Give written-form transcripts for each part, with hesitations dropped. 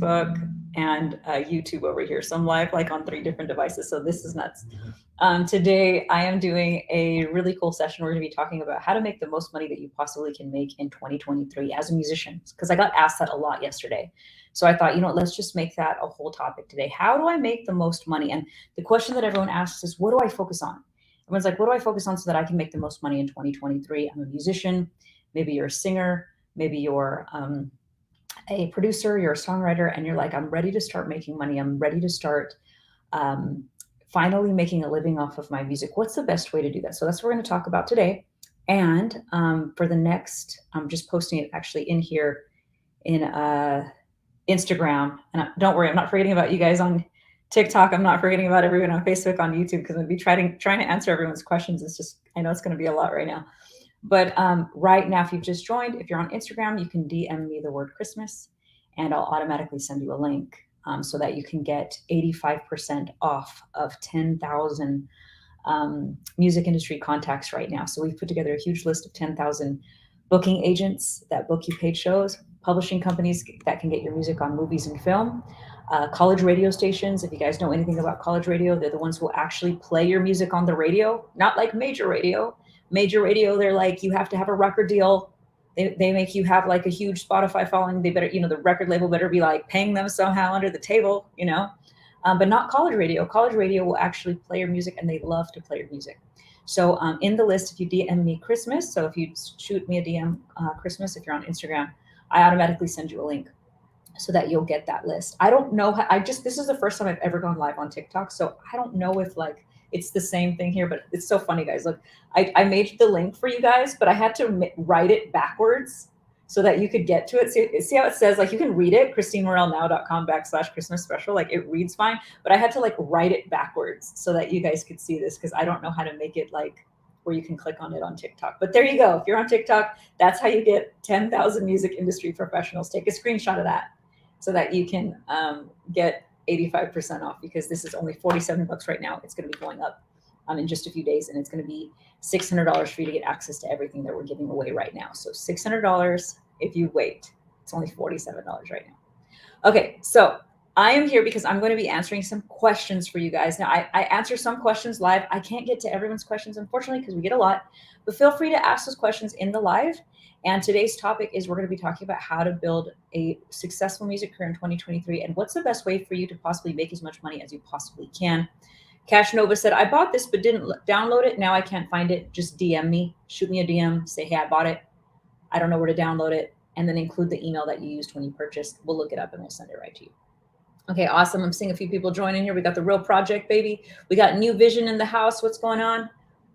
Facebook and YouTube over here. So I'm live like on 3 different devices. So this is nuts. Today I am doing a really cool session. We're going to be talking about how to make the most money that you possibly can make in 2023 as a musician. Because I got asked that a lot yesterday. So I thought, let's just make that a whole topic today. How do I make the most money? And the question that everyone asks is, what do I focus on? Everyone's like, what do I focus on so that I can make the most money in 2023? I'm a musician. Maybe you're a singer. Maybe you're a producer, you're a songwriter, and you're like, I'm ready to start making money. I'm ready to start finally making a living off of my music. What's the best way to do that? So that's what we're going to talk about today. And for the next, I'm just posting it actually in here in Instagram. And don't worry, I'm not forgetting about you guys on TikTok. I'm not forgetting about everyone on Facebook, on YouTube, because I'm going to be trying to answer everyone's questions. It's just, I know it's going to be a lot right now. But right now, if you've just joined, if you're on Instagram, you can DM me the word Christmas, and I'll automatically send you a link so that you can get 85% off of 10,000 music industry contacts right now. So we've put together a huge list of 10,000 booking agents that book you paid shows, publishing companies that can get your music on movies and film, college radio stations. If you guys know anything about college radio, they're the ones who will actually play your music on the radio, not like major radio. Major radio, they're like, you have to have a record deal. They make you have like a huge Spotify following. They better, the record label better be like paying them somehow under the table, but not college radio. College radio will actually play your music, and they love to play your music. So in the list, if you DM me Christmas, so if you shoot me a DM Christmas, if you're on Instagram, I automatically send you a link so that you'll get that list. I don't know how, this is the first time I've ever gone live on TikTok. So I don't know if like, it's the same thing here, but it's so funny, guys. Look, I made the link for you guys, but I had to write it backwards so that you could get to it. See how it says, like, you can read it, christinemorelnow.com/Christmas special. Like, it reads fine, but I had to like write it backwards so that you guys could see this, because I don't know how to make it like where you can click on it on TikTok. But there you go. If you're on TikTok, that's how you get 10,000 music industry professionals. Take a screenshot of that so that you can get 85% off, because this is only $47 right now. It's going to be going up in just a few days, and it's going to be $600 for you to get access to everything that we're giving away right now. So $600 if you wait. It's only $47 right now. Okay, so I am here because I'm going to be answering some questions for you guys. Now, I answer some questions live. I can't get to everyone's questions, unfortunately, because we get a lot. But feel free to ask those questions in the live. And today's topic is, we're going to be talking about how to build a successful music career in 2023, and what's the best way for you to possibly make as much money as you possibly can. Cash Nova said, I bought this but didn't download it. Now I can't find it. Just DM me. Shoot me a DM. Say, hey, I bought it. I don't know where to download it. And then include the email that you used when you purchased. We'll look it up and we'll send it right to you. Okay, awesome. I'm seeing a few people join in here. We got the Real Project, baby. We got New Vision in the house. What's going on?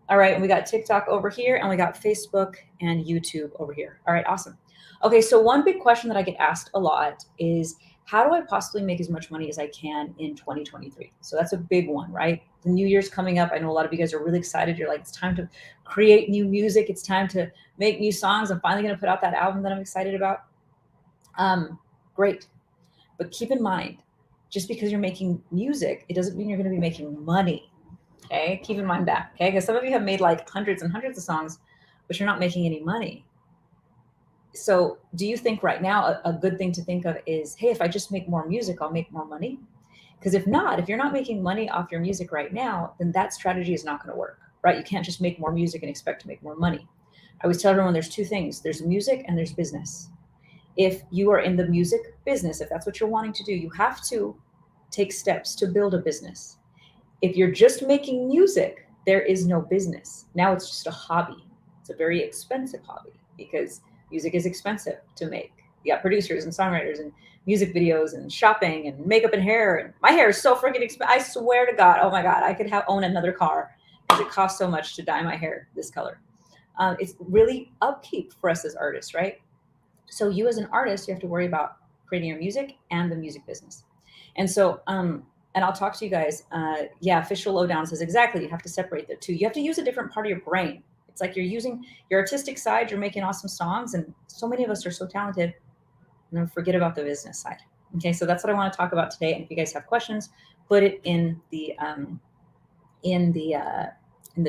All right, and we got TikTok over here, and we got Facebook and YouTube over here. All right, awesome. Okay, so one big question that I get asked a lot is, how do I possibly make as much money as I can in 2023? So that's a big one, right? The new year's coming up. I know a lot of you guys are really excited. You're like, it's time to create new music. It's time to make new songs. I'm finally going to put out that album that I'm excited about. Great. But keep in mind, just because you're making music, it doesn't mean you're going to be making money. Okay, keep in mind that. Okay, because some of you have made like hundreds and hundreds of songs, but you're not making any money. So do you think right now a good thing to think of is, hey, if I just make more music, I'll make more money? Because if not, if you're not making money off your music right now, then that strategy is not going to work, right? You can't just make more music and expect to make more money. I always tell everyone there's two things. There's music and there's business. If you are in the music business, if that's what you're wanting to do, you have to take steps to build a business. If you're just making music, there is no business. Now it's just a hobby. It's a very expensive hobby because music is expensive to make. You got producers and songwriters and music videos and shopping and makeup and hair. And my hair is so freaking expensive. I swear to God, oh my God, I could own another car because it costs so much to dye my hair this color. It's really upkeep for us as artists, right? So you as an artist, you have to worry about creating your music and the music business. And so, and I'll talk to you guys. Official Lowdown says, exactly, you have to separate the two. You have to use a different part of your brain. It's like you're using your artistic side, you're making awesome songs, and so many of us are so talented, and then forget about the business side. Okay, so that's what I want to talk about today. And if you guys have questions, put it in the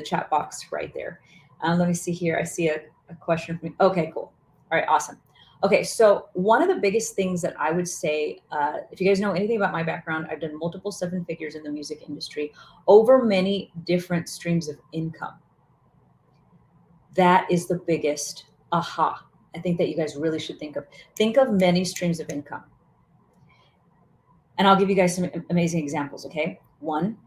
chat box right there. Let me see here. I see a question from me. Okay, cool. All right, awesome. Okay, so one of the biggest things that I would say, if you guys know anything about my background, I've done multiple seven figures in the music industry over many different streams of income. That is the biggest aha. I think that you guys really should think of. Think of many streams of income. And I'll give you guys some amazing examples, okay? One,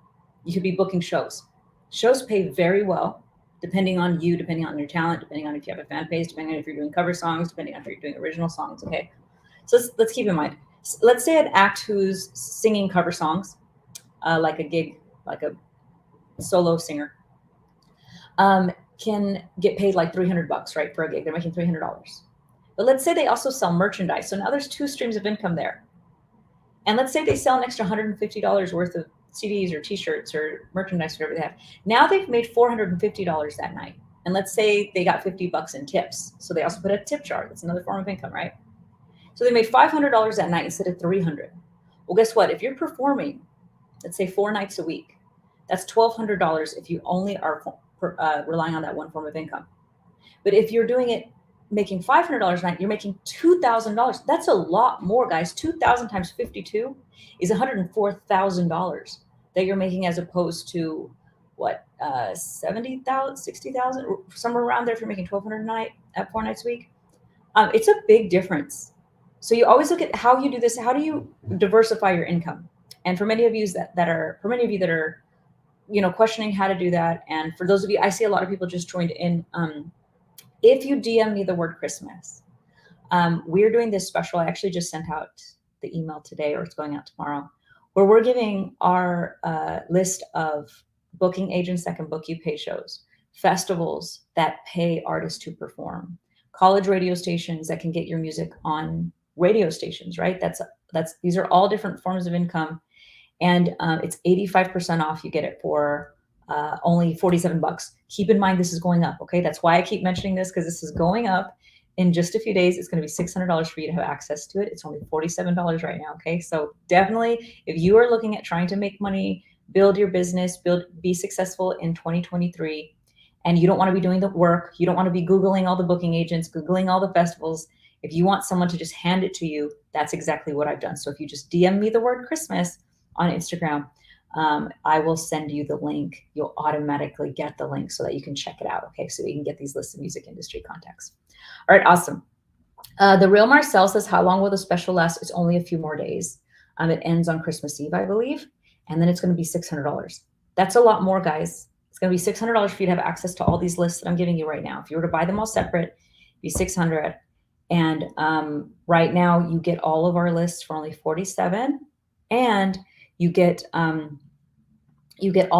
you could be booking shows. Shows pay very well, depending on you, depending on your talent, depending on if you have a fan base, depending on if you're doing cover songs, depending on if you're doing original songs, okay? So let's keep in mind. Let's say an act who's singing cover songs, like a gig, like a solo singer, can get paid like $300, right, for a gig. They're making $300. But let's say they also sell merchandise. So now there's two streams of income there. And let's say they sell an extra $150 worth of CDs or T-shirts or merchandise, whatever they have. Now they've made $450 that night. And let's say they got $50 in tips. So they also put a tip jar. That's another form of income, right? So they made $500 that night instead of $300. Well, guess what? If you're performing, let's say 4 nights a week, that's $1,200 if you only are relying on that one form of income. But if you're doing it making $500 a night, you're making $2,000. That's a lot more, guys. 2,000 times 52 is $104,000 that you're making, as opposed to what, 70,000, 60,000, somewhere around there if you're making 1,200 a night at 4 nights a week. It's a big difference. So you always look at how you do this. How do you diversify your income? And for many of you that are questioning how to do that, and for those of you, I see a lot of people just joined in. If you DM me the word Christmas, we're doing this special. I actually just sent out the email today, or it's going out tomorrow, where we're giving our list of booking agents that can book you pay shows, festivals that pay artists to perform, college radio stations that can get your music on radio stations, right? These are all different forms of income. And it's 85% off. You get it for only $47. Keep in mind, this is going up. Okay. That's why I keep mentioning this, because this is going up in just a few days. It's going to be $600 for you to have access to it. It's only $47 right now. Okay. So definitely, if you are looking at trying to make money, build your business, be successful in 2023, and you don't want to be doing the work, you don't want to be Googling all the booking agents, Googling all the festivals. If you want someone to just hand it to you, that's exactly what I've done. So if you just DM me the word Christmas on Instagram, I will send you the link. You'll automatically get the link so that you can check it out. Okay, so you can get these lists of music industry contacts. All right, awesome. The Real Marcel says, how long will the special last? It's only a few more days. It ends on Christmas Eve, I believe, and then it's going to be $600. That's a lot more, guys. It's going to be $600 for you to have access to all these lists that I'm giving you right now. If you were to buy them all separate, it'd be $600. And right now, you get all of our lists for only $47, and you get all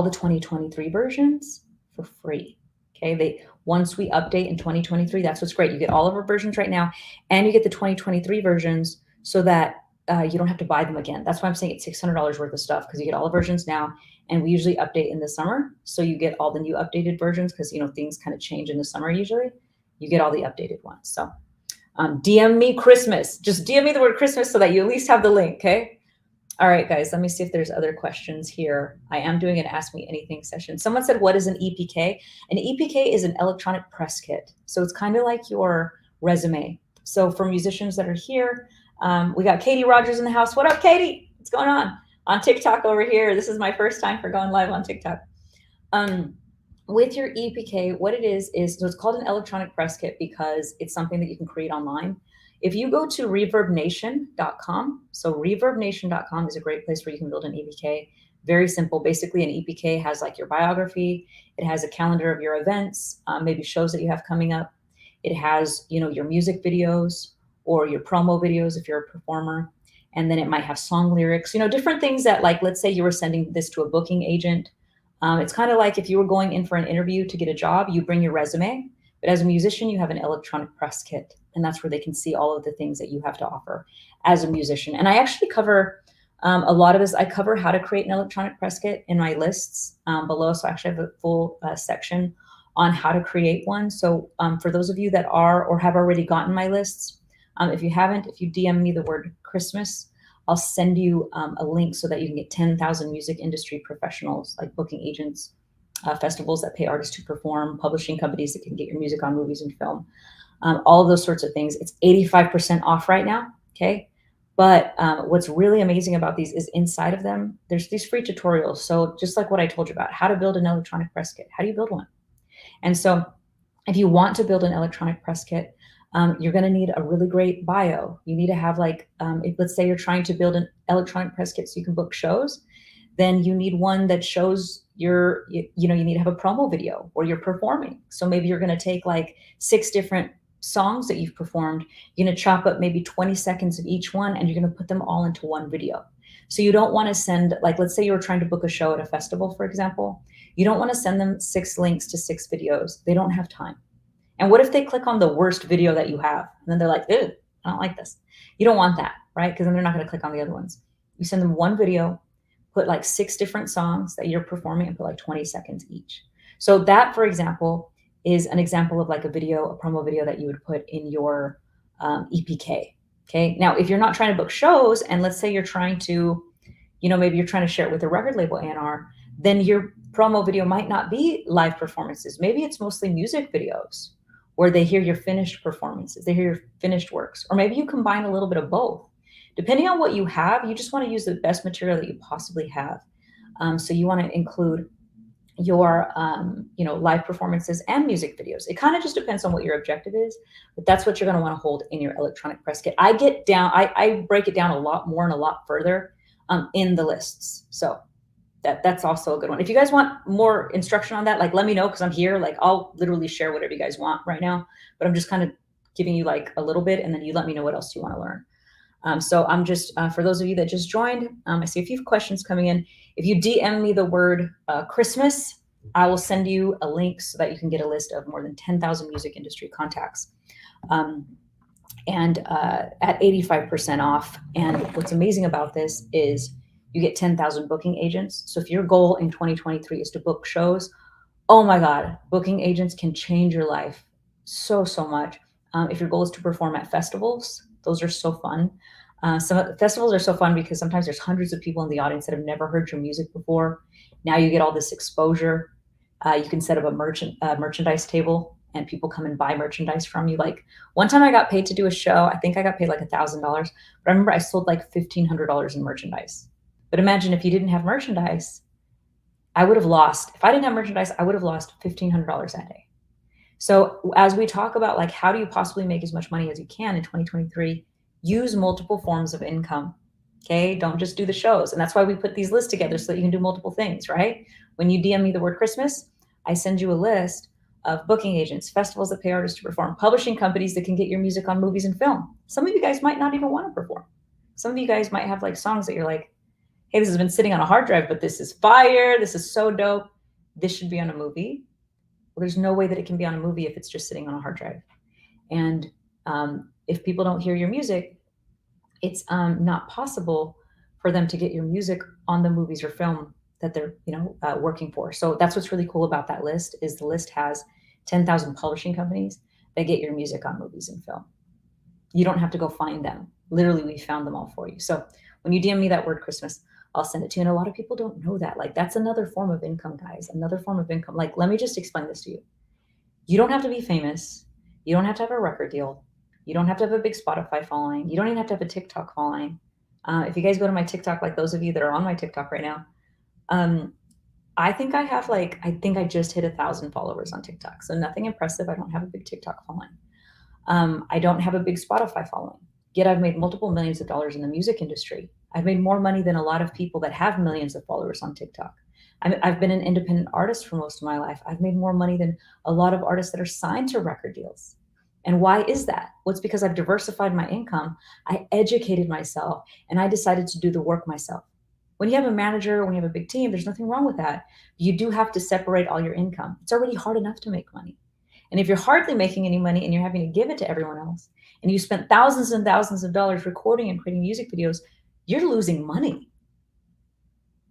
the 2023 versions for free. Okay, once we update in 2023, that's what's great. You get all of our versions right now, and you get the 2023 versions so that you don't have to buy them again. That's why I'm saying it's $600 worth of stuff, because you get all the versions now, and we usually update in the summer, so you get all the new updated versions, because things kind of change in the summer usually. You get all the updated ones. So DM me Christmas. Just DM me the word Christmas so that you at least have the link. Okay. All right, guys, let me see if there's other questions here. I am doing an Ask Me Anything session. Someone said, what is an EPK? An EPK is an electronic press kit. So it's kind of like your resume. So for musicians that are here, we got Katie Rogers in the house. What up, Katie? What's going on? On TikTok over here. This is my first time for going live on TikTok. With your EPK, what it is so it's called an electronic press kit because it's something that you can create online. If you go to reverbnation.com, so reverbnation.com is a great place where you can build an EPK. Very simple. Basically, an EPK has like your biography. It has a calendar of your events, maybe shows that you have coming up. It has, your music videos or your promo videos if you're a performer. And then it might have song lyrics, different things that, like, let's say you were sending this to a booking agent. It's kind of like if you were going in for an interview to get a job, you bring your resume. But as a musician, you have an electronic press kit, and that's where they can see all of the things that you have to offer as a musician. And I actually cover a lot of this. I cover how to create an electronic press kit in my lists below. So I actually have a full section on how to create one. So for those of you that are or have already gotten my lists, if you haven't, if you DM me the word Christmas, I'll send you a link so that you can get 10,000 music industry professionals, like booking agents, festivals that pay artists to perform, publishing companies that can get your music on movies and film. all of those sorts of things. It's 85% off right now. Okay. But what's really amazing about these is inside of them, there's these free tutorials. So just like what I told you about how to build an electronic press kit, how do you build one? And so if you want to build an electronic press kit, you're going to need a really great bio. You need to have like, if let's say you're trying to build an electronic press kit so you can book shows, then you need one that shows you need to have a promo video where you're performing. So maybe you're going to take like 6 different songs that you've performed. You're going to chop up maybe 20 seconds of each one and you're going to put them all into one video. So you don't want to send, like, let's say you were trying to book a show at a festival, for example. You don't want to send them 6 links to 6 videos. They don't have time. And what if they click on the worst video that you have? And then they're like, ew, I don't like this. You don't want that, right? Because then they're not going to click on the other ones. You send them one video, put like 6 different songs that you're performing and put like 20 seconds each. So that, for example, is an example of like a video, a promo video that you would put in your EPK. Okay. Now, if you're not trying to book shows, and let's say you're trying to, maybe you're trying to share it with a record label A&R, then your promo video might not be live performances. Maybe it's mostly music videos where they hear your finished performances, they hear your finished works, or maybe you combine a little bit of both. Depending on what you have, you just want to use the best material that you possibly have. So you want to include your live performances and music videos. It kind of just depends on what your objective is, but that's what you're going to want to hold in your electronic press kit. I break it down a lot more and a lot further in the lists. So that's also a good one. If you guys want more instruction on that, like, let me know, because I'm here. Like, I'll literally share whatever you guys want right now, but I'm just kind of giving you like a little bit, and then you let me know what else you want to learn. So I'm just, for those of you that just joined, I see a few questions coming in. If you DM me the word Christmas, I will send you a link so that you can get a list of more than 10,000 music industry contacts. And at 85% off. And what's amazing about this is you get 10,000 booking agents. So if your goal in 2023 is to book shows, oh my God, booking agents can change your life so much. If your goal is to perform at festivals, those are so fun. Some of the festivals are so fun because sometimes there's hundreds of people in the audience that have never heard your music before. Now you get all this exposure. You can set up a merchandise table and people come and buy merchandise from you. Like one time I got paid to do a show. I think I got paid like $1,000, but I remember I sold like $1,500 in merchandise. But imagine if you didn't have merchandise, I would have lost, if I didn't have merchandise, I would have lost $1,500 that day. So as we talk about like, how do you possibly make as much money as you can in 2023, use multiple forms of income. Okay. Don't just do the shows. And that's why we put these lists together so that you can do multiple things, right? When you DM me the word Christmas, I send you a list of booking agents, festivals that pay artists to perform, publishing companies that can get your music on movies and film. Some of you guys might not even want to perform. Some of you guys might have like songs that you're like, hey, this has been sitting on a hard drive, but this is fire. This is so dope. This should be on a movie. Well, there's no way that it can be on a movie if it's just sitting on a hard drive. And if people don't hear your music, it's not possible for them to get your music on the movies or film that they're working for. So that's what's really cool about that list is the list has 10,000 publishing companies that get your music on movies and film. You don't have to go find them. Literally, we found them all for you. So when you DM me that word Christmas, I'll send it to you. And a lot of people don't know that. Like, that's another form of income, guys. Another form of income. Like, let me just explain this to you. You don't have to be famous. You don't have to have a record deal. You don't have to have a big Spotify following. You don't even have to have a TikTok following. If you guys go to my TikTok, like those of you that are on my TikTok right now, I think I just hit 1,000 followers on TikTok. So nothing impressive. I don't have a big TikTok following. I don't have a big Spotify following. Yet I've made multiple millions of dollars in the music industry. I've made more money than a lot of people that have millions of followers on TikTok. I've been an independent artist for most of my life. I've made more money than a lot of artists that are signed to record deals. And why is that? Well, it's because I've diversified my income. I educated myself and I decided to do the work myself. When you have a manager, when you have a big team, there's nothing wrong with that. You do have to separate all your income. It's already hard enough to make money. And if you're hardly making any money and you're having to give it to everyone else, and you spent thousands and thousands of dollars recording and creating music videos, you're losing money.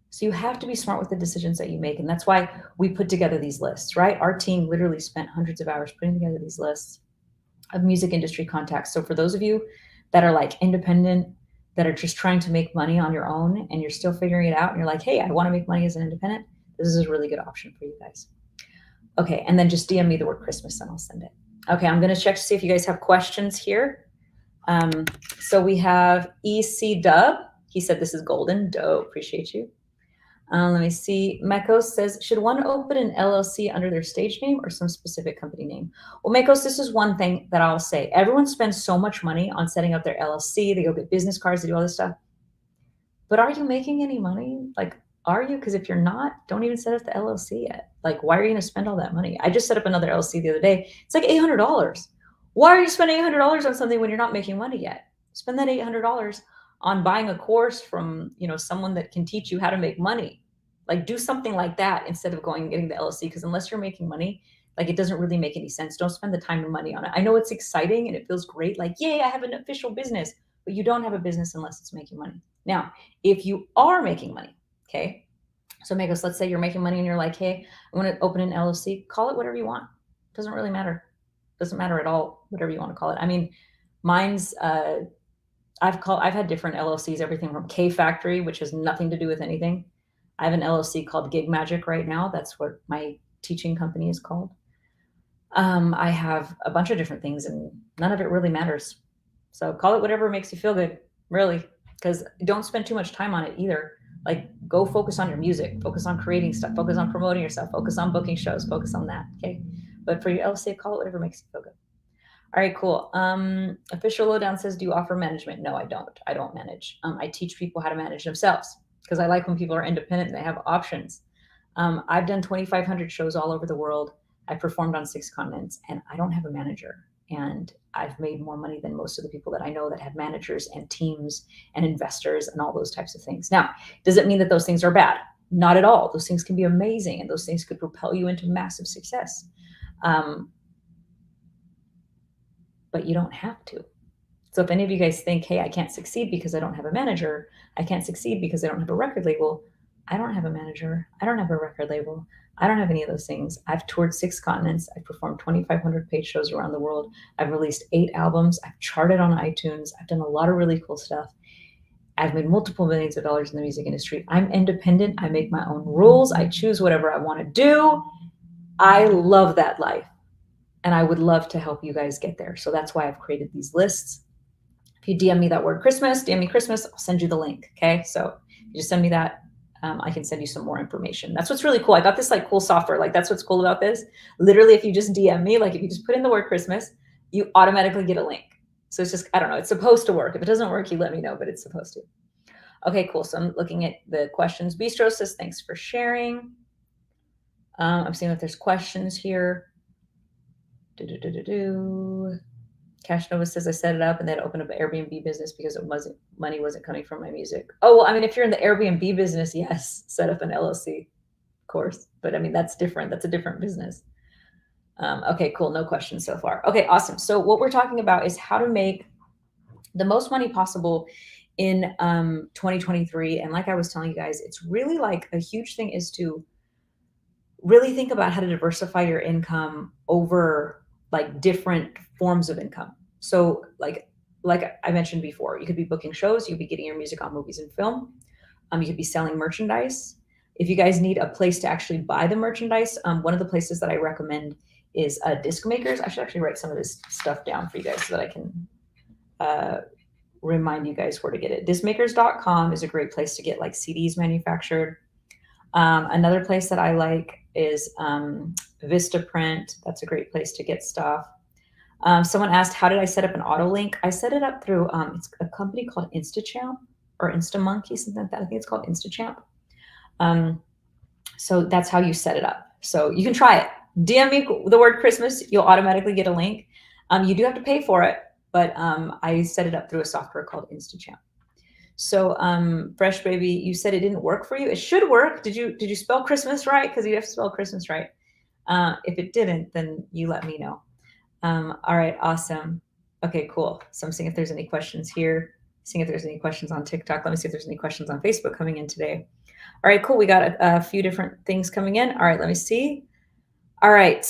So you have to be smart with the decisions that you make. And that's why we put together these lists, right? Our team literally spent hundreds of hours putting together these lists of music industry contacts. So for those of you that are like independent, that are just trying to make money on your own and you're still figuring it out and you're like, hey, I want to make money as an independent, this is a really good option for you guys. Okay, and then just DM me the word Christmas and I'll send it. Okay, I'm going to check to see if you guys have questions here. So we have EC Dub. He said this is golden. Dope. Appreciate you. Let me see. Mekos says, should one open an LLC under their stage name or some specific company name? Well, Mekos, this is one thing that I'll say. Everyone spends so much money on setting up their LLC. They go get business cards, they do all this stuff. But are you making any money? Like, are you? Because if you're not, don't even set up the LLC yet. Like, why are you going to spend all that money? I just set up another LLC the other day. It's like $800. Why are you spending $800 on something when you're not making money yet? Spend that $800 on buying a course from, someone that can teach you how to make money. Like, do something like that instead of going and getting the LLC. Because unless you're making money, like, it doesn't really make any sense. Don't spend the time and money on it. I know it's exciting and it feels great. Like, yay, I have an official business. But you don't have a business unless it's making money. Now, if you are making money, okay, so Megos, let's say you're making money and you're like, hey, I want to open an LLC. Call it whatever you want. Doesn't really matter. Doesn't matter at all, whatever you want to call it. I mean, mine's I've had different LLCs, everything from K Factory, which has nothing to do with anything. I have an LLC called Gig Magic right now. That's what my teaching company is called. I have a bunch of different things and none of it really matters. So call it whatever makes you feel good, really, because don't spend too much time on it either. Like, go focus on your music, focus on creating stuff, focus on promoting yourself, focus on booking shows, focus on that. Okay. But for your LLC, call it whatever makes you feel good. All right, cool. Official Lowdown says, do you offer management? No, I don't. I don't manage. I teach people how to manage themselves because I like when people are independent and they have options. I've done 2,500 shows all over the world. I performed on 6 continents and I don't have a manager. And I've made more money than most of the people that I know that have managers and teams and investors and all those types of things. Now, does it mean that those things are bad? Not at all. Those things can be amazing and those things could propel you into massive success. But you don't have to. So if any of you guys think, hey, I can't succeed because I don't have a manager, I can't succeed because I don't have a record label, I don't have a manager, I don't have a record label, I don't have any of those things. I've toured 6 continents, I've performed 2,500 paid shows around the world, I've released 8 albums, I've charted on iTunes, I've done a lot of really cool stuff. I've made multiple millions of dollars in the music industry. I'm independent, I make my own rules, I choose whatever I want to do. I love that life. And I would love to help you guys get there. So that's why I've created these lists. If you DM me that word Christmas, DM me Christmas, I'll send you the link. Okay. So you just send me that. I can send you some more information. That's what's really cool. I got this like cool software. Like, that's what's cool about this. Literally, if you just DM me, like if you just put in the word Christmas, you automatically get a link. So it's just, I don't know, it's supposed to work. If it doesn't work, you let me know, but it's supposed to. Okay, cool. So I'm looking at the questions. Bistro says, thanks for sharing. I'm seeing if there's questions here. Cash Nova says, I set it up and then opened up an Airbnb business because money wasn't coming from my music. Oh, well, I mean, if you're in the Airbnb business, yes, set up an LLC, of course. But I mean, that's different. That's a different business. Okay, cool. No questions so far. Okay, awesome. So what we're talking about is how to make the most money possible in 2023. And like I was telling you guys, it's really like a huge thing is to really think about how to diversify your income over like different forms of income. So like I mentioned before, you could be booking shows, you could be getting your music on movies and film. You could be selling merchandise. If you guys need a place to actually buy the merchandise, one of the places that I recommend is Disc Makers. I should actually write some of this stuff down for you guys so that I can remind you guys where to get it. Discmakers.com is a great place to get like CDs manufactured. Another place that I like is Vistaprint. That's a great place to get stuff. Someone asked, how did I set up an auto link? I set it up through it's a company called Instachamp or Instamonkey, something like that. I think it's called Instachamp. So that's how you set it up. So you can try it. DM me the word Christmas. You'll automatically get a link. You do have to pay for it, but I set it up through a software called Instachamp. So Fresh Baby, you said it didn't work for you. It should work. Did you spell Christmas right? Because you have to spell Christmas right. If it didn't, then you let me know. All right, awesome. Okay, cool. So I'm seeing if there's any questions here. Seeing if there's any questions on TikTok. Let me see if there's any questions on Facebook coming in today. All right, cool. We got a few different things coming in. All right, let me see. All right.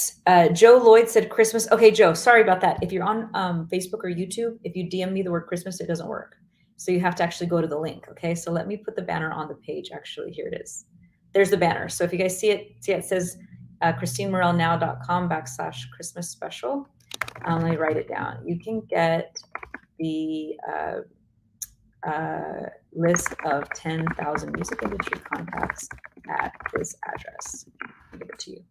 Joe Lloyd said Christmas. Okay, Joe, sorry about that. If you're on Facebook or YouTube, if you DM me the word Christmas, it doesn't work. So you have to actually go to the link. Okay, so let me put the banner on the page. Actually, here it is. There's the banner. So if you guys see it, it says ChristineMorelnow.com/Christmas special. Let me write it down. You can get the list of 10,000 music industry contacts at this address. I'll give it to you.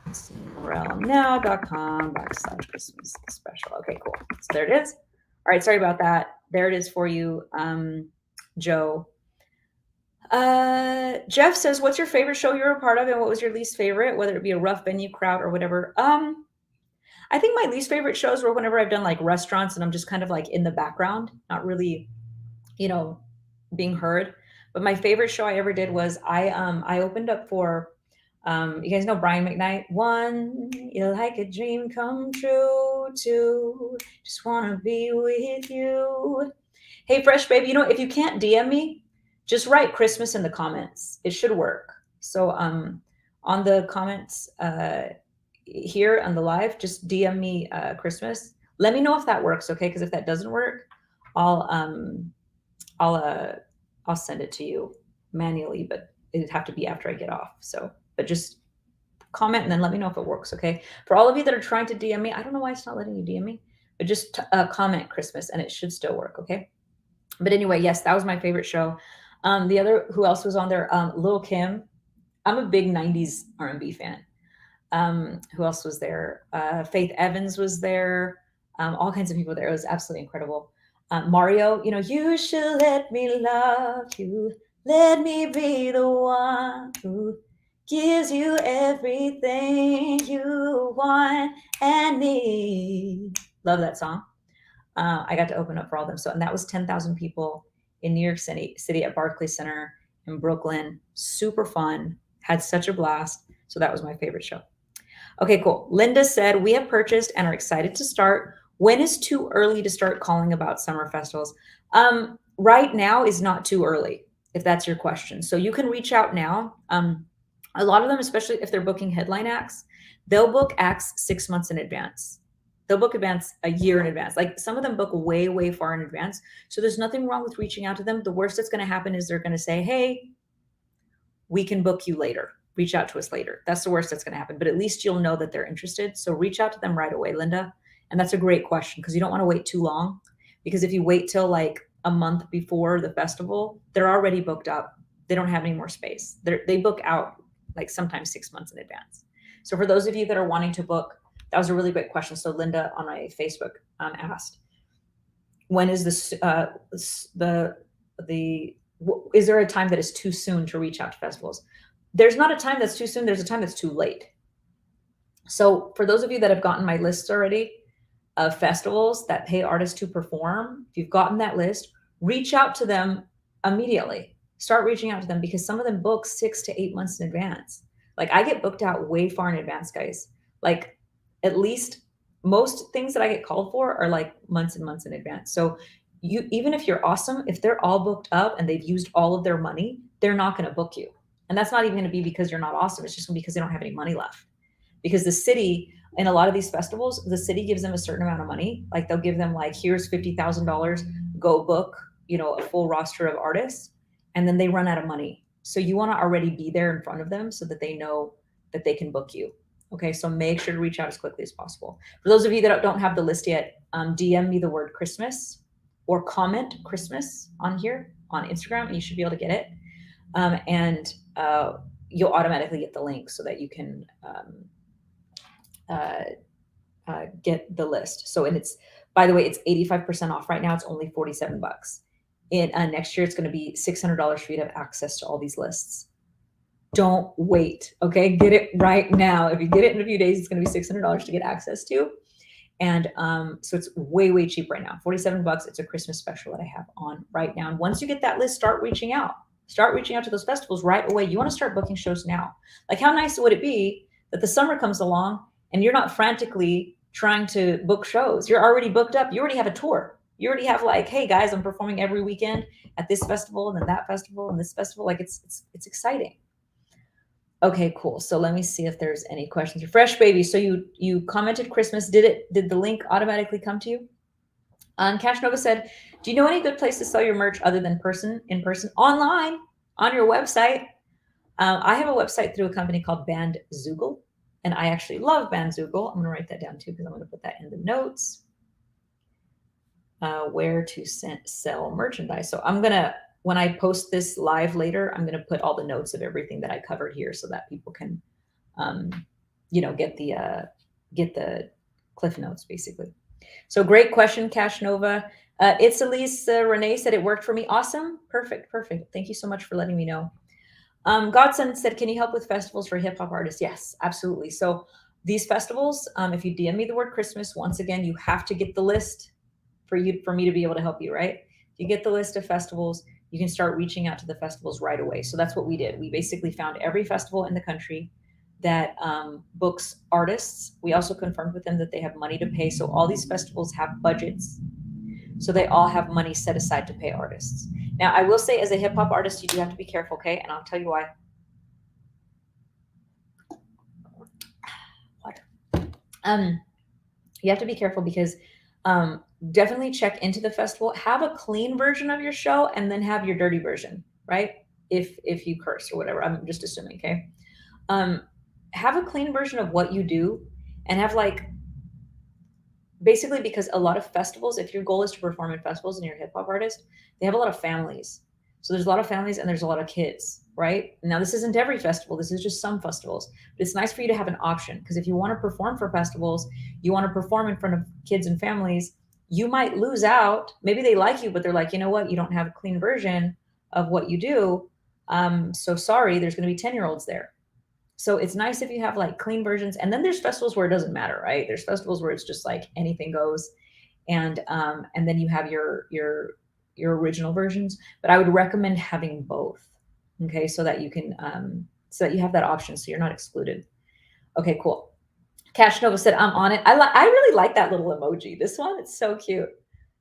It's morelnow.com/Christmas special. Okay, cool. So there it is. All right, sorry about that. There it is for you, Joe. Jeff says, what's your favorite show you're a part of and what was your least favorite, whether it be a rough venue, crowd, or whatever? I think my least favorite shows were whenever I've done like restaurants and I'm just kind of like in the background, not really, being heard. But my favorite show I ever did was I opened up for you guys know Brian McKnight. One, you like a dream come true. Two, just wanna be with you. Hey, Fresh Baby, if you can't DM me, just write Christmas in the comments. It should work. So on the comments here on the live, just DM me Christmas. Let me know if that works, okay? Because if that doesn't work, I'll send it to you manually, but it'd have to be after I get off. So, but just comment and then let me know if it works, okay? For all of you that are trying to DM me, I don't know why it's not letting you DM me, but just comment Christmas and it should still work, okay? But anyway, yes, that was my favorite show. Who else was on there? Lil Kim. I'm a big 90s R&B fan. Who else was there? Faith Evans was there. All kinds of people there. It was absolutely incredible. Mario, you should let me love you. Let me be the one who gives you everything you want and need. Love that song. I got to open up for all of them. So, and that was 10,000 people in New York City at Barclays Center in Brooklyn. Super fun. Had such a blast. So that was my favorite show. Okay, cool. Linda said, we have purchased and are excited to start. When is too early to start calling about summer festivals? Right now is not too early, if that's your question. So you can reach out now. A lot of them, especially if they're booking headline acts, they'll book acts 6 months in advance. They'll book events a year in advance. Like some of them book way, way far in advance. So there's nothing wrong with reaching out to them. The worst that's going to happen is they're going to say, hey, we can book you later. Reach out to us later. That's the worst that's going to happen. But at least you'll know that they're interested. So reach out to them right away, Linda. And that's a great question because you don't want to wait too long. Because if you wait till like a month before the festival, they're already booked up. They don't have any more space. They book out like sometimes 6 months in advance. So for those of you that are wanting to book, that was a really great question. So Linda on my Facebook asked, when is this, is there a time that is too soon to reach out to festivals? There's not a time that's too soon. There's a time that's too late. So for those of you that have gotten my lists already of festivals that pay artists to perform, if you've gotten that list, reach out to them immediately. Start reaching out to them because some of them book 6 to 8 months in advance. Like I get booked out way far in advance, guys. Like at least most things that I get called for are like months and months in advance. So even if you're awesome, if they're all booked up and they've used all of their money, they're not going to book you. And that's not even going to be because you're not awesome. It's just because they don't have any money left. Because the city, in a lot of these festivals, the city gives them a certain amount of money. Like they'll give them like, here's $50,000, go book, a full roster of artists. And then they run out of money. So you want to already be there in front of them so that they know that they can book you. Okay, so make sure to reach out as quickly as possible. For those of you that don't have the list yet, DM me the word Christmas or comment Christmas on here on Instagram, and you should be able to get it. And you'll automatically get the link so that you can get the list. So, and it's, by the way, it's 85% off right now. It's only $47. In next year, it's going to be $600 for you to have access to all these lists. Don't wait. Okay, get it right now. If you get it in a few days, it's going to be $600 to get access to. And so it's way, way cheap right now. $47. It's a Christmas special that I have on right now. And once you get that list, start reaching out. Start reaching out to those festivals right away. You want to start booking shows now. Like how nice would it be that the summer comes along and you're not frantically trying to book shows. You're already booked up. You already have a tour. You already have like, hey guys, I'm performing every weekend at this festival and then that festival and this festival. Like it's exciting. Okay, cool. So let me see if there's any questions. Fresh Baby. So you commented Christmas. Did the link automatically come to you? Cash Nova said, do you know any good place to sell your merch other than in person, online, on your website? I have a website through a company called Bandzoogle, And I actually love Bandzoogle. I'm going to write that down too, because I'm going to put that in the notes. Where to sell merchandise. So I'm going to, when I post this live later, I'm going to put all the notes of everything that I covered here so that people can, get the Cliff Notes basically. So great question, Cash Nova. It's Elise. Renee said it worked for me. Awesome. Perfect. Thank you so much for letting me know. Godson said, can you help with festivals for hip hop artists? Yes, absolutely. So these festivals, if you DM me the word Christmas, once again, you have to get the list for me to be able to help you, right? If you get the list of festivals, you can start reaching out to the festivals right away. So that's what we did. We basically found every festival in the country that books artists. We also confirmed with them that they have money to pay. So all these festivals have budgets. So they all have money set aside to pay artists. Now, I will say as a hip hop artist, you do have to be careful, okay? And I'll tell you why. Water. You have to be careful because definitely check into the festival. Have a clean version of your show and then have your dirty version, right? If you curse or whatever, I'm just assuming, okay? Have a clean version of what you do and have basically, because a lot of festivals, if your goal is to perform in festivals and you're a hip hop artist, they have a lot of families. So there's a lot of families and there's a lot of kids, right? Now, this isn't every festival. This is just some festivals. But it's nice for you to have an option because if you want to perform for festivals, you want to perform in front of kids and families, you might lose out. Maybe they like you, but they're like, you know what? You don't have a clean version of what you do. So sorry, there's going to be 10-year-olds there. So it's nice if you have clean versions. And then there's festivals where it doesn't matter, right? There's festivals where it's just anything goes. And then you have your original versions. But I would recommend having both. Okay, so that you can so that you have that option so you're not excluded. Okay, cool. Cash Nova said, I'm on it. I really like that little emoji. This one, it's so cute.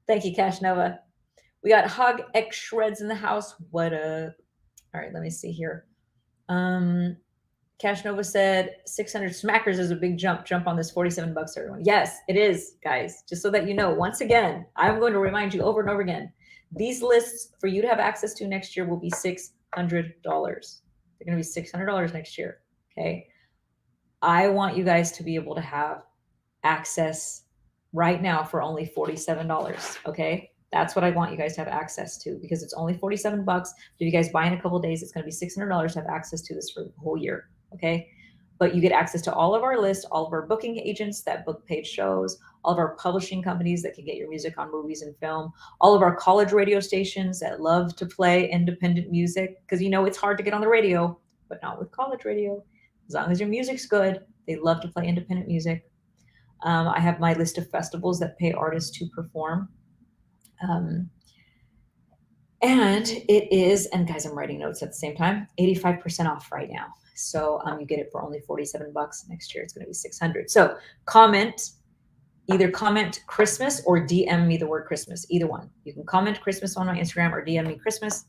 Thank you, Cash Nova. We got Hog X Shreds in the house. What a all right, let me see here. Cash Nova said 600 smackers is a big jump on this $47, everyone. Yes, it is, guys. Just so that you know, once again, I'm going to remind you over and over again, these lists for you to have access to next year will be $600. They're going to be $600 next year. Okay. I want you guys to be able to have access right now for only $47. Okay. That's what I want you guys to have access to because it's only $47. If you guys buy in a couple of days, it's going to be $600 to have access to this for the whole year. Okay. But you get access to all of our lists, all of our booking agents that book paid shows, all of our publishing companies that can get your music on movies and film, all of our college radio stations that love to play independent music because it's hard to get on the radio, but not with college radio. As long as your music's good, they love to play independent music. I have my list of festivals that pay artists to perform. And it is, and guys, I'm writing notes at the same time, 85% off right now. So you get it for only $47. Next year, it's going to be $600. So either comment Christmas or DM me the word Christmas, either one. You can comment Christmas on my Instagram or DM me Christmas,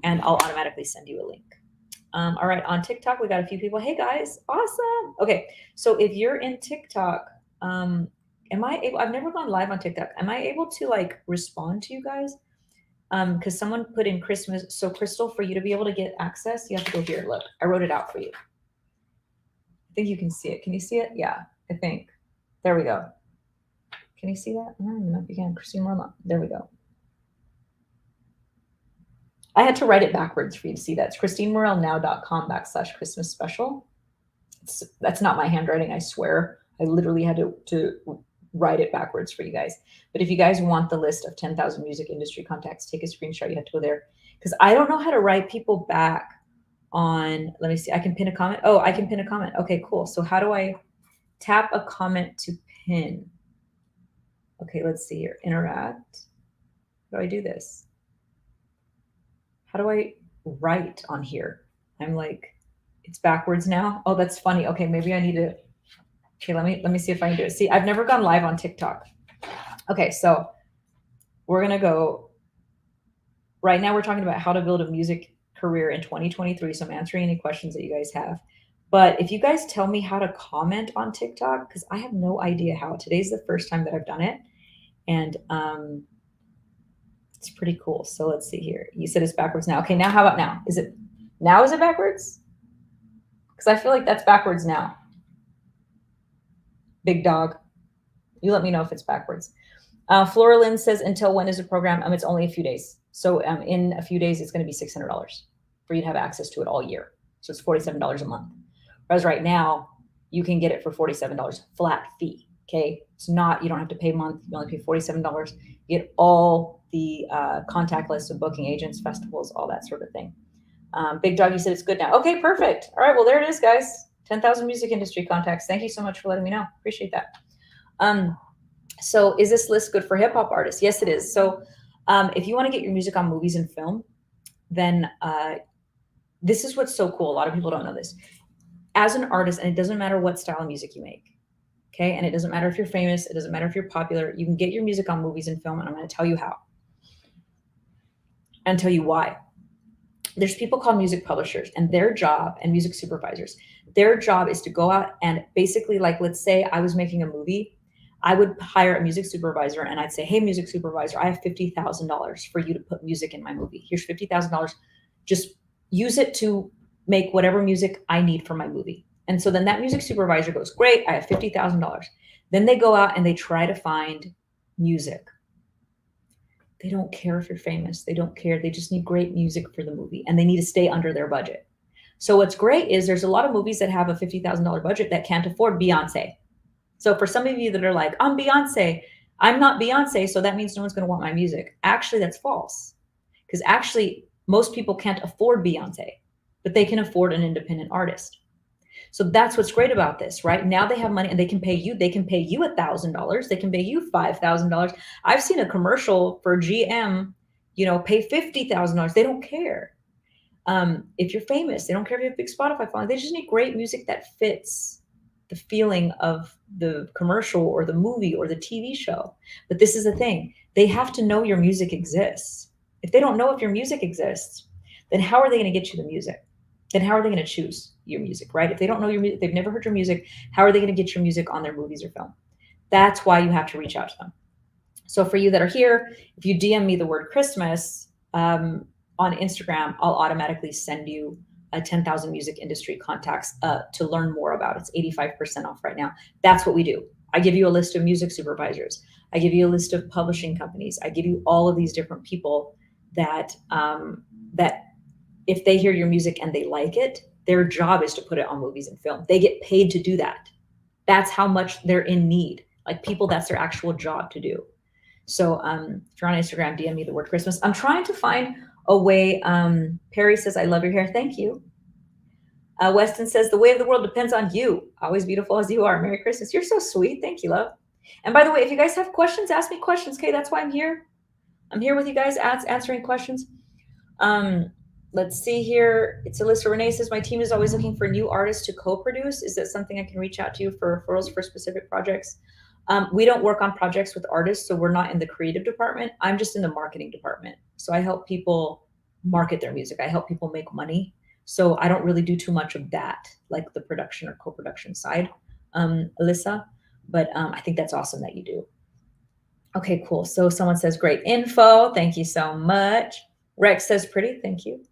and I'll automatically send you a link. All right, on TikTok, we got a few people. Hey guys, awesome. Okay, so if you're in TikTok, am I able? I've never gone live on TikTok. Am I able to respond to you guys? Because someone put in Christmas. So Crystal, for you to be able to get access, you have to go here. Look, I wrote it out for you. I think you can see it. Can you see it? Yeah, I think. There we go. Can you see that? I don't even know if you can. Christine Morla. There we go. I had to write it backwards for you to see that. It's christinemorelnow.com/Christmas special. That's not my handwriting, I swear. I literally had to write it backwards for you guys. But if you guys want the list of 10,000 music industry contacts, take a screenshot. You have to go there because I don't know how to write people back on. Let me see. I can pin a comment. Oh, I can pin a comment. Okay, cool. So how do I tap a comment to pin? Okay, let's see here. Interact. How do I do this? How do I write on here? I'm it's backwards now. Oh, that's funny. Okay, maybe I need to. Okay, let me see if I can do it. See, I've never gone live on TikTok. Okay, so we're gonna go. Right now, we're talking about how to build a music career in 2023. So I'm answering any questions that you guys have. But if you guys tell me how to comment on TikTok, because I have no idea how. Today's the first time that I've done it, and it's pretty cool. So let's see here. You said it's backwards now. Okay, now how about now? Is it backwards? Because I feel like that's backwards now. Big dog. You let me know if it's backwards. Floralyn says, until when is the program? It's only a few days. So in a few days, it's going to be $600 for you to have access to it all year. So it's $47 a month. Whereas right now, you can get it for $47 flat fee. Okay. It's not, you don't have to pay a month. You only pay $47. You get all the contact list of booking agents, festivals, all that sort of thing. Big Doggy said it's good now. Okay, perfect. All right. Well, there it is, guys. 10,000 music industry contacts. Thank you so much for letting me know. Appreciate that. So is this list good for hip hop artists? Yes, it is. So if you want to get your music on movies and film, then this is what's so cool. A lot of people don't know this. As an artist, and it doesn't matter what style of music you make, okay? And it doesn't matter if you're famous. It doesn't matter if you're popular. You can get your music on movies and film, and I'm going to tell you how and tell you why. There's people called music publishers, and their job, and music supervisors, their job is to go out and basically, like, let's say I was making a movie. I would hire a music supervisor and I'd say, hey, music supervisor, I have $50,000 for you to put music in my movie. Here's $50,000. Just use it to make whatever music I need for my movie. And so then that music supervisor goes, great, I have $50,000. Then they go out and they try to find music. They don't care if you're famous. They don't care. They just need great music for the movie, and they need to stay under their budget. So what's great is there's a lot of movies that have a $50,000 budget that can't afford Beyonce. So for some of you that are like, I'm Beyonce, I'm not Beyonce, so that means no one's going to want my music. Actually, that's false. Because actually, most people can't afford Beyonce, but they can afford an independent artist. So that's what's great about this, right? Now they have money and they can pay you. They can pay you $1,000. They can pay you $5,000. I've seen a commercial for GM, pay $50,000. They don't care. If you're famous, they don't care if you have a big Spotify following. They just need great music that fits the feeling of the commercial or the movie or the TV show. But this is the thing. They have to know your music exists. If they don't know if your music exists, then how are they going to get you the music? Then how are they going to choose your music, right? If they don't know your music, they've never heard your music, how are they going to get your music on their movies or film? That's why you have to reach out to them. So for you that are here, if you DM me the word Christmas on Instagram, I'll automatically send you a 10,000 music industry contacts to learn more about. It's 85% off right now. That's what we do. I give you a list of music supervisors. I give you a list of publishing companies. I give you all of these different people that if they hear your music and they like it, their job is to put it on movies and film. They get paid to do that. That's how much they're in need. Like people, that's their actual job to do. So if you're on Instagram, DM me the word Christmas. I'm trying to find a way. Perry says, I love your hair. Thank you. Weston says, the way of the world depends on you. Always beautiful as you are. Merry Christmas. You're so sweet. Thank you, love. And by the way, if you guys have questions, ask me questions. Okay, that's why I'm here. I'm here with you guys answering questions. Let's see here. It's Alyssa Renee says, my team is always looking for new artists to co-produce. Is that something I can reach out to you for referrals for specific projects? We don't work on projects with artists, so we're not in the creative department. I'm just in the marketing department. So I help people market their music. I help people make money. So I don't really do too much of that, like the production or co-production side, Alyssa. But I think that's awesome that you do. Okay, cool. So someone says, great info. Thank you so much. Rex says, pretty. Thank you.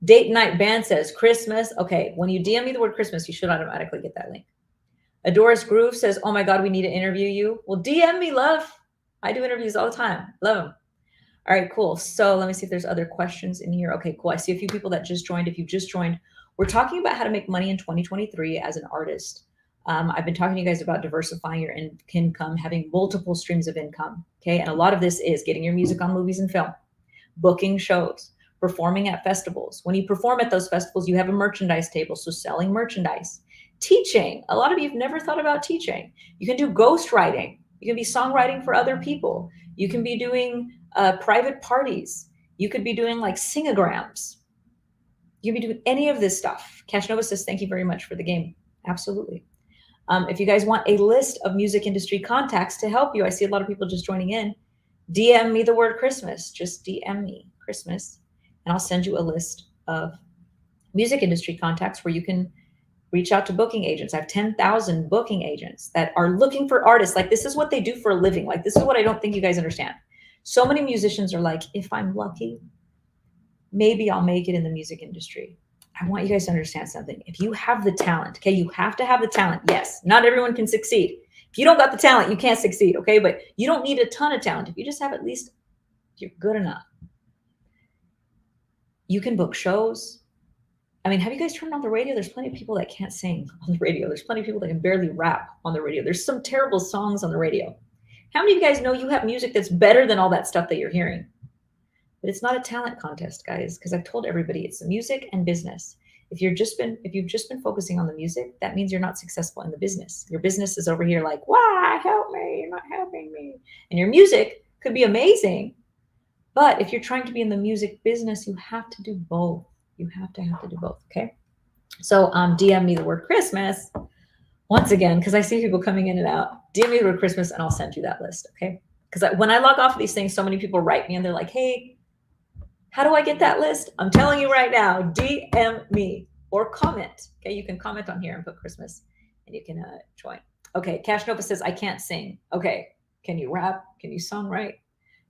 Date Night Band says, Christmas. Okay, when you DM me the word Christmas, you should automatically get that link. Adoris Groove says, oh my God, we need to interview you. Well, DM me, love. I do interviews all the time. Love them. All right, cool. So let me see if there's other questions in here. Okay, cool. I see a few people that just joined. If you just joined, we're talking about how to make money in 2023 as an artist. I've been talking to you guys about diversifying your income, having multiple streams of income. Okay, and a lot of this is getting your music on movies and film, booking shows, performing at festivals. When you perform at those festivals, you have a merchandise table, so selling merchandise. Teaching. A lot of you have never thought about teaching. You can do ghostwriting. You can be songwriting for other people. You can be doing private parties. You could be doing like singograms. You can be doing any of this stuff. Cash Nova says, thank you very much for the game. Absolutely. If you guys want a list of music industry contacts to help you, I see a lot of people just joining in. DM me the word Christmas. Just DM me Christmas, and I'll send you a list of music industry contacts where you can reach out to booking agents. I have 10,000 booking agents that are looking for artists. Like this is what they do for a living. Like this is what I don't think you guys understand. So many musicians are like, if I'm lucky, maybe I'll make it in the music industry. I want you guys to understand something. If you have the talent, okay, you have to have the talent. Yes, not everyone can succeed. If you don't got the talent, you can't succeed, okay? But you don't need a ton of talent. If you just have at least, you're good enough. You can book shows. I mean, have you guys turned on the radio? There's plenty of people that can't sing on the radio. There's plenty of people that can barely rap on the radio. There's some terrible songs on the radio. How many of you guys know you have music that's better than all that stuff that you're hearing? But it's not a talent contest, guys, because I've told everybody it's music and business. If you've just been focusing on the music, that means you're not successful in the business. Your business is over here like, why, help me, you're not helping me. And your music could be amazing. But if you're trying to be in the music business, you have to do both. You have to do both, okay? So DM me the word Christmas once again, because I see people coming in and out. DM me the word Christmas and I'll send you that list, okay? Because when I log off of these things, so many people write me and they're like, hey, how do I get that list? I'm telling you right now, DM me or comment. Okay, you can comment on here and put Christmas and you can join. Okay, Cash Nova says, I can't sing. Okay, can you rap? Can you songwrite?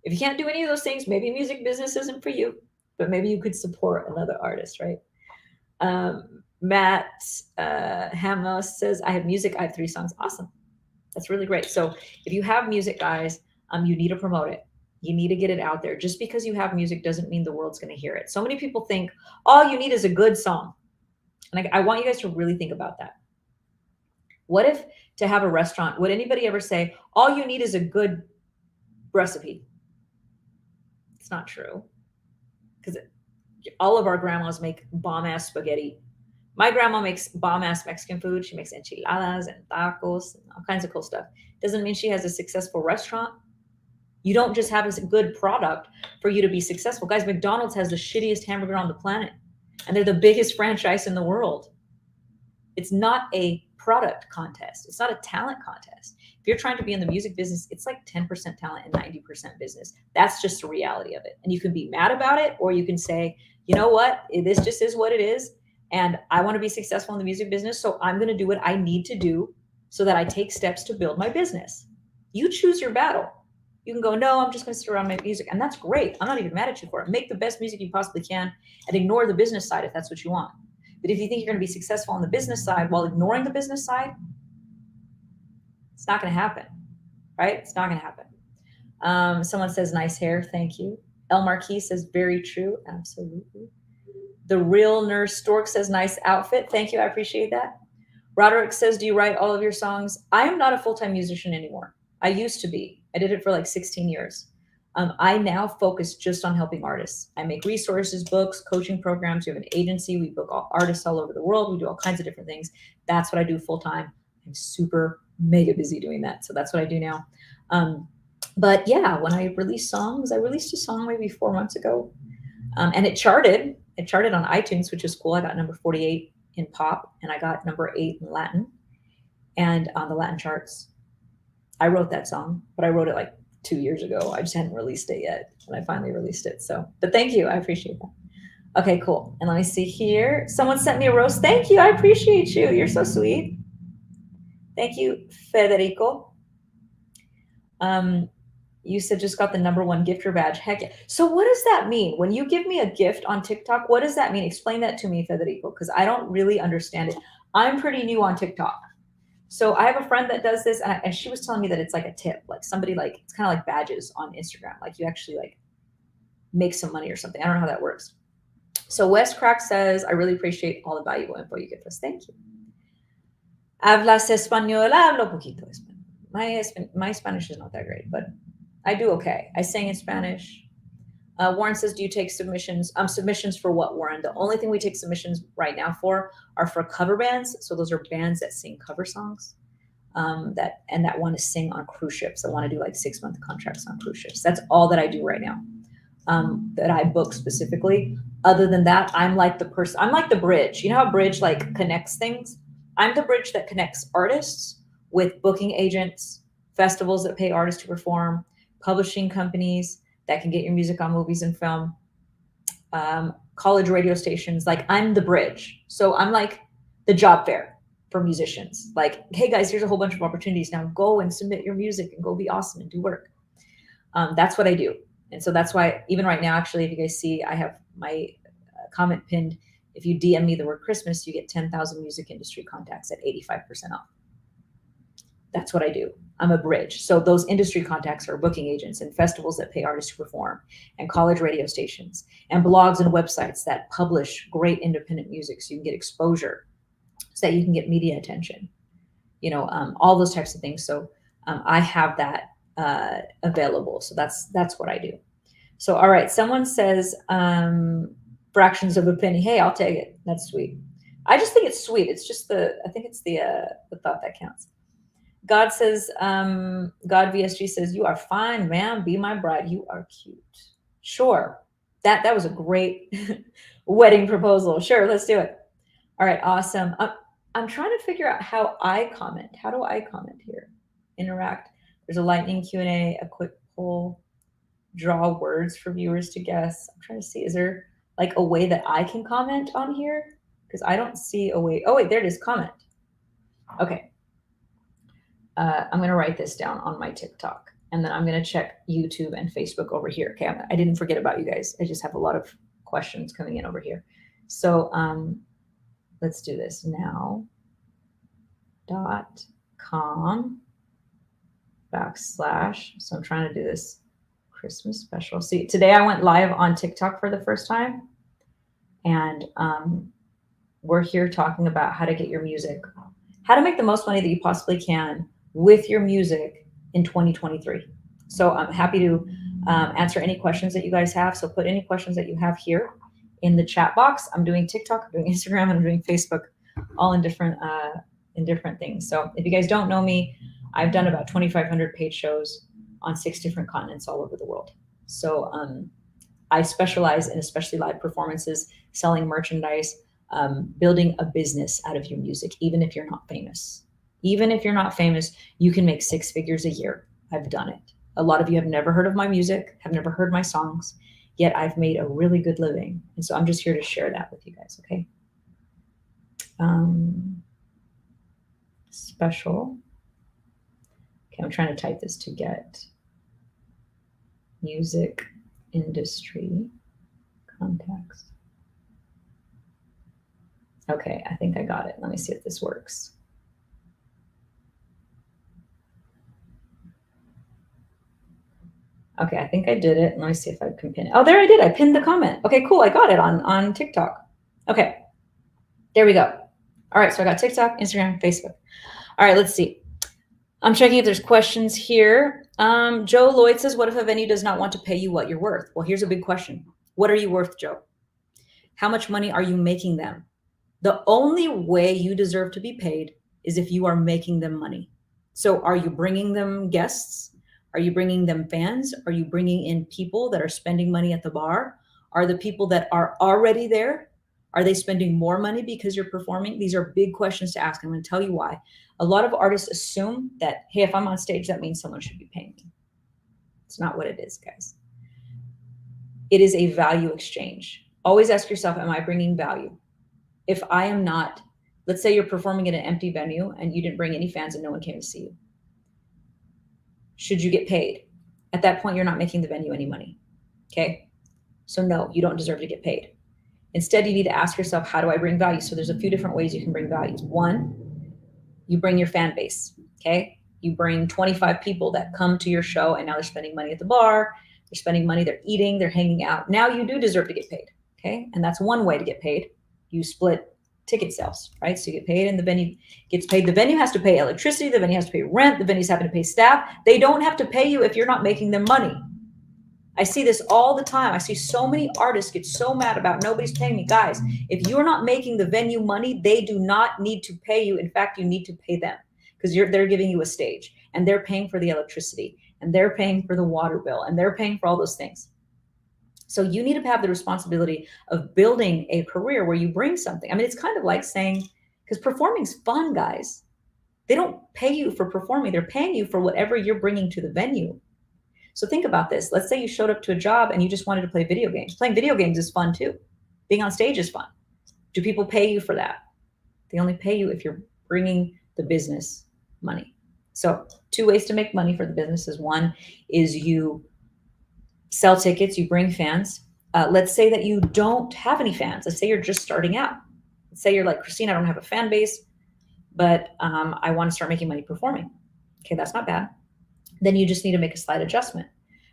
If you can't do any of those things, maybe music business isn't for you, but maybe you could support another artist, right? Matt Hamos says, I have music. I have 3 songs. Awesome. That's really great. So if you have music, guys, you need to promote it. You need to get it out there. Just because you have music doesn't mean the world's going to hear it. So many people think all you need is a good song. And I want you guys to really think about that. What if to have a restaurant, would anybody ever say, all you need is a good recipe? It's not true. Because all of our grandmas make bomb-ass spaghetti. My grandma makes bomb-ass Mexican food. She makes enchiladas and tacos and all kinds of cool stuff. Doesn't mean she has a successful restaurant. You don't just have a good product for you to be successful. Guys, McDonald's has the shittiest hamburger on the planet, and they're the biggest franchise in the world. It's not a product contest. It's not a talent contest. If you're trying to be in the music business, it's like 10% talent and 90% business. That's just the reality of it. And you can be mad about it, or you can say, you know what, this just is what it is. And I want to be successful in the music business. So I'm going to do what I need to do so that I take steps to build my business. You choose your battle. You can go, no, I'm just going to sit around and make music. And that's great. I'm not even mad at you for it. Make the best music you possibly can and ignore the business side if that's what you want. But if you think you're going to be successful on the business side while ignoring the business side, it's not going to happen, right? It's not going to happen. Someone says, nice hair. Thank you. El Marquis says, very true. Absolutely. The Real Nurse Stork says, nice outfit. Thank you. I appreciate that. Roderick says, do you write all of your songs? I am not a full-time musician anymore. I used to be. I did it for like 16 years. I now focus just on helping artists. I make resources, books, coaching programs. We have an agency. We book artists all over the world. We do all kinds of different things. That's what I do full-time. I'm super mega busy doing that. So that's what I do now. But yeah, when I release songs, I released a song maybe 4 months ago. And it charted. It charted on iTunes, which is cool. I got number 48 in pop, and I got number 8 in Latin, and on the Latin charts. I wrote that song, but I wrote it like 2 years ago. I just hadn't released it yet, and I finally released it. So, but thank you. I appreciate that. Okay, cool. And let me see here. Someone sent me a rose. Thank you. I appreciate you. You're so sweet. Thank you, Federico. You said just got the #1 gifter badge. Heck yeah. So what does that mean? When you give me a gift on TikTok, what does that mean? Explain that to me, Federico, because I don't really understand it. I'm pretty new on TikTok. So I have a friend that does this, and she was telling me that it's like a tip, like somebody like, it's kind of like badges on Instagram. Like you actually like make some money or something. I don't know how that works. So West Crack says, I really appreciate all the valuable info you give us. Thank you. Hablas español? Hablo poquito español. My Spanish is not that great, but I do okay. I sing in Spanish. Warren says, do you take submissions? Submissions for what, Warren? The only thing we take submissions right now for are for cover bands. So those are bands that sing cover songs that want to sing on cruise ships. I want to do like 6-month contracts on cruise ships. That's all that I do right now that I book specifically. Other than that, I'm like the person, I'm like the bridge. You know how bridge like connects things? I'm the bridge that connects artists with booking agents, festivals that pay artists to perform, publishing companies that can get your music on movies and film, college radio stations. Like I'm the bridge. So I'm like the job fair for musicians. Like, hey guys, here's a whole bunch of opportunities. Now go and submit your music and go be awesome and do work. That's what I do. And so that's why even right now, actually, if you guys see, I have my comment pinned. If you DM me the word Christmas, you get 10,000 music industry contacts at 85% off. That's what I do. I'm a bridge. So those industry contacts are booking agents and festivals that pay artists to perform, and college radio stations, and blogs and websites that publish great independent music so you can get exposure, so that you can get media attention, all those types of things. So I have that available. So that's what I do. So, all right. Someone says fractions of a penny. Hey, I'll take it. That's sweet. I just think it's sweet. It's just I think it's the thought that counts. God says, God VSG says, you are fine, ma'am. Be my bride. You are cute. Sure. That was a great wedding proposal. Sure. Let's do it. All right. Awesome. I'm trying to figure out how I comment. How do I comment here? Interact. There's a lightning Q&A, a quick poll, draw words for viewers to guess. I'm trying to see, is there like a way that I can comment on here? Because I don't see a way. Oh, wait, there it is. Comment. Okay. I'm going to write this down on my TikTok, and then I'm going to check YouTube and Facebook over here. Okay. I didn't forget about you guys. I just have a lot of questions coming in over here. So let's do this now. .com / so I'm trying to do this Christmas special. See, today I went live on TikTok for the first time, and we're here talking about how to get your music, how to make the most money that you possibly can with your music in 2023. So I'm happy to answer any questions that you guys have. So put any questions that you have here in the chat box. I'm doing TikTok, I'm doing Instagram, and I'm doing Facebook, all in different things. So if you guys don't know me, I've done about 2,500 paid shows on 6 different continents all over the world. So I specialize in especially live performances, selling merchandise, building a business out of your music, even if you're not famous. Even if you're not famous, you can make 6 figures a year. I've done it. A lot of you have never heard of my music, have never heard my songs, yet I've made a really good living. And so I'm just here to share that with you guys, okay? Special. Okay, I'm trying to type this to get music industry contacts. Okay, I think I got it. Let me see if this works. Okay, I think I did it. Let me see if I can pin it. Oh, there I did. I pinned the comment. Okay, cool. I got it on TikTok. Okay, there we go. All right, so I got TikTok, Instagram, Facebook. All right, let's see. I'm checking if there's questions here. Joe Lloyd says, what if a venue does not want to pay you what you're worth? Well, here's a big question. What are you worth, Joe? How much money are you making them? The only way you deserve to be paid is if you are making them money. So are you bringing them guests? Are you bringing them fans? Are you bringing in people that are spending money at the bar? Are the people that are already there, are they spending more money because you're performing? These are big questions to ask. I'm going to tell you why. A lot of artists assume that, hey, if I'm on stage, that means someone should be paying me. It's not what it is, guys. It is a value exchange. Always ask yourself, am I bringing value? If I am not, let's say you're performing at an empty venue and you didn't bring any fans and no one came to see you. Should you get paid? At that point, you're not making the venue any money. Okay. So no, you don't deserve to get paid. Instead, you need to ask yourself, how do I bring value? So there's a few different ways you can bring values. One, you bring your fan base. Okay. You bring 25 people that come to your show and now they're spending money at the bar. They're spending money, they're eating, they're hanging out. Now you do deserve to get paid. Okay. And that's one way to get paid. You split ticket sales, right? So you get paid and the venue gets paid. The venue has to pay electricity. The venue has to pay rent. The venue's having to pay staff. They don't have to pay you if you're not making them money. I see this all the time. I see so many artists get so mad about nobody's paying me. Guys, if you're not making the venue money, they do not need to pay you. In fact, you need to pay them because they're giving you a stage and they're paying for the electricity and they're paying for the water bill and they're paying for all those things. So you need to have the responsibility of building a career where you bring something. I mean, it's kind of like saying, because performing's fun, guys. They don't pay you for performing. They're paying you for whatever you're bringing to the venue. So think about this. Let's say you showed up to a job and you just wanted to play video games. Playing video games is fun too. Being on stage is fun. Do people pay you for that? They only pay you if you're bringing the business money. So 2 ways to make money for the business is, one is you sell tickets, you bring fans. Let's say that you don't have any fans. Let's say you're just starting out. Let's say you're like, Christine, I don't have a fan base, but I want to start making money performing. Okay, that's not bad. Then you just need to make a slight adjustment.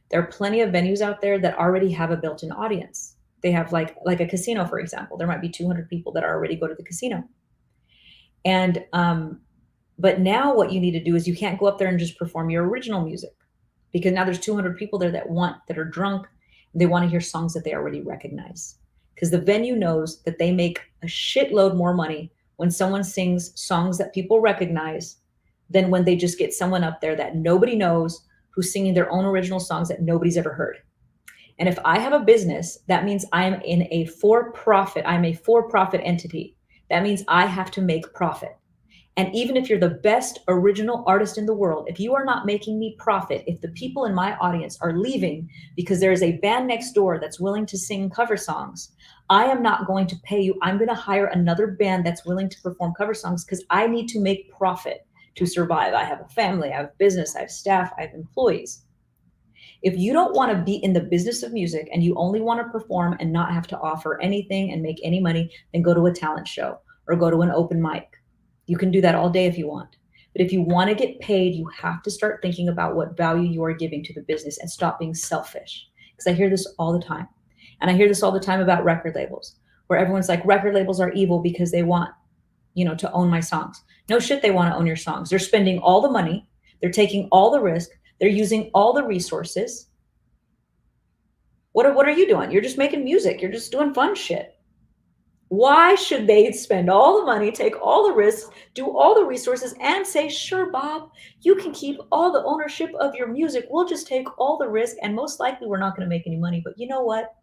There are plenty of venues out there that already have a built-in audience. They have like a casino, for example. There might be 200 people that already go to the casino. And but now what you need to do is you can't go up there and just perform your original music, because now there's 200 people there that are drunk. They want to hear songs that they already recognize, because the venue knows that they make a shitload more money when someone sings songs that people recognize than when they just get someone up there that nobody knows who's singing their own original songs that nobody's ever heard. And if I have a business, that means I'm in a for-profit. I'm a for-profit entity. That means I have to make profit. And even if you're the best original artist in the world, if you are not making me profit, if the people in my audience are leaving because there is a band next door that's willing to sing cover songs, I am not going to pay you. I'm going to hire another band that's willing to perform cover songs, because I need to make profit to survive. I have a family, I have business, I have staff, I have employees. If you don't want to be in the business of music and you only want to perform and not have to offer anything and make any money, then go to a talent show or go to an open mic. You can do that all day if you want. But if you want to get paid, you have to start thinking about what value you are giving to the business and stop being selfish. Because I hear this all the time. And I hear this all the time about record labels, where everyone's like, record labels are evil because they want, to own my songs. No shit, they want to own your songs. They're spending all the money. They're taking all the risk. They're using all the resources. What are you doing? You're just making music. You're just doing fun shit. Why should they spend all the money, take all the risks, do all the resources, and say, sure, Bob, you can keep all the ownership of your music. We'll just take all the risk, and most likely we're not going to make any money. But you know what?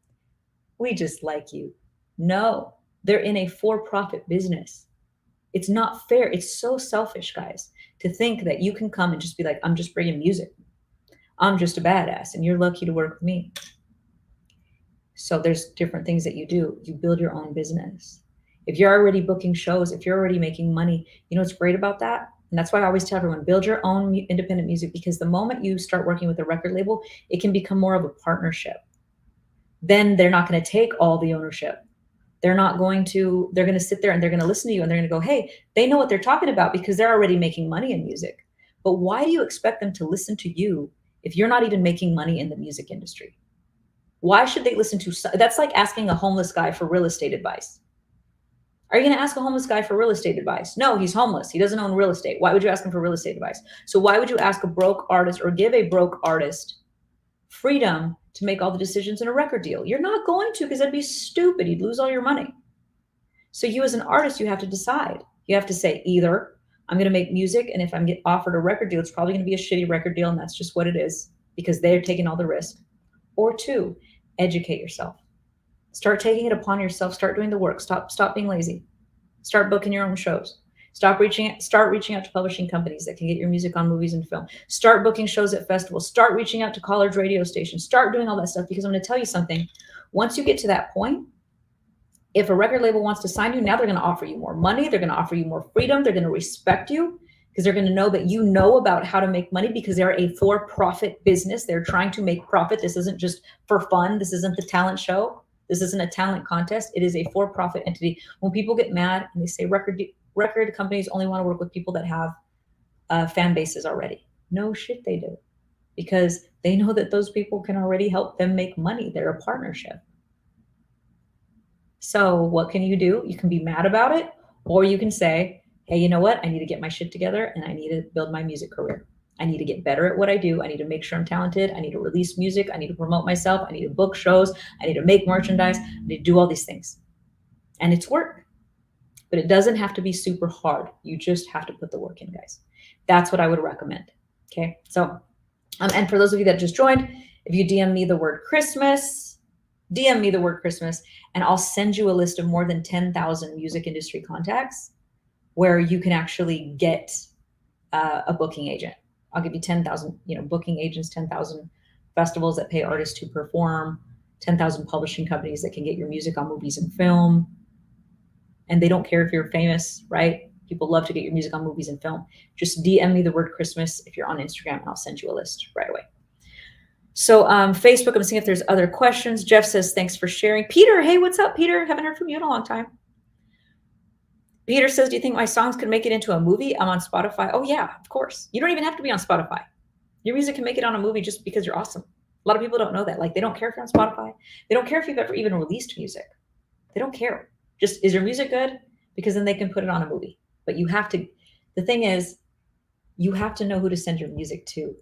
We just like you. No, they're in a for-profit business. It's not fair. It's so selfish, guys, to think that you can come and just be like, I'm just bringing music. I'm just a badass, and you're lucky to work with me. So there's different things that you do. You build your own business. If you're already booking shows, if you're already making money, you know what's great about that? And that's why I always tell everyone, build your own independent music, because the moment you start working with a record label, it can become more of a partnership. Then they're not going to take all the ownership. They're going to sit there and they're going to listen to you and they're going to go, hey, they know what they're talking about because they're already making money in music. But why do you expect them to listen to you if you're not even making money in the music industry? Why should they listen to? That's like asking a homeless guy for real estate advice. Are you going to ask a homeless guy for real estate advice? No, he's homeless. He doesn't own real estate. Why would you ask him for real estate advice? So why would you ask a broke artist or give a broke artist freedom to make all the decisions in a record deal? You're not going to, because that'd be stupid. You'd lose all your money. So you as an artist, you have to decide. You have to say, either I'm going to make music, and if I'm get offered a record deal, it's probably going to be a shitty record deal, and that's just what it is because they're taking all the risk. Or two, educate yourself. Start taking it upon yourself. Start doing the work. Stop being lazy. Start booking your own shows. Start reaching out to publishing companies that can get your music on movies and film. Start booking shows at festivals. Start reaching out to college radio stations. Start doing all that stuff, because I'm going to tell you something. Once you get to that point, if a record label wants to sign you, now they're going to offer you more money. They're going to offer you more freedom. They're going to respect you, because they're going to know that you know about how to make money, because they're a for-profit business. They're trying to make profit. This isn't just for fun. This isn't the talent show. This isn't a talent contest. It is a for-profit entity. When people get mad and they say record companies only want to work with people that have fan bases already. No shit, they do, because they know that those people can already help them make money. They're a partnership. So what can you do? You can be mad about it, or you can say, hey, you know what? I need to get my shit together and I need to build my music career. I need to get better at what I do. I need to make sure I'm talented. I need to release music. I need to promote myself. I need to book shows. I need to make merchandise. I need to do all these things. And it's work, but it doesn't have to be super hard. You just have to put the work in, guys. That's what I would recommend. Okay. So, and for those of you that just joined, if you DM me the word Christmas, and I'll send you a list of more than 10,000 music industry contacts where you can actually get a booking agent. I'll give you 10,000, booking agents, 10,000 festivals that pay artists to perform, 10,000 publishing companies that can get your music on movies and film. And they don't care if you're famous, right? People love to get your music on movies and film. Just DM me the word Christmas if you're on Instagram, and I'll send you a list right away. So Facebook, I'm seeing if there's other questions. Jeff says, thanks for sharing. Peter, hey, what's up, Peter? Haven't heard from you in a long time. Peter says, do you think my songs could make it into a movie? I'm on Spotify. Oh yeah, of course. You don't even have to be on Spotify. Your music can make it on a movie just because you're awesome. A lot of people don't know that. Like, they don't care if you're on Spotify. They don't care if you've ever even released music. They don't care. Just, is your music good? Because then they can put it on a movie. But you have to, the thing is, you have to know who to send your music to.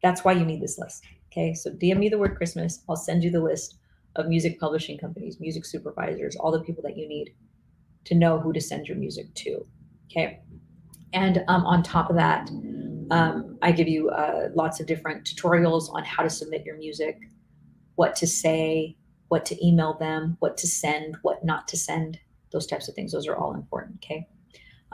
That's why you need this list. Okay, so DM me the word Christmas. I'll send you the list of music publishing companies, music supervisors, all the people that you need to know who to send your music to. Okay, and on top of that, I give you lots of different tutorials on how to submit your music, what to say, what to email them, what to send, what not to send, those types of things. Those are all important. Okay,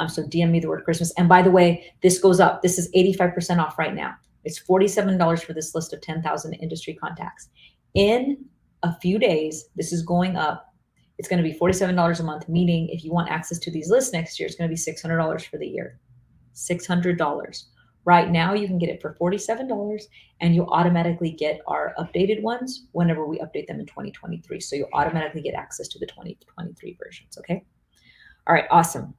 so DM me the word Christmas. And by the way, this goes up. This is 85% off right now. It's $47 for this list of 10,000 industry contacts. In a few days, this is going up. It's going to be $47 a month, meaning if you want access to these lists next year, it's going to be $600 for the year. $600. Right now, you can get it for $47, and you'll automatically get our updated ones whenever we update them in 2023. So you'll automatically get access to the 2023 versions, okay? All right, awesome.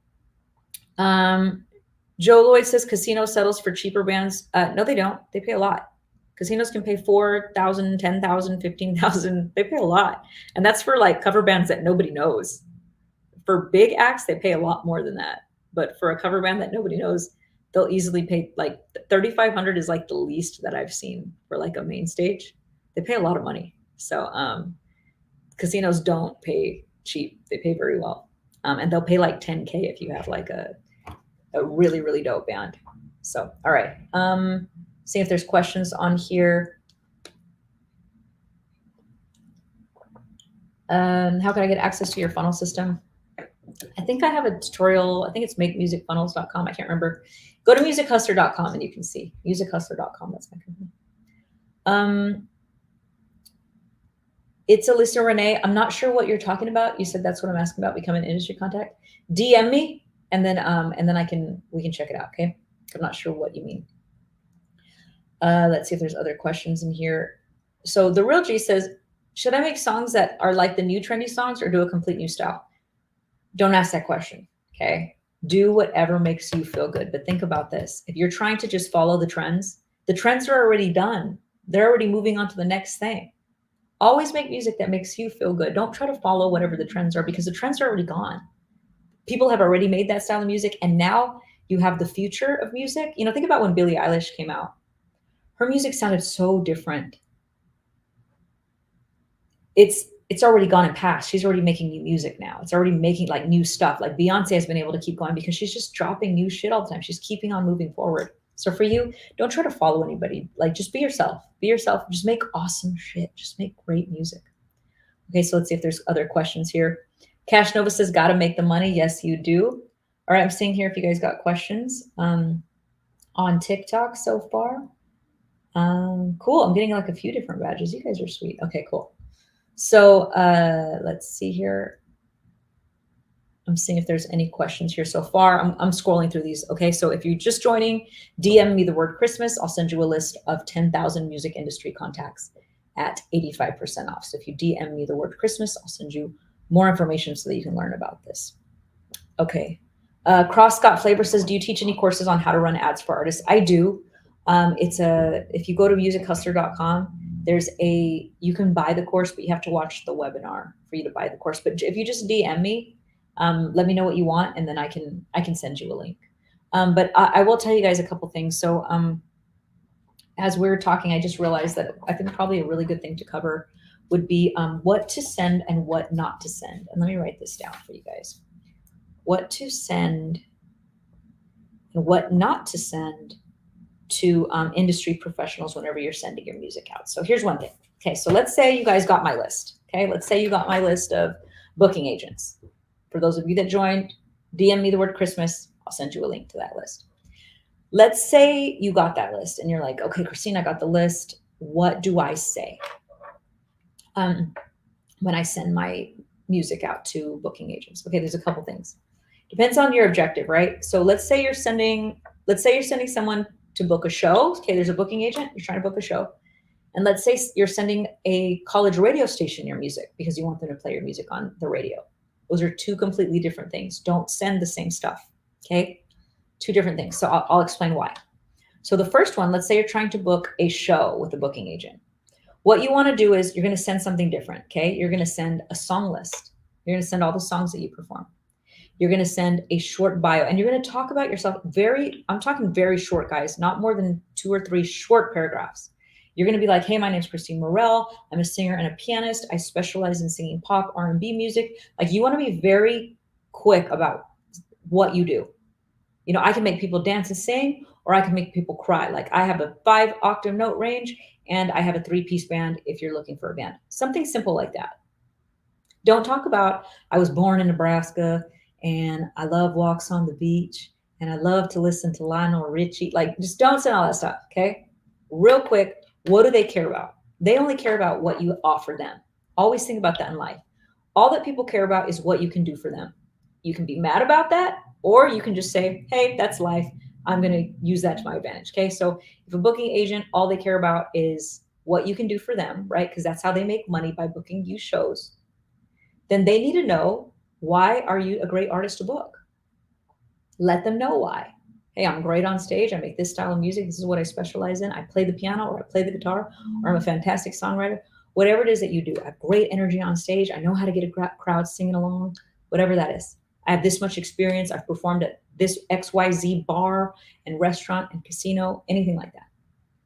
Joe Lloyd says casino settles for cheaper bands. No, they don't. They pay a lot. Casinos can pay $4,000, $10,000, $15,000. They pay a lot. And that's for like cover bands that nobody knows. For big acts, they pay a lot more than that. But for a cover band that nobody knows, they'll easily pay like $3,500 is like the least that I've seen for like a main stage. They pay a lot of money. So casinos don't pay cheap. They pay very well. And they'll pay like $10K if you have like a really, really dope band. So, all right. See if there's questions on here. How can I get access to your funnel system? I think I have a tutorial. I think it's makemusicfunnels.com. I can't remember. Go to musichustler.com and you can see. Musichustler.com. That's my company. It's Alyssa Renee. I'm not sure what you're talking about. You said that's what I'm asking about. Become an industry contact. DM me, and then we can check it out. Okay. I'm not sure what you mean. Let's see if there's other questions in here. So the Real G says, should I make songs that are like the new trendy songs or do a complete new style? Don't ask that question. Okay. Do whatever makes you feel good. But think about this. If you're trying to just follow the trends are already done. They're already moving on to the next thing. Always make music that makes you feel good. Don't try to follow whatever the trends are because the trends are already gone. People have already made that style of music. And now you have the future of music. You know, think about when Billie Eilish came out. Her music sounded so different. It's already gone and past. She's already making new music now. It's already making like new stuff. Like Beyonce has been able to keep going because she's just dropping new shit all the time. She's keeping on moving forward. So for you, don't try to follow anybody. Like just be yourself. Be yourself. Just make awesome shit. Just make great music. Okay, so let's see if there's other questions here. Cash Nova says, gotta make the money. Yes, you do. All right, I'm seeing here if you guys got questions on TikTok so far. Cool. I'm getting like a few different badges. You guys are sweet. Okay, cool. So let's see here. I'm seeing if there's any questions here so far. I'm scrolling through these. Okay, so if you're just joining, DM me the word Christmas. I'll send you a list of 10,000 music industry contacts at 85% off. So if you DM me the word Christmas, I'll send you more information so that you can learn about this. Okay. Cross Scott Flavor says, do you teach any courses on how to run ads for artists? I do. If you go to musichustler.com, you can buy the course, but you have to watch the webinar for you to buy the course. But if you just DM me, let me know what you want, and then I can send you a link. But I will tell you guys a couple things. So as we were talking, I just realized that I think probably a really good thing to cover would be what to send and what not to send. And let me write this down for you guys. What to send and what not to send to industry professionals whenever you're sending your music out. So here's one thing. Okay, so let's say you guys got my list. Okay, let's say you got my list of booking agents. For those of you that joined, DM me the word Christmas. I'll send you a link to that list. Let's say you got that list and you're like, okay, Christine, I got the list. What do I say when I send my music out to booking agents? Okay, there's a couple things. Depends on your objective, right? So let's say you're sending someone to book a show. Okay, there's a booking agent. You're trying to book a show. And let's say you're sending a college radio station your music because you want them to play your music on the radio. Those are two completely different things. Don't send the same stuff. Okay. Two different things. So I'll explain why. So the first one, let's say you're trying to book a show with a booking agent. What you want to do is you're going to send something different. Okay. You're going to send a song list. You're going to send all the songs that you perform. You're going to send a short bio and you're going to talk about yourself I'm talking very short, guys, not more than 2 or 3 short paragraphs. You're going to be like, hey, my name's Christine Morel. I'm a singer and a pianist. I specialize in singing pop, R&B music. Like, you want to be very quick about what you do. You know, I can make people dance and sing, or I can make people cry. Like, I have a 5-octave note range and I have a 3-piece band if you're looking for a band. Something simple like that. Don't talk about, I was born in Nebraska and I love walks on the beach and I love to listen to Lionel Richie. Like, just don't send all that stuff, okay? Real quick, what do they care about? They only care about what you offer them. Always think about that in life. All that people care about is what you can do for them. You can be mad about that, or you can just say, hey, that's life. I'm going to use that to my advantage, okay? So if a booking agent, all they care about is what you can do for them, right? Because that's how they make money, by booking you shows. Then they need to know, why are you a great artist to book? Let them know why. Hey, I'm great on stage. I make this style of music. This is what I specialize in. I play the piano, or I play the guitar, or I'm a fantastic songwriter. Whatever it is that you do, I have great energy on stage. I know how to get a crowd singing along, whatever that is. I have this much experience. I've performed at this XYZ bar and restaurant and casino, anything like that.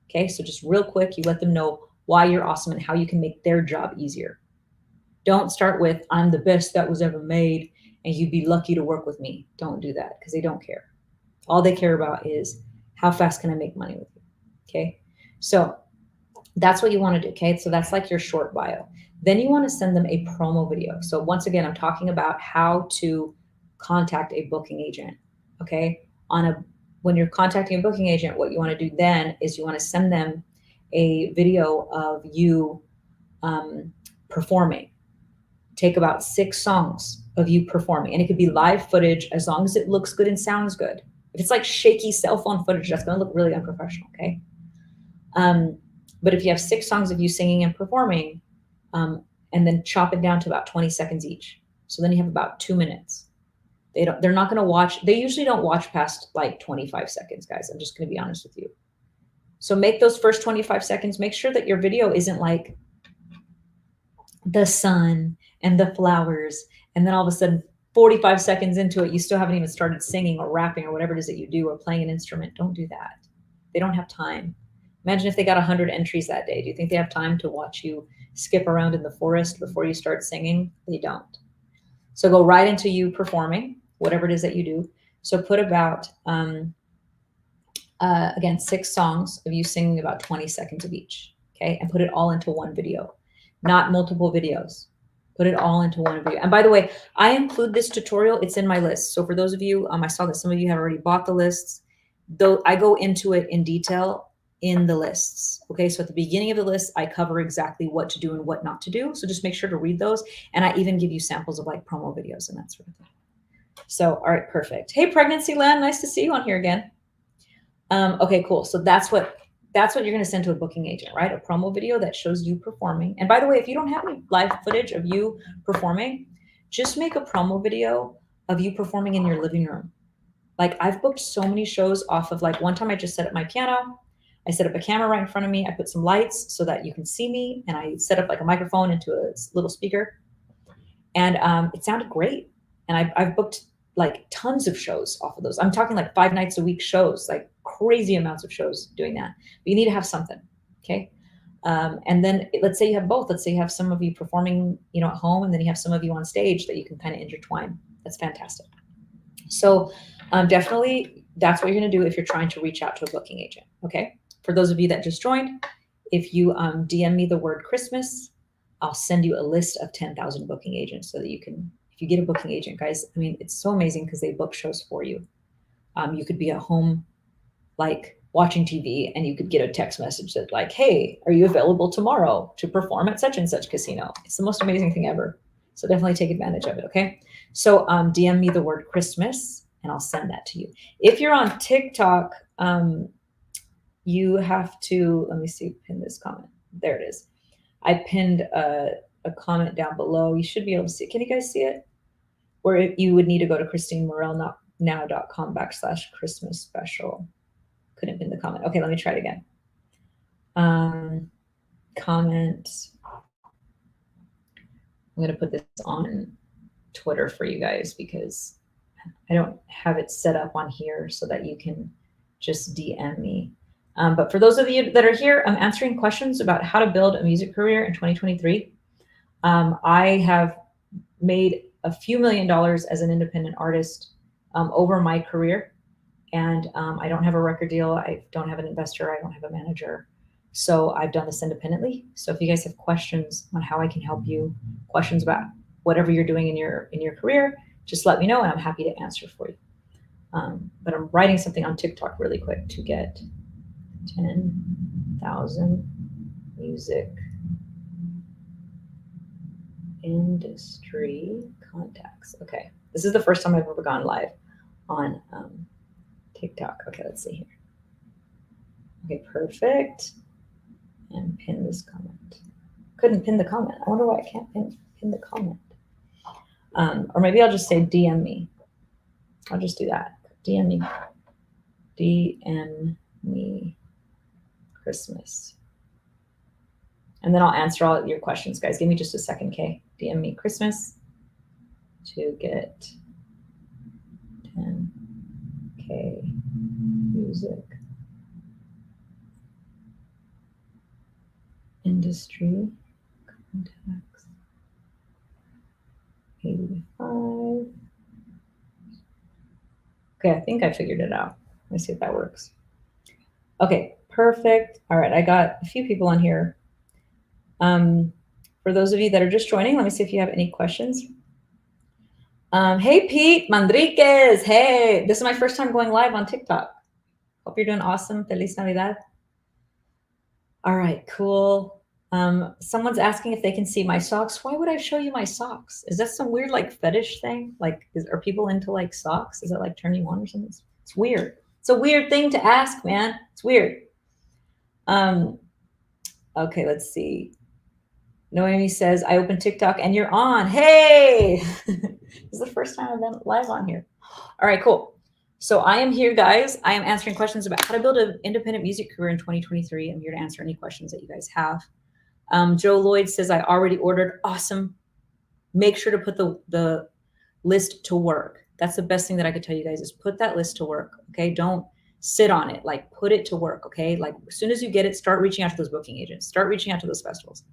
Okay, so just real quick, you let them know why you're awesome and how you can make their job easier. Don't start with, I'm the best that was ever made and you'd be lucky to work with me. Don't do that, because they don't care. All they care about is, how fast can I make money with you? Okay. So that's what you want to do. Okay. So that's like your short bio. Then you want to send them a promo video. So once again, I'm talking about how to contact a booking agent. Okay. When you're contacting a booking agent, what you want to do then is you want to send them a video of you performing. Take about 6 songs of you performing, and it could be live footage, as long as it looks good and sounds good. If it's like shaky cell phone footage, that's going to look really unprofessional. Okay. But if you have 6 songs of you singing and performing, and then chop it down to about 20 seconds each. So then you have about 2 minutes. They're not going to watch. They usually don't watch past like 25 seconds, guys. I'm just going to be honest with you. So make those first 25 seconds. Make sure that your video isn't like the sun and the flowers, and then all of a sudden 45 seconds into it, you still haven't even started singing or rapping or whatever it is that you do, or playing an instrument. Don't do that. They don't have time. Imagine if they got 100 entries that day. Do you think they have time to watch you skip around in the forest before you start singing? They don't. So go right into you performing, whatever it is that you do. So put about, again, 6 songs of you singing about 20 seconds of each, okay? And put it all into one video, not multiple videos. Put it all into one video. And by the way, I include this tutorial. It's in my list. So for those of you, I saw that some of you have already bought the lists. Though I go into it in detail in the lists. Okay, so at the beginning of the list, I cover exactly what to do and what not to do. So just make sure to read those. And I even give you samples of like promo videos and that sort of thing. So, all right, perfect. Hey, Pregnancy Land, nice to see you on here again. Okay, cool. So that's what you're going to send to a booking agent, right? A promo video that shows you performing. And by the way, if you don't have any live footage of you performing, just make a promo video of you performing in your living room. Like, I've booked so many shows off of, like, one time I just set up my piano. I set up a camera right in front of me. I put some lights so that you can see me. And I set up like a microphone into a little speaker. And it sounded great. And I've booked like tons of shows off of those. I'm talking like 5 nights a week shows, like crazy amounts of shows doing that. But you need to have something, okay? And then let's say you have both. Let's say you have some of you performing, at home, and then you have some of you on stage that you can kind of intertwine. That's fantastic. So definitely that's what you're going to do if you're trying to reach out to a booking agent, okay? For those of you that just joined, if you DM me the word Christmas, I'll send you a list of 10,000 booking agents so that you can, if you get a booking agent, guys, I mean, it's so amazing because they book shows for you. You could be at home, like watching TV, and you could get a text message that like, hey, are you available tomorrow to perform at such and such casino? It's the most amazing thing ever. So definitely take advantage of it, okay? So DM me the word Christmas and I'll send that to you. If you're on TikTok, you have to, let me see, pin this comment. There it is. I pinned a comment down below. You should be able to see it. Can you guys see it? or if you would need to go to christinemorelnow.com/Christmas special. Couldn't pin the comment. Okay, let me try it again. Comment. I'm going to put this on Twitter for you guys because I don't have it set up on here so that you can just DM me. But for those of you that are here, I'm answering questions about how to build a music career in 2023. I have made a few $1,000,000 as an independent artist over my career. And I don't have a record deal. I don't have an investor. I don't have a manager. So I've done this independently. So if you guys have questions on how I can help you, questions about whatever you're doing in your career, just let me know and I'm happy to answer for you. But I'm writing something on TikTok really quick to get 10,000 music industry contacts. Okay, this is the first time I've ever gone live on TikTok. Okay, let's see here. Okay, perfect. And pin this comment. Couldn't pin the comment. I wonder why I can't pin the comment. Or maybe I'll just say DM me. I'll just do that. DM me. DM me Christmas. And then I'll answer all your questions, guys. Give me just a second, okay? DM me Christmas to get 10K music industry contacts. 85. Okay, I think I figured it out. Let me see if that works. Okay, perfect. All right, I got a few people on here. For those of you that are just joining, let me see if you have any questions. Hey, Pete Mandriquez. Hey, this is my first time going live on TikTok. Hope you're doing awesome. Feliz Navidad. All right, cool. Someone's asking if they can see my socks. Why would I show you my socks? Is that some weird like fetish thing? Like, are people into like socks? Is that like turning you on or something? It's weird. It's a weird thing to ask, man. It's weird. Okay, let's see. Noemi says, I opened TikTok and you're on. Hey, this is the first time I've been live on here. All right, cool. So I am here, guys. I am answering questions about how to build an independent music career in 2023. I'm here to answer any questions that you guys have. Joe Lloyd says, I already ordered. Awesome. Make sure to put the list to work. That's the best thing that I could tell you guys is put that list to work. Okay. Don't sit on it. Like put it to work. Okay. Like as soon as you get it, start reaching out to those booking agents, start reaching out to those festivals.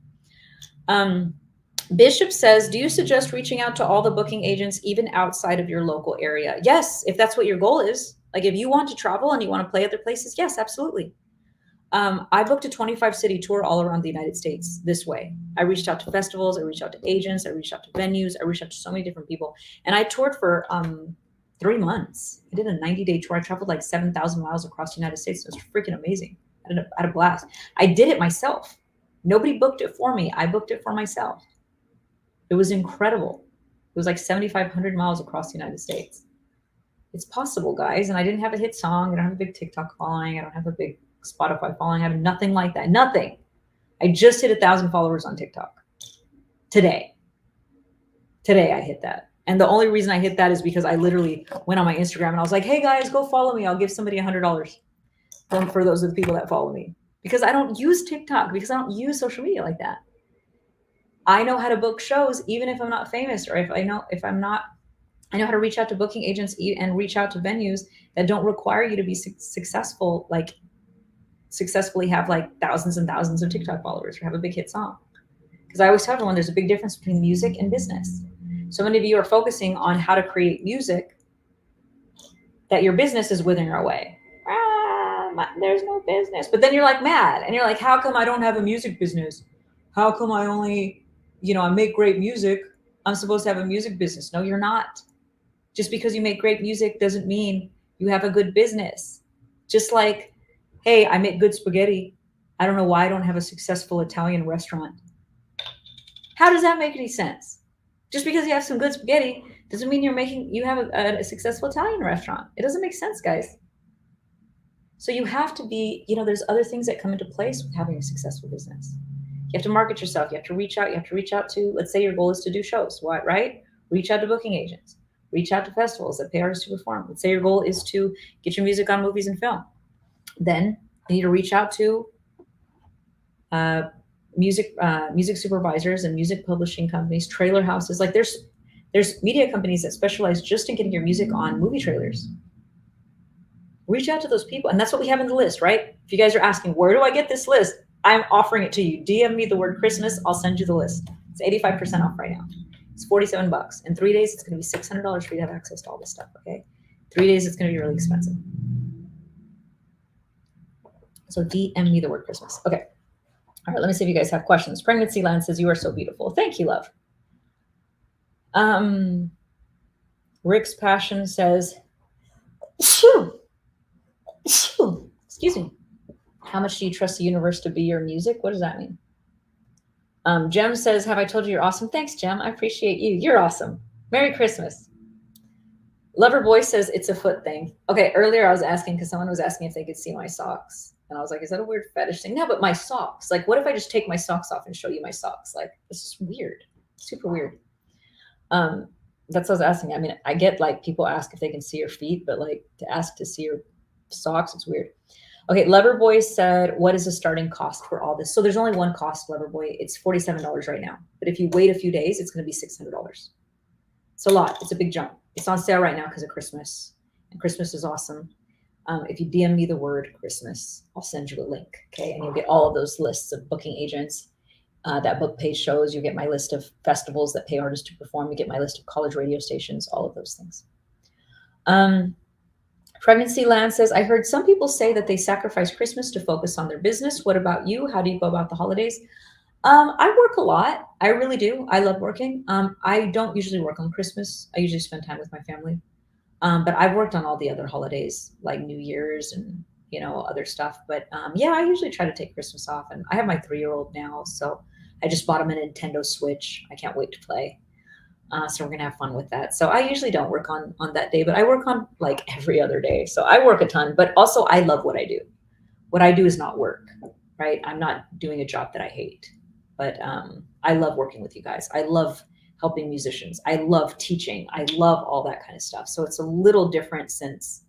Bishop says, do you suggest reaching out to all the booking agents, even outside of your local area? Yes. If that's what your goal is, like if you want to travel and you want to play other places, yes, absolutely. I booked a 25 city tour all around the United States this way. I reached out to festivals, I reached out to agents, I reached out to venues, I reached out to so many different people. And I toured for 3 months. I did a 90-day tour. I traveled like 7,000 miles across the United States. It was freaking amazing. I had a blast. I did it myself. Nobody booked it for me. I booked it for myself. It was incredible. It was like 7,500 miles across the United States. It's possible, guys. And I didn't have a hit song. I don't have a big TikTok following. I don't have a big Spotify following. I have nothing like that. Nothing. I just hit 1,000 followers on TikTok today. Today I hit that. And the only reason I hit that is because I literally went on my Instagram and I was like, hey guys, go follow me. I'll give somebody $100 for those of the people that follow me. Because I don't use TikTok, because I don't use social media like that. I know how to book shows, even if I'm not famous, or I know how to reach out to booking agents and reach out to venues that don't require you to be successful, like successfully have like thousands and thousands of TikTok followers or have a big hit song. Because I always tell everyone there's a big difference between music and business. So many of you are focusing on how to create music that your business is withering away. There's no business. But then you're like mad and you're like, how come I don't have a music business? How come I only, I make great music. I'm supposed to have a music business. No, you're not. Just because you make great music doesn't mean you have a good business. Just like, hey, I make good spaghetti. I don't know why I don't have a successful Italian restaurant. How does that make any sense? Just because you have some good spaghetti doesn't mean you have a successful Italian restaurant. It doesn't make sense, guys. So you have to be, there's other things that come into place with having a successful business. You have to market yourself. You have to reach out. You have to reach out to, let's say your goal is to do shows, right? Reach out to booking agents. Reach out to festivals that pay artists to perform. Let's say your goal is to get your music on movies and film. Then you need to reach out to music supervisors and music publishing companies, trailer houses. Like there's media companies that specialize just in getting your music on movie trailers. Reach out to those people, and that's what we have in the list, right? If you guys are asking, where do I get this list? I'm offering it to you. DM me the word Christmas. I'll send you the list. It's 85% off right now. It's $47. In 3 days, it's going to be $600 for you to have access to all this stuff. Okay, 3 days, it's going to be really expensive. So DM me the word Christmas. Okay. All right, let me see if you guys have questions. Pregnancy Land says, you are so beautiful. Thank you, love. Rick's Passion says, excuse me. How much do you trust the universe to be your music? What does that mean? Jem says, have I told you you're awesome? Thanks, Jem. I appreciate you. You're awesome. Merry Christmas. Lover Boy says it's a foot thing. Okay, earlier I was asking because someone was asking if they could see my socks. And I was like, is that a weird fetish thing? No, but my socks. Like, what if I just take my socks off and show you my socks? Like, this is weird. Super weird. That's what I was asking. I mean, I get like people ask if they can see your feet, but like to ask to see your socks, it's weird. Okay, Loverboy said, what is the starting cost for all this? So there's only one cost, Loverboy. It's $47 right now. But if you wait a few days, it's going to be $600. It's a lot. It's a big jump. It's on sale right now because of Christmas. And Christmas is awesome. If you DM me the word Christmas, I'll send you a link, okay? And you'll get all of those lists of booking agents. That book page shows. You get my list of festivals that pay artists to perform. You get my list of college radio stations, all of those things. Pregnancy Land says, I heard some people say that they sacrifice Christmas to focus on their business. What about you? How do you go about the holidays? I work a lot. I really do. I love working. I don't usually work on Christmas. I usually spend time with my family. But I've worked on all the other holidays like New Year's and, other stuff. But yeah, I usually try to take Christmas off. And I have my 3-year-old now. So I just bought him a Nintendo Switch. I can't wait to play. So we're going to have fun with that. So I usually don't work on that day, but I work on like every other day. So I work a ton, but also I love what I do. What I do is not work, right? I'm not doing a job that I hate, but I love working with you guys. I love helping musicians. I love teaching. I love all that kind of stuff. So it's a little different since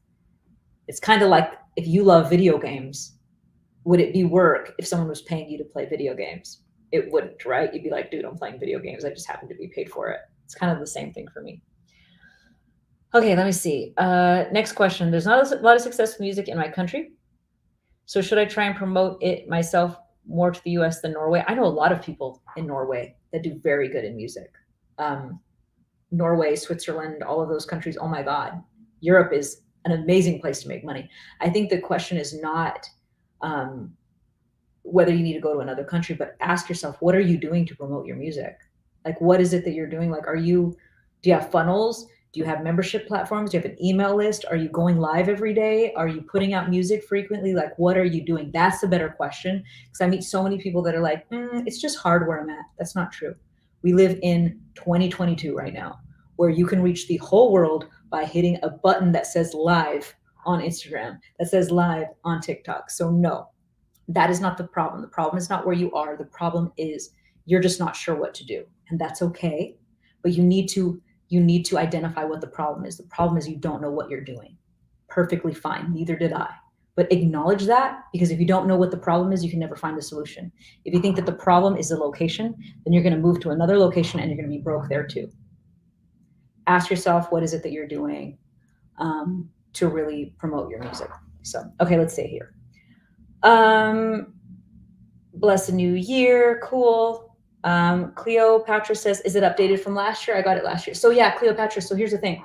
it's kind of like if you love video games, would it be work if someone was paying you to play video games? It wouldn't, right? You'd be like, dude, I'm playing video games. I just happen to be paid for it. It's kind of the same thing for me. Okay, let me see. Next question. There's not a lot of successful music in my country. So should I try and promote it myself more to the US than Norway? I know a lot of people in Norway that do very good in music. Norway, Switzerland, all of those countries. Oh my God. Europe is an amazing place to make money. I think the question is not whether you need to go to another country, but ask yourself, what are you doing to promote your music? Like, what is it that you're doing? Like, do you have funnels? Do you have membership platforms? Do you have an email list? Are you going live every day? Are you putting out music frequently? Like, what are you doing? That's the better question. Because I meet so many people that are like, it's just hard where I'm at. That's not true. We live in 2022 right now, where you can reach the whole world by hitting a button that says live on Instagram, that says live on TikTok. So no, that is not the problem. The problem is not where you are. The problem is you're just not sure what to do. And that's okay. But you need to identify what the problem is. The problem is you don't know what you're doing. Perfectly fine. Neither did I. But acknowledge that, because if you don't know what the problem is, you can never find the solution. If you think that the problem is the location, then you're going to move to another location and you're going to be broke there too. Ask yourself, what is it that you're doing to really promote your music? So, okay, let's see here. Bless the new year. Cool. Cleopatra says, is it updated from last year? I got it last year. So yeah, Cleopatra. So here's the thing.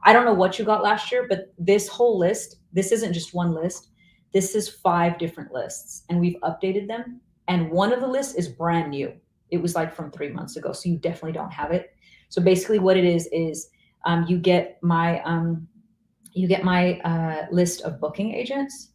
I don't know what you got last year, but this whole list, this isn't just one list. This is 5 different lists and we've updated them. And one of the lists is brand new. It was like from 3 months ago. So you definitely don't have it. So basically what it is you get my list of booking agents.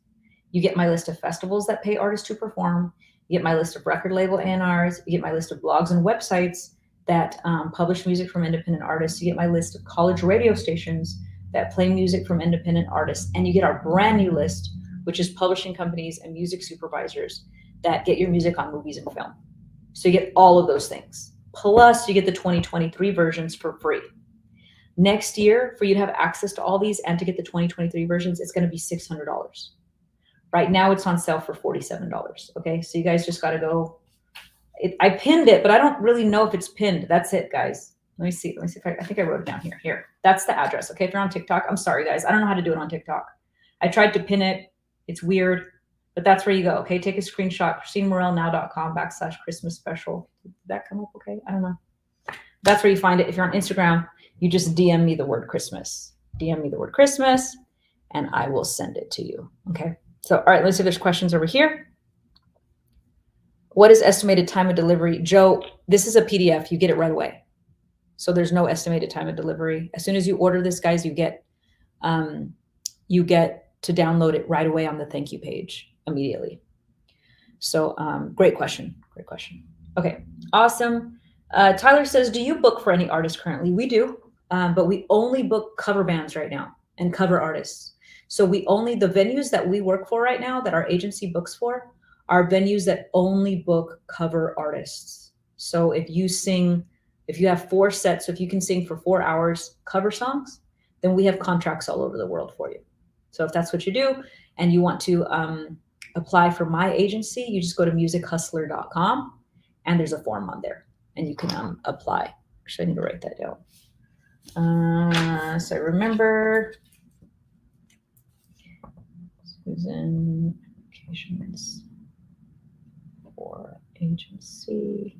You get my list of festivals that pay artists to perform. You get my list of record label A&Rs. You get my list of blogs and websites that publish music from independent artists. You get my list of college radio stations that play music from independent artists. And you get our brand new list, which is publishing companies and music supervisors that get your music on movies and film. So you get all of those things. Plus, you get the 2023 versions for free. Next year, for you to have access to all these and to get the 2023 versions, it's going to be $600. Right now, it's on sale for $47. Okay, so you guys just got to go. I pinned it, but I don't really know if it's pinned. That's it, guys. Let me see. Let me see if I think I wrote it down here. Here, that's the address. Okay, if you're on TikTok, I'm sorry, guys. I don't know how to do it on TikTok. I tried to pin it. It's weird, but that's where you go. Okay, take a screenshot. ChristineMorelNow.com/Christmas special. Did that come up okay? I don't know. That's where you find it. If you're on Instagram, you just DM me the word Christmas. DM me the word Christmas, and I will send it to you. Okay. So, all right, let's see if there's questions over here. What is estimated time of delivery? Joe, this is a PDF. You get it right away. So there's no estimated time of delivery. As soon as you order this, guys, you get to download it right away on the thank you page immediately. So great question. Great question. Okay, awesome. Tyler says, do you book for any artists currently? We do, but we only book cover bands right now and cover artists. So the venues that we work for right now, that our agency books for, are venues that only book cover artists. So if you have 4 sets, so if you can sing for 4 hours cover songs, then we have contracts all over the world for you. So if that's what you do and you want to apply for my agency, you just go to musichustler.com and there's a form on there and you can apply. Actually, I need to write that down. So I remember Susan applications for agency.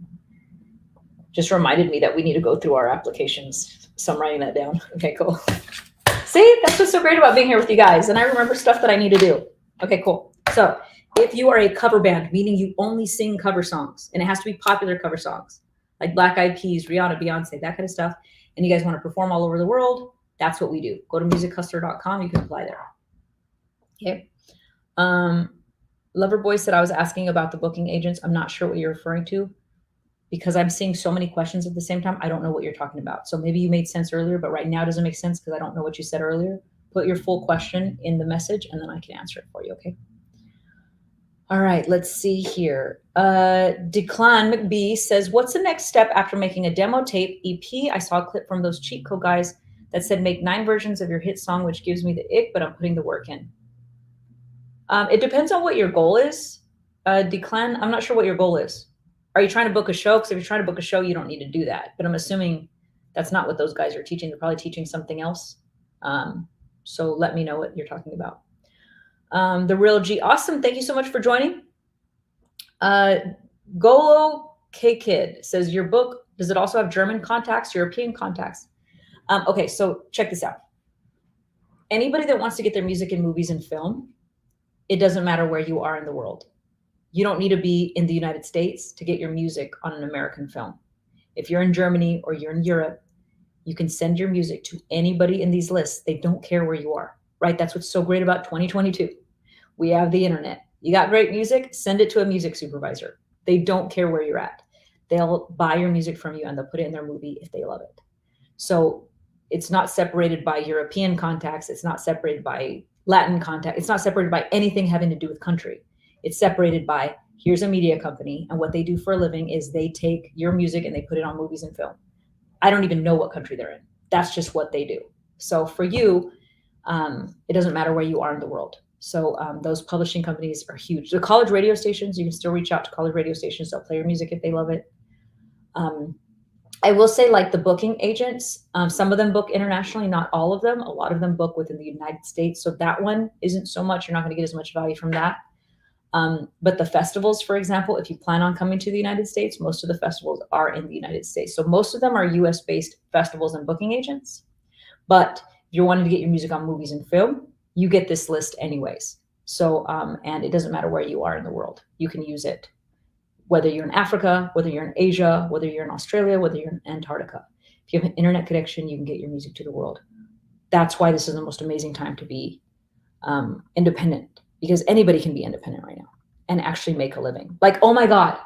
Just reminded me that we need to go through our applications. So I'm writing that down. Okay, cool. See, that's what's so great about being here with you guys. And I remember stuff that I need to do. Okay, cool. So if you are a cover band, meaning you only sing cover songs, and it has to be popular cover songs, like Black Eyed Peas, Rihanna, Beyonce, that kind of stuff, and you guys want to perform all over the world, that's what we do. Go to musichustler.com. You can apply there. Okay. Loverboy said I was asking about the booking agents. I'm not sure what you're referring to because I'm seeing so many questions at the same time. I don't know what you're talking about. So maybe you made sense earlier, but right now it doesn't make sense because I don't know what you said earlier. Put your full question in the message and then I can answer it for you. Okay. All right, let's see here. Declan McBee says, what's the next step after making a demo tape EP? I saw a clip from those cheat code guys that said make 9 versions of your hit song, which gives me the ick, but I'm putting the work in. It depends on what your goal is. Declan, I'm not sure what your goal is. Are you trying to book a show? Because if you're trying to book a show, you don't need to do that. But I'm assuming that's not what those guys are teaching. They're probably teaching something else. So let me know what you're talking about. The Real G, awesome. Thank you so much for joining. Golo K Kid says, your book, does it also have German contacts, European contacts? Okay, so check this out. Anybody that wants to get their music in movies and film, it doesn't matter where you are in the world. You don't need to be in the United States to get your music on an American film. If you're in Germany or you're in Europe, you can send your music to anybody in these lists. They don't care where you are, right? That's what's so great about 2022. We have the internet. You got great music, send it to a music supervisor. They don't care where you're at. They'll buy your music from you and they'll put it in their movie if they love it. So it's not separated by European contacts. It's not separated by Latin contact. It's not separated by anything having to do with country. It's separated by, here's a media company, and what they do for a living is they take your music and they put it on movies and film. I don't even know what country they're in. That's just what they do. So for you, it doesn't matter where you are in the world. So those publishing companies are huge. The college radio stations, you can still reach out to college radio stations. They'll play your music if they love it. I will say, like the booking agents, some of them book internationally, not all of them. A lot of them book within the United States. So that one isn't so much. You're not going to get as much value from that. But the festivals, for example, if you plan on coming to the United States, most of the festivals are in the United States. So most of them are US-based festivals and booking agents. But if you're wanting to get your music on movies and film, you get this list anyways. So, and it doesn't matter where you are in the world. You can use it, whether you're in Africa, whether you're in Asia, whether you're in Australia, whether you're in Antarctica. If you have an internet connection, you can get your music to the world. That's why this is the most amazing time to be independent, because anybody can be independent right now and actually make a living. Like, oh my God,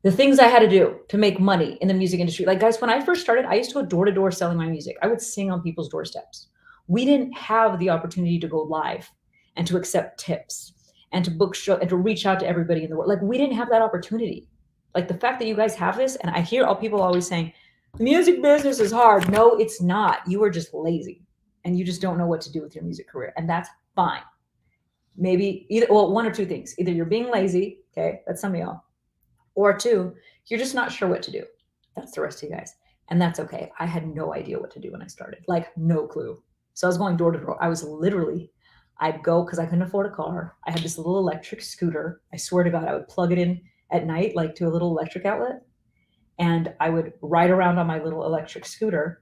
the things I had to do to make money in the music industry. Like, guys, when I first started, I used to go door to door selling my music. I would sing on people's doorsteps. We didn't have the opportunity to go live and to accept tips and to book show and to reach out to everybody in the world. Like, we didn't have that opportunity. Like, the fact that you guys have this, and I hear all people always saying, Music business is hard. No, it's not. You are just lazy and you just don't know what to do with your music career. And that's fine. Maybe either, well, one or two things. Either you're being lazy, okay, that's some of y'all, or two, you're just not sure what to do. That's the rest of you guys. And that's okay. I had no idea what to do when I started, like no clue. So I was going door to door. I was literally, I'd go because I couldn't afford a car. I had this little electric scooter. I swear to God, I would plug it in at night, like to a little electric outlet. And I would ride around on my little electric scooter.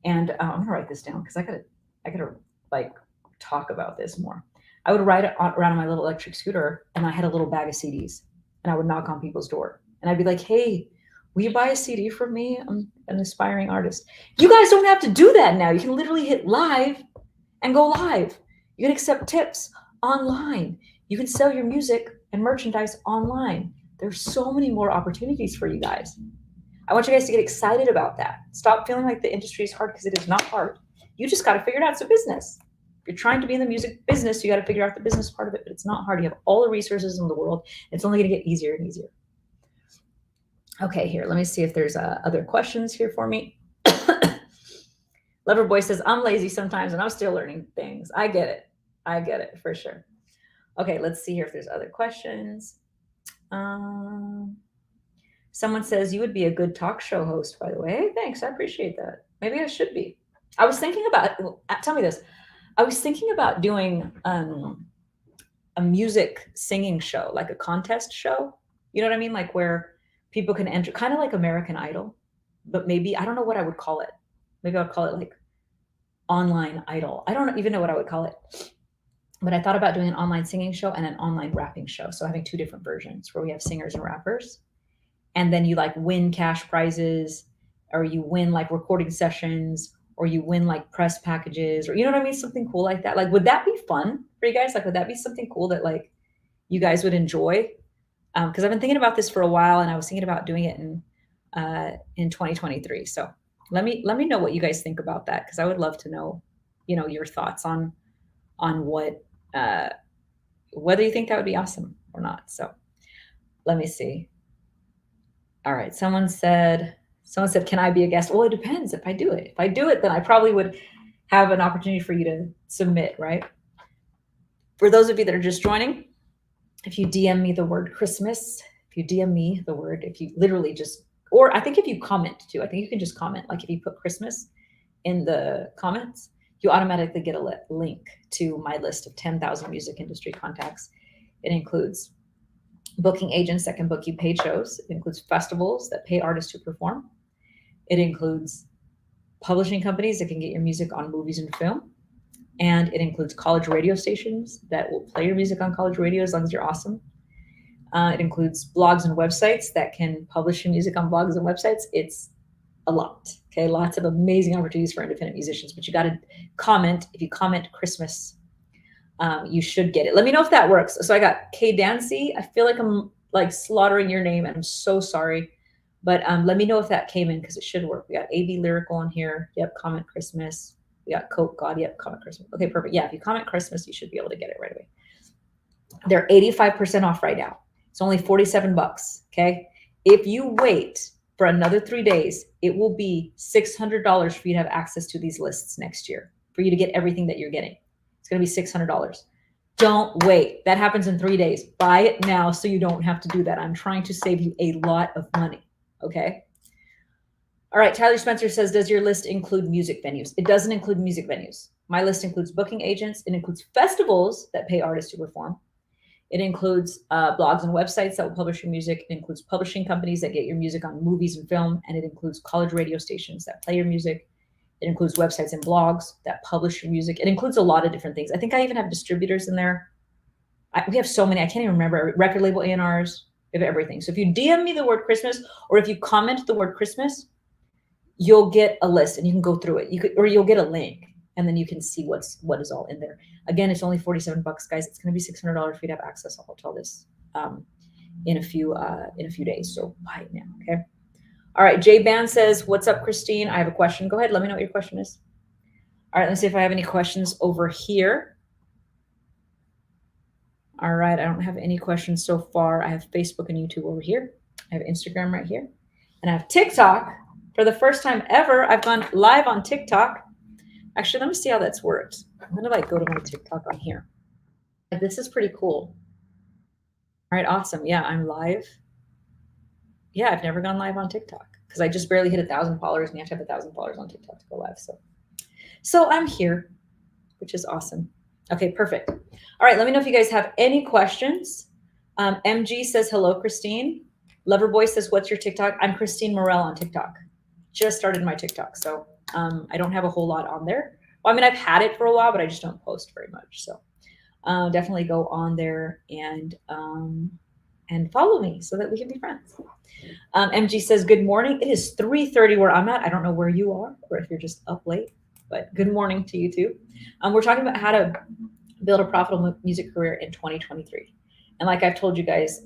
And I'm gonna write this down because I gotta like talk about this more. I would ride around on my little electric scooter, and I had a little bag of CDs, and I would knock on people's door, and I'd be like, "Hey, will you buy a CD from me? I'm an aspiring artist." You guys don't have to do that now. You can literally hit live and go live. You can accept tips online. You can sell your music and merchandise online. There's so many more opportunities for you guys. I want you guys to get excited about that. Stop feeling like the industry is hard because it is not hard. You just got to figure it out. It's a business. If you're trying to be in the music business, you got to figure out the business part of it, but it's not hard. You have all the resources in the world. It's only going to get easier and easier. Okay, here, let me see if there's other questions here for me. Loverboy says, I'm lazy sometimes and I'm still learning things. I get it. I get it for sure. Okay, let's see here if there's other questions. Someone says you would be a good talk show host, by the way. Hey, thanks. I appreciate that. Maybe I should be. I was thinking about, tell me this. I was thinking about doing a music singing show, like a contest show. You know what I mean? Like where people can enter, kind of like American Idol, but maybe, I don't know what I would call it. Maybe I would call it like online idol. I don't even know what I would call it. But I thought about doing an online singing show and an online rapping show. So having two different versions where we have singers and rappers. And then you like win cash prizes, or you win like recording sessions, or you win like press packages, or you know what I mean? Something cool like that. Like, would that be fun for you guys? Like, would that be something cool that like you guys would enjoy? Because I've been thinking about this for a while, and I was thinking about doing it in 2023. So let me know what you guys think about that, because I would love to know, your thoughts on what whether you think that would be awesome or not. So let me see. All right. Someone said, can I be a guest? Well, it depends if I do it. If I do it, then I probably would have an opportunity for you to submit, right? For those of you that are just joining, if you DM me the word Christmas, if you literally just, or I think if you comment too, I think you can just comment. Like if you put Christmas in the comments, you automatically get a link to my list of 10,000 music industry contacts. It includes booking agents that can book you paid shows. It includes festivals that pay artists to perform. It includes publishing companies that can get your music on movies and film. And it includes college radio stations that will play your music on college radio as long as you're awesome. It includes blogs and websites that can publish your music on blogs and websites. It's a lot. Okay, lots of amazing opportunities for independent musicians, but you got to comment. If you comment Christmas, you should get it. Let me know if that works. So I got Kay Dancy. I feel like I'm like slaughtering your name, and I'm so sorry. But let me know if that came in, because it should work. We got AB Lyrical on here. Yep, comment Christmas. We got Coke God. Yep, comment Christmas. Okay, perfect. Yeah, if you comment Christmas, you should be able to get it right away. They're 85% off right now. It's only $47. Okay. If you wait for another 3 days, it will be $600 for you to have access to these lists next year, for you to get everything that you're getting. It's going to be $600. Don't wait. That happens in 3 days. Buy it now so you don't have to do that. I'm trying to save you a lot of money. Okay. All right. Tyler Spencer says, does your list include music venues? It doesn't include music venues. My list includes booking agents. It includes festivals that pay artists to perform. It includes blogs and websites that will publish your music. It includes publishing companies that get your music on movies and film. And it includes college radio stations that play your music. It includes websites and blogs that publish your music. It includes a lot of different things. I think I even have distributors in there. We have so many. I can't even remember. Record label A&Rs. We have everything. So if you DM me the word Christmas, or if you comment the word Christmas, you'll get a list and you can go through it. Or you'll get a link, and then you can see what is all in there. Again, it's only $47, guys. It's going to be $600 for you to have access. I'll tell this in a few days. So buy it now, okay? All right. Jay Band says, "What's up, Christine? I have a question." Go ahead. Let me know what your question is. All right. Let's see if I have any questions over here. All right. I don't have any questions so far. I have Facebook and YouTube over here. I have Instagram right here, and I have TikTok For the first time ever, I've gone live on TikTok. Actually, let me see how that's worked. I'm gonna like go to my TikTok on here. This is pretty cool. All right, awesome. Yeah, I'm live. Yeah, I've never gone live on TikTok because I just barely hit 1,000 followers, and you have to have 1,000 followers on TikTok to go live. So I'm here, which is awesome. Okay, perfect. All right, let me know if you guys have any questions. MG says, hello, Christine. Loverboy says, what's your TikTok? I'm Christine Morel on TikTok. Just started my TikTok, so I don't have a whole lot on there. Well, I mean, I've had it for a while, but I just don't post very much. So definitely go on there and follow me so that we can be friends. MG says, good morning. It is 3:30 where I'm at. I don't know where you are or if you're just up late, but good morning to you too. We're talking about how to build a profitable music career in 2023. And like I've told you guys,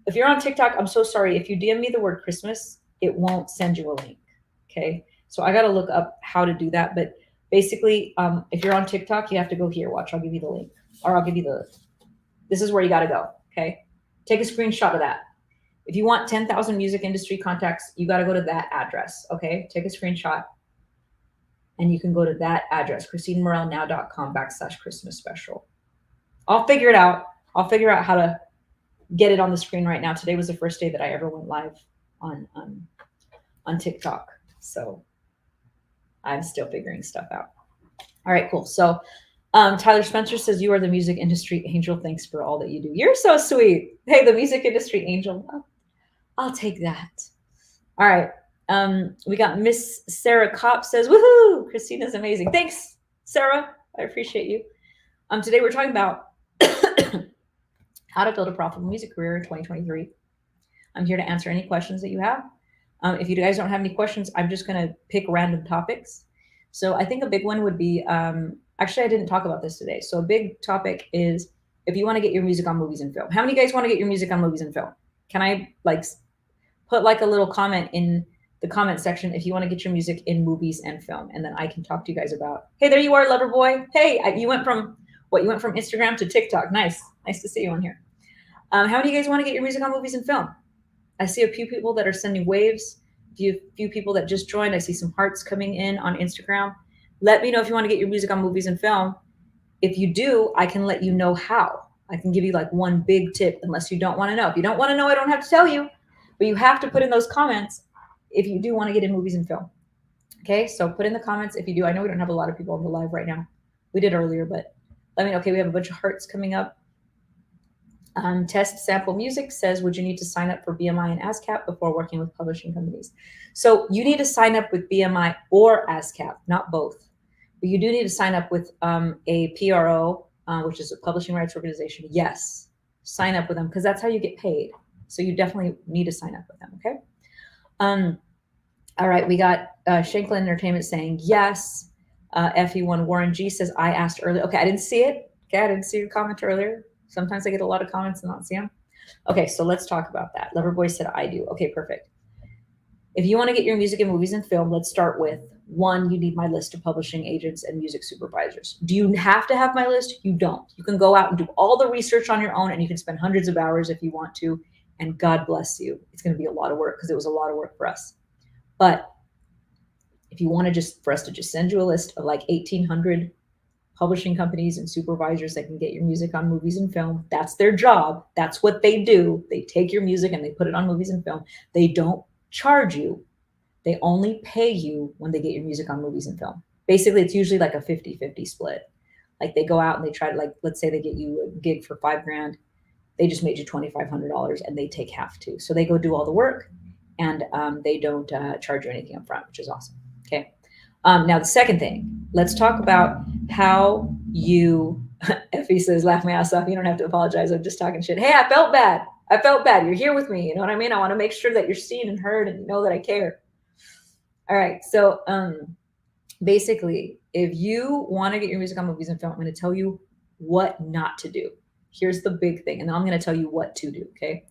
if you're on TikTok, I'm so sorry. If you DM me the word Christmas, it won't send you a link. Okay. So I got to look up how to do that. But basically, if you're on TikTok, you have to go here. Watch, I'll give you the link, or I'll give you this is where you got to go. Okay. Take a screenshot of that. If you want 10,000 music industry contacts, you got to go to that address. Okay. Take a screenshot and you can go to that address, christinemorelnow.com/Christmas special. I'll figure it out. I'll figure out how to get it on the screen right now. Today was the first day that I ever went live on TikTok. So I'm still figuring stuff out. All right, cool. So Tyler Spencer says, you are the music industry angel. Thanks for all that you do. You're so sweet. Hey, the music industry angel. I'll take that. All right. We got Miss Sarah Kopp says, woohoo, Christina's amazing. Thanks, Sarah. I appreciate you. Today we're talking about how to build a profitable music career in 2023. I'm here to answer any questions that you have. If you guys don't have any questions, I'm just going to pick random topics. So I think a big one would be, actually, I didn't talk about this today. So a big topic is if you want to get your music on movies and film. How many of you guys want to get your music on movies and film? Can I like put like a little comment in the comment section if you want to get your music in movies and film, and then I can talk to you guys about, hey, there you are, Loverboy. Hey, you went from Instagram to TikTok. Nice to see you on here. How many of you guys want to get your music on movies and film? I see a few people that are sending waves, few people that just joined. I see some hearts coming in on Instagram. Let me know if you want to get your music on movies and film. If you do, I can let you know how. I can give you like one big tip, unless you don't want to know. If you don't want to know, I don't have to tell you, but you have to put in those comments if you do want to get in movies and film. Okay, so put in the comments if you do. I know we don't have a lot of people on the live right now. We did earlier, but let me know. Okay, we have a bunch of hearts coming up. Test Sample Music says, would you need to sign up for BMI and ASCAP before working with publishing companies? So you need to sign up with BMI or ASCAP, not both. But you do need to sign up with a PRO, which is a publishing rights organization. Yes, sign up with them because that's how you get paid. So you definitely need to sign up with them, okay? All right, we got Shanklin Entertainment saying yes. FE1 Warren G says, I asked earlier. Okay, I didn't see it. Okay, I didn't see your comment earlier. Sometimes I get a lot of comments and not see them. Okay, so let's talk about that. Loverboy said, I do. Okay, perfect. If you want to get your music in movies and film, let's start with one, you need my list of publishing agents and music supervisors. Do you have to have my list? You don't. You can go out and do all the research on your own, and you can spend hundreds of hours if you want to, and God bless you. It's going to be a lot of work because it was a lot of work for us. But if you want to for us to just send you a list of like 1,800 publishing companies and supervisors that can get your music on movies and film, that's their job. That's what they do. They take your music and they put it on movies and film. They don't charge you. They only pay you when they get your music on movies and film. Basically, it's usually like a 50-50 split. Like they go out and they try to, like, let's say they get you a gig for $5,000. They just made you $2,500 and they take half too. So they go do all the work and they don't charge you anything up front, which is awesome. Okay. Now the second thing, let's talk about how you, Effie says, laugh my ass off. You don't have to apologize. I'm just talking shit. Hey, I felt bad. You're here with me. You know what I mean? I want to make sure that you're seen and heard and know that I care. All right. So basically, if you want to get your music on movies and film, I'm going to tell you what not to do. Here's the big thing. And then I'm going to tell you what to do. Okay.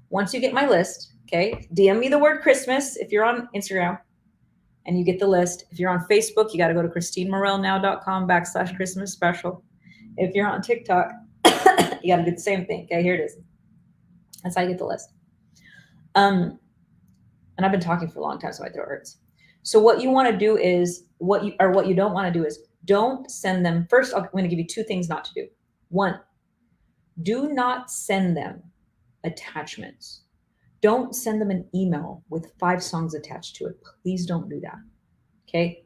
Once you get my list, okay, DM me the word Christmas if you're on Instagram and you get the list. If you're on Facebook, you got to go to christinemorelnow.com/Christmas special. If you're on TikTok, you got to do the same thing. Okay, here it is. That's how you get the list. And I've been talking for a long time, so my throat hurts. So what you want to do is what you don't want to do is don't send them. First, I'm going to give you two things not to do. One, do not send them attachments. Don't send them an email with 5 songs attached to it. Please don't do that. Okay?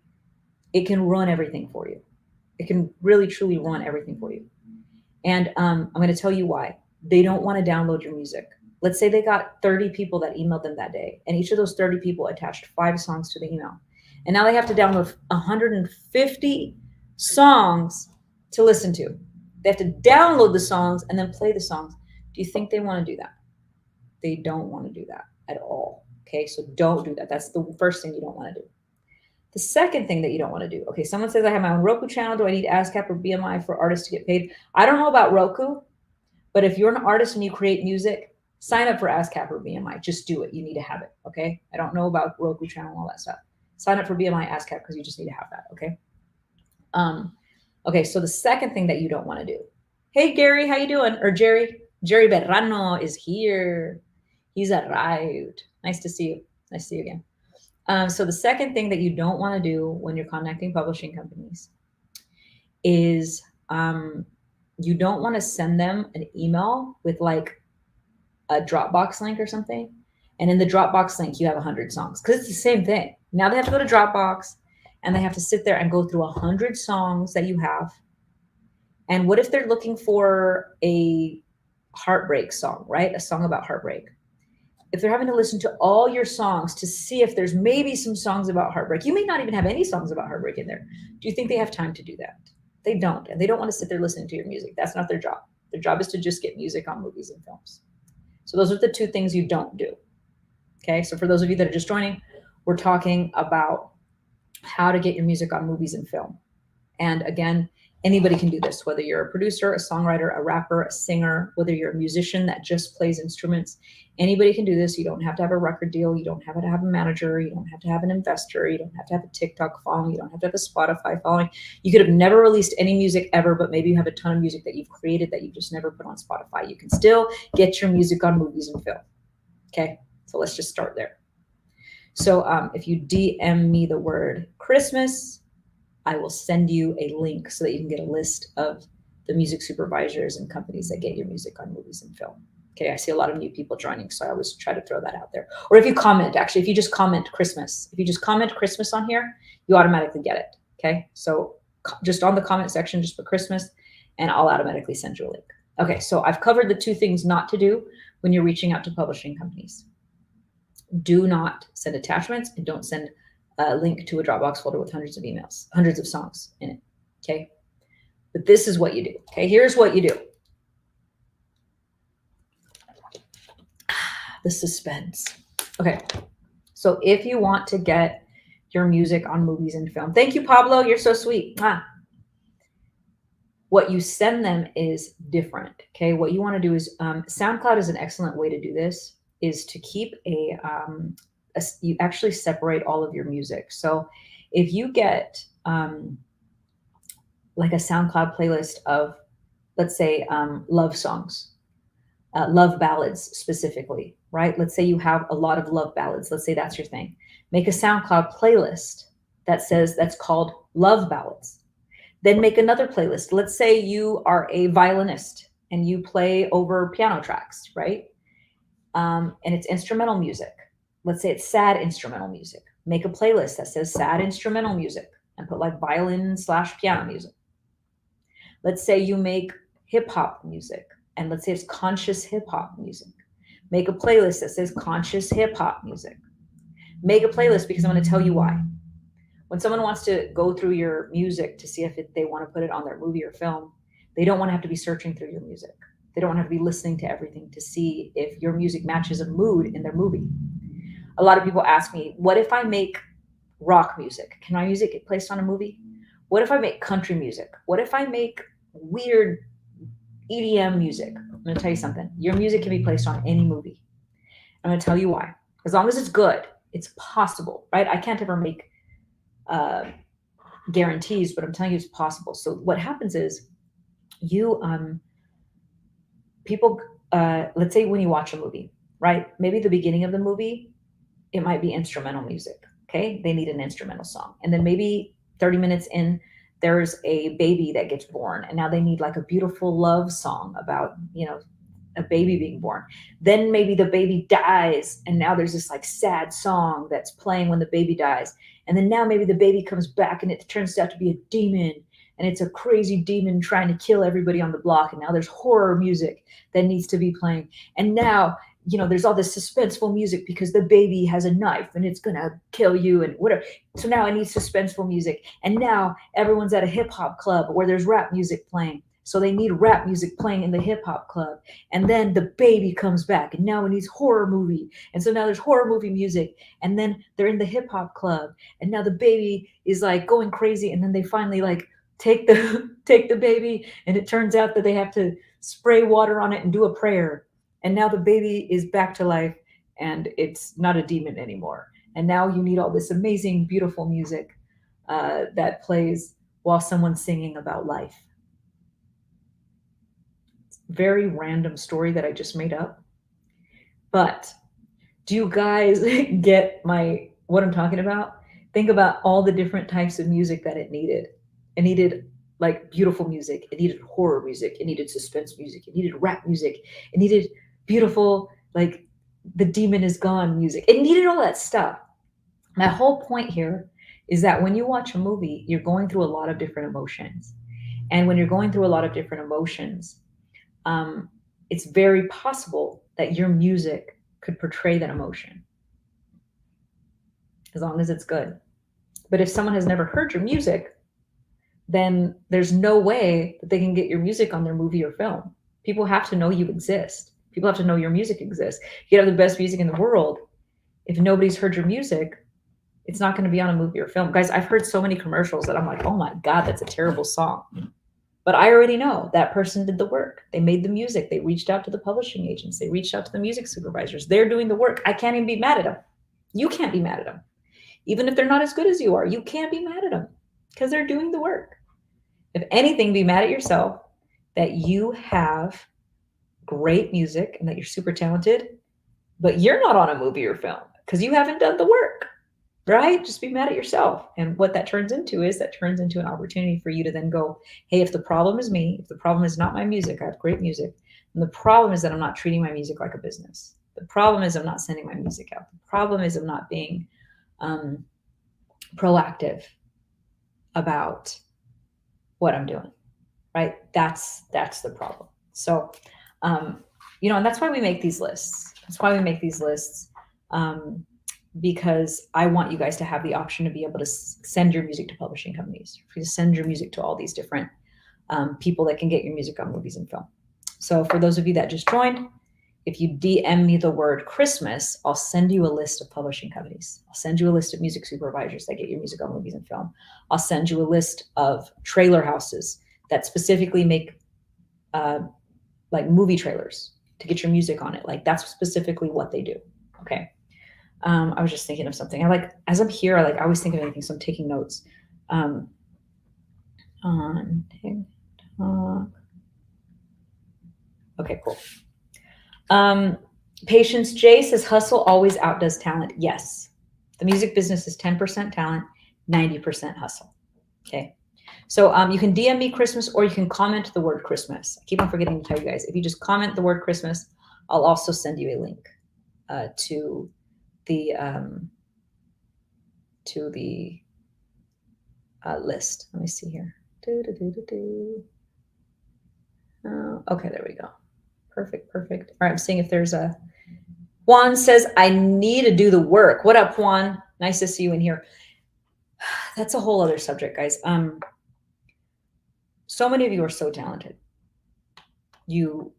It can run everything for you. It can really truly run everything for you. And I'm going to tell you why. They don't want to download your music. Let's say they got 30 people that emailed them that day, and each of those 30 people attached 5 songs to the email. And now they have to download 150 songs to listen to. They have to download the songs and then play the songs. Do you think they want to do that? They don't want to do that at all. Okay, so don't do that. That's the first thing you don't want to do. The second thing that you don't want to do, okay, someone says I have my own Roku channel. Do I need ASCAP or BMI for artists to get paid? I don't know about Roku, but if you're an artist and you create music, sign up for ASCAP or BMI. Just do it. You need to have it, okay? I don't know about Roku channel and all that stuff. Sign up for BMI, ASCAP, because you just need to have that, okay? Okay, so the second thing that you don't want to do. Hey, Gary, how you doing? Or Jerry? Jerry Berrano is here. He's arrived. Nice to see you. Nice to see you again. So the second thing that you don't want to do when you're contacting publishing companies is you don't want to send them an email with like a Dropbox link or something. And in the Dropbox link, you have 100 songs because it's the same thing. Now they have to go to Dropbox and they have to sit there and go through 100 songs that you have. And what if they're looking for a heartbreak song, right? A song about heartbreak. If they're having to listen to all your songs to see if there's maybe some songs about heartbreak, you may not even have any songs about heartbreak in there. Do you think they have time to do that? They don't. And they don't want to sit there listening to your music. That's not their job. Their job is to just get music on movies and films. So those are the two things you don't do. Okay. So for those of you that are just joining, we're talking about how to get your music on movies and film. And again, anybody can do this, whether you're a producer, a songwriter, a rapper, a singer, whether you're a musician that just plays instruments, anybody can do this. You don't have to have a record deal. You don't have to have a manager. You don't have to have an investor. You don't have to have a TikTok following. You don't have to have a Spotify following. You could have never released any music ever, but maybe you have a ton of music that you've created that you just never put on Spotify. You can still get your music on movies and film. Okay, so let's just start there. So if you DM me the word Christmas, I will send you a link so that you can get a list of the music supervisors and companies that get your music on movies and film. Okay, I see a lot of new people joining, so I always try to throw that out there. Or if you comment, actually, if you just comment Christmas, on here, you automatically get it. Okay, so just on the comment section, just put Christmas, and I'll automatically send you a link. Okay, so I've covered the two things not to do when you're reaching out to publishing companies. Do not send attachments, and don't send a link to a Dropbox folder with hundreds of emails, hundreds of songs in it. Okay. But this is what you do. Okay. Here's what you do. The suspense. Okay. So if you want to get your music on movies and film, thank you, Pablo. You're so sweet. What you send them is different. Okay. What you want to do is SoundCloud is an excellent way to do this, is to keep you actually separate all of your music. So if you get like a SoundCloud playlist of, let's say, love songs, love ballads specifically, right? Let's say you have a lot of love ballads. Let's say that's your thing. Make a SoundCloud playlist that's called love ballads. Then make another playlist. Let's say you are a violinist and you play over piano tracks, right? And it's instrumental music. Let's say it's sad instrumental music. Make a playlist that says sad instrumental music and put like violin/piano music. Let's say you make hip hop music and let's say it's conscious hip hop music. Make a playlist that says conscious hip hop music. Make a playlist because I'm going to tell you why. When someone wants to go through your music to see if they want to put it on their movie or film, they don't want to have to be searching through your music. They don't want to have to be listening to everything to see if your music matches a mood in their movie. A lot of people ask me, what if I make rock music? Can my music get placed on a movie? What if I make country music? What if I make weird EDM music? I'm going to tell you something. Your music can be placed on any movie. I'm going to tell you why. As long as it's good, it's possible, right? I can't ever make guarantees, but I'm telling you it's possible. So what happens is people, let's say when you watch a movie, right? Maybe the beginning of the movie, it might be instrumental music. Okay. They need an instrumental song. And then maybe 30 minutes in, there's a baby that gets born. And now they need like a beautiful love song about, a baby being born. Then maybe the baby dies. And now there's this like sad song that's playing when the baby dies. And then now maybe the baby comes back and it turns out to be a demon. And it's a crazy demon trying to kill everybody on the block. And now there's horror music that needs to be playing. And now there's all this suspenseful music because the baby has a knife and it's gonna kill you and whatever. So now I need suspenseful music. And now everyone's at a hip hop club where there's rap music playing. So they need rap music playing in the hip hop club. And then the baby comes back and now it needs horror movie. And so now there's horror movie music. And then they're in the hip hop club. And now the baby is like going crazy. And then they finally like take the baby. And it turns out that they have to spray water on it and do a prayer. And now the baby is back to life and it's not a demon anymore. And now you need all this amazing, beautiful music that plays while someone's singing about life. It's a very random story that I just made up. But do you guys get what I'm talking about? Think about all the different types of music that it needed. It needed like beautiful music. It needed horror music. It needed suspense music. It needed rap music. It needed beautiful, like the demon is gone music. It needed all that stuff. My whole point here is that when you watch a movie, you're going through a lot of different emotions. And when you're going through a lot of different emotions, it's very possible that your music could portray that emotion as long as it's good. But if someone has never heard your music, then there's no way that they can get your music on their movie or film. People have to know you exist. People have to know your music exists. You can have the best music in the world. If nobody's heard your music, it's not going to be on a movie or film. Guys, I've heard so many commercials that I'm like, oh my God, that's a terrible song. But I already know that person did the work. They made the music. They reached out to the publishing agents. They reached out to the music supervisors. They're doing the work. I can't even be mad at them. You can't be mad at them. Even if they're not as good as you are, you can't be mad at them because they're doing the work. If anything, be mad at yourself that you have great music and that you're super talented, but you're not on a movie or film because you haven't done the work, right? Just be mad at yourself. And what that turns into an opportunity for you to then go, hey, if the problem is me, if the problem is not my music, I have great music. And the problem is that I'm not treating my music like a business. The problem is I'm not sending my music out. The problem is I'm not being proactive about what I'm doing, right? That's the problem. So, and that's why we make these lists. Because I want you guys to have the option to be able to send your music to publishing companies, for you to send your music to all these different people that can get your music on movies and film. So for those of you that just joined, if you DM me the word Christmas, I'll send you a list of publishing companies. I'll send you a list of music supervisors that get your music on movies and film. I'll send you a list of trailer houses that specifically make like movie trailers to get your music on it. Like that's specifically what they do. Okay. I was just thinking of something. As I'm here, I always think of anything. So I'm taking notes. On TikTok. Okay, cool. Patience J says hustle always outdoes talent. Yes. The music business is 10% talent, 90% hustle. Okay. So you can DM me Christmas or you can comment the word Christmas. I keep on forgetting to tell you guys. If you just comment the word Christmas, I'll also send you a link to the list. Let me see here. Okay, there we go. Perfect. All right, I'm seeing if there's a... Juan says, I need to do the work. What up, Juan? Nice to see you in here. That's a whole other subject, guys. So many of you are so talented. You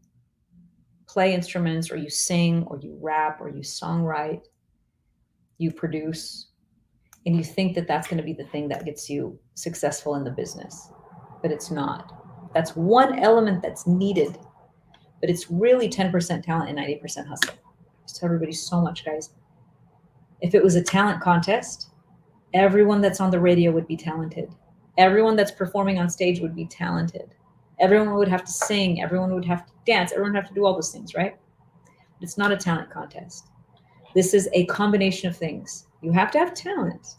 play instruments, or you sing, or you rap, or you songwrite, you produce, and you think that that's going to be the thing that gets you successful in the business, but it's not. That's one element that's needed, but it's really 10% talent and 90% hustle. Just everybody so much, guys. If it was a talent contest, everyone that's on the radio would be talented. Everyone that's performing on stage would be talented. Everyone would have to sing. Everyone would have to dance. Everyone would have to do all those things, right? But it's not a talent contest. This is a combination of things. You have to have talent,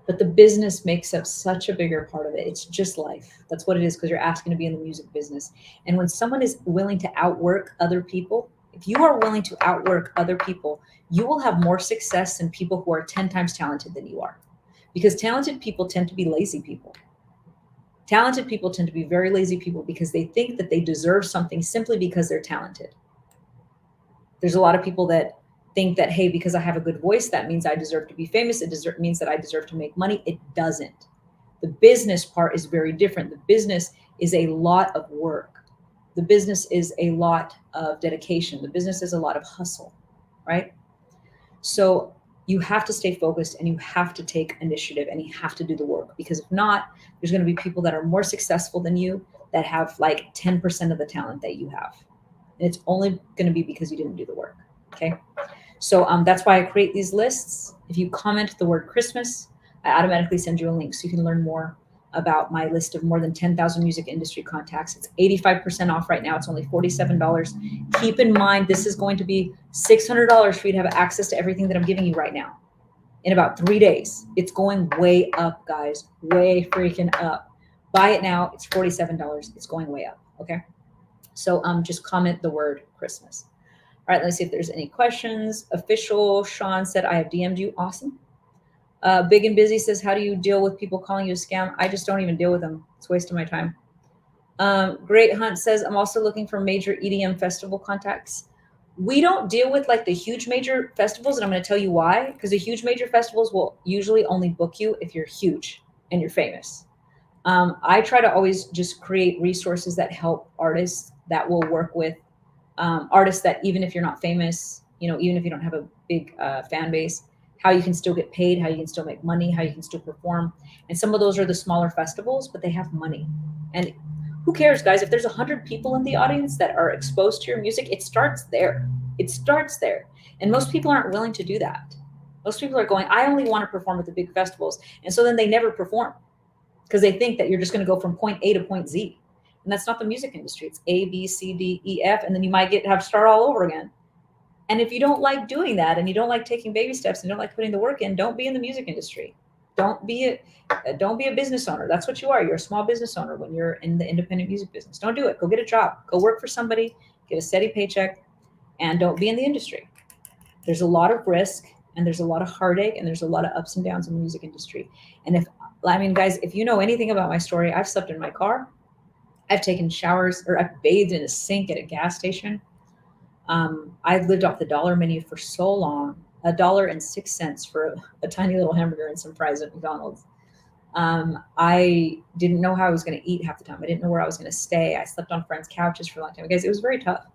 but the business makes up such a bigger part of it. It's just life. That's what it is, because you're asking to be in the music business. And when someone is willing to outwork other people, if you are willing to outwork other people, you will have more success than people who are 10 times talented than you are. Because talented people tend to be lazy people. Talented people tend to be very lazy people because they think that they deserve something simply because they're talented. There's a lot of people that think that, hey, because I have a good voice, that means I deserve to be famous. It means that I deserve to make money. It doesn't. The business part is very different. The business is a lot of work. The business is a lot of dedication. The business is a lot of hustle, right? So you have to stay focused and you have to take initiative and you have to do the work, because if not, there's going to be people that are more successful than you that have like 10% of the talent that you have. And it's only going to be because you didn't do the work. Okay. So that's why I create these lists. If you comment the word Christmas, I automatically send you a link so you can learn more about my list of more than 10,000 music industry contacts. It's 85% off right now. It's only $47. Keep in mind, this is going to be $600 for you to have access to everything that I'm giving you right now in about 3 days. It's going way up, guys, way freaking up. Buy it now. It's $47. It's going way up. Okay. So just comment the word Christmas. All right, let's see if there's any questions. Official Sean said, I have DM'd you. Awesome. Big and Busy says, how do you deal with people calling you a scam? I just don't even deal with them. It's a waste of my time. Great Hunt says, I'm also looking for major EDM festival contacts. We don't deal with like the huge major festivals, and I'm going to tell you why. Because the huge major festivals will usually only book you if you're huge and you're famous. I try to always just create resources that help artists that will work with artists that, even if you're not famous, even if you don't have a big fan base, how you can still get paid, how you can still make money, how you can still perform. And some of those are the smaller festivals, but they have money. And who cares, guys? If there's 100 people in the audience that are exposed to your music, it starts there. It starts there. And most people aren't willing to do that. Most people are going, I only want to perform at the big festivals. And so then they never perform because they think that you're just going to go from point A to point Z. And that's not the music industry. It's A, B, C, D, E, F, and then you might have to start all over again. And if you don't like doing that, and you don't like taking baby steps, and you don't like putting the work in, don't be in the music industry. Don't be a business owner. That's what you are. You're a small business owner when you're in the independent music business. Don't do it. Go get a job. Go work for somebody, get a steady paycheck, and don't be in the industry. There's a lot of risk, and there's a lot of heartache, and there's a lot of ups and downs in the music industry. And guys, if you know anything about my story, I've slept in my car. I've taken showers, or I've bathed in a sink at a gas station. I've lived off the dollar menu for so long, $1.06 for a tiny little hamburger and some fries at McDonald's. I didn't know how I was going to eat half the time. I didn't know where I was going to stay. I slept on friends' couches for a long time. Guys, it was very tough.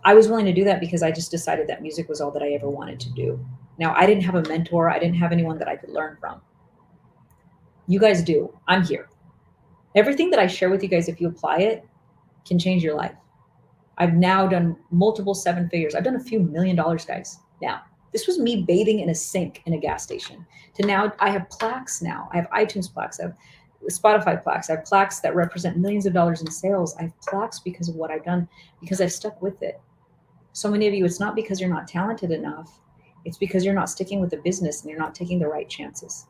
I was willing to do that because I just decided that music was all that I ever wanted to do. Now, I didn't have a mentor. I didn't have anyone that I could learn from. You guys do. I'm here. Everything that I share with you guys, if you apply it, can change your life. I've now done multiple 7 figures. I've done a few $1 million, guys. Now, this was me bathing in a sink in a gas station. To now, I have plaques now. I have iTunes plaques. I have Spotify plaques. I have plaques that represent millions of dollars in sales. I have plaques because of what I've done, because I've stuck with it. So many of you, it's not because you're not talented enough. It's because you're not sticking with the business and you're not taking the right chances.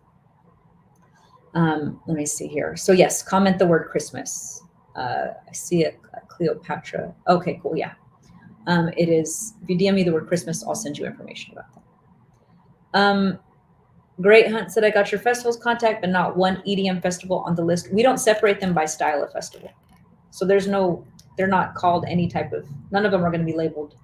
Let me see here. So yes, comment the word Christmas. I see it, Cleopatra. Okay, cool. Yeah. It is. If you DM me the word Christmas, I'll send you information about that. Great Hunt said, I got your festival's contact, but not one EDM festival on the list. We don't separate them by style of festival. So they're not called any type of, none of them are going to be labeled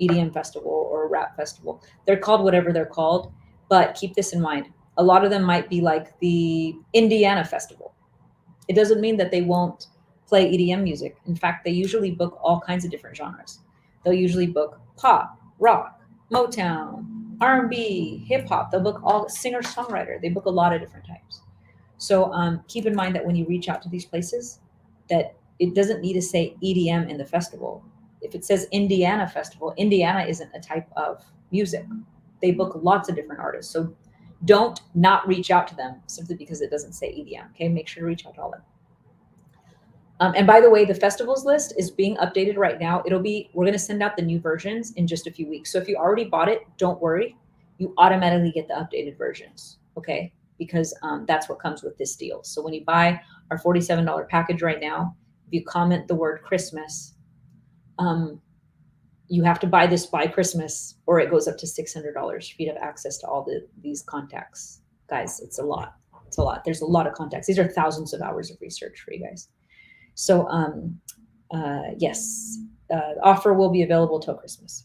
EDM festival or rap festival. They're called whatever they're called, but keep this in mind. A lot of them might be like the Indiana festival. It doesn't mean that they won't play EDM music. In fact, they usually book all kinds of different genres. They'll usually book pop, rock, Motown, R&B, hip hop. They'll book all singer-songwriter. They book a lot of different types. So keep in mind that when you reach out to these places, that it doesn't need to say EDM in the festival. If it says Indiana festival, Indiana isn't a type of music. They book lots of different artists. So don't not reach out to them simply because it doesn't say EDM. Okay, make sure to reach out to all of them. And by the way, the festivals list is being updated right now. We're going to send out the new versions in just a few weeks. So if you already bought it, don't worry. You automatically get the updated versions. Okay. Because that's what comes with this deal. So when you buy our $47 package right now, if you comment the word Christmas, you have to buy this by Christmas or it goes up to $600 for you to have access to all these contacts. Guys, it's a lot. It's a lot. There's a lot of contacts. These are thousands of hours of research for you guys. So yes, the offer will be available till Christmas.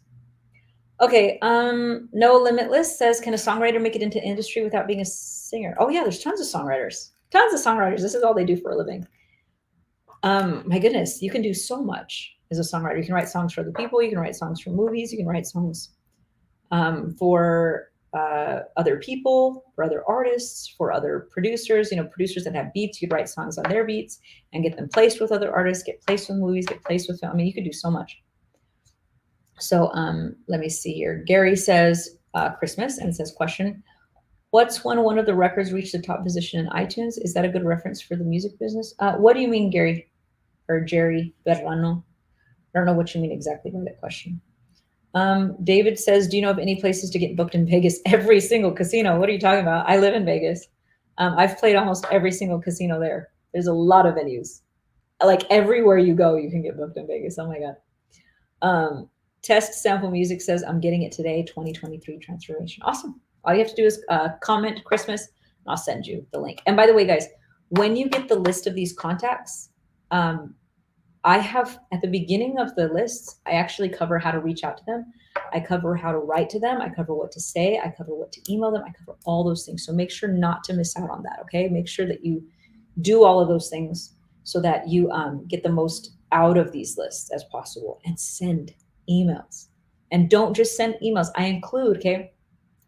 Okay, No Limitless says, can a songwriter make it into industry without being a singer? Oh yeah, there's tons of songwriters. Tons of songwriters. This is all they do for a living. My goodness, you can do so much as a songwriter. You can write songs for other people. You can write songs for movies. You can write songs for other people, for other artists, for other producers, producers that have beats. You could write songs on their beats and get them placed with other artists, get placed with movies, get placed with film. I mean, you could do so much. So let me see here. Gary says Christmas and says, question, what's when one of the records reached the top position in iTunes? Is that a good reference for the music business? What do you mean, Gary or Jerry Berrano? I don't know what you mean exactly by that question. David says, do you know of any places to get booked in Vegas? Every single casino. What are you talking about? I live in Vegas. I've played almost every single casino there. There's a lot of venues. Like everywhere you go, you can get booked in Vegas. Oh my God. Test Sample Music says, I'm getting it today, 2023 transformation. Awesome. All you have to do is comment Christmas and I'll send you the link. And by the way, guys, when you get the list of these contacts, I have at the beginning of the lists, I actually cover how to reach out to them. I cover how to write to them. I cover what to say. I cover what to email them. I cover all those things. So make sure not to miss out on that. Okay. Make sure that you do all of those things so that you get the most out of these lists as possible, and send emails. And don't just send emails. I include their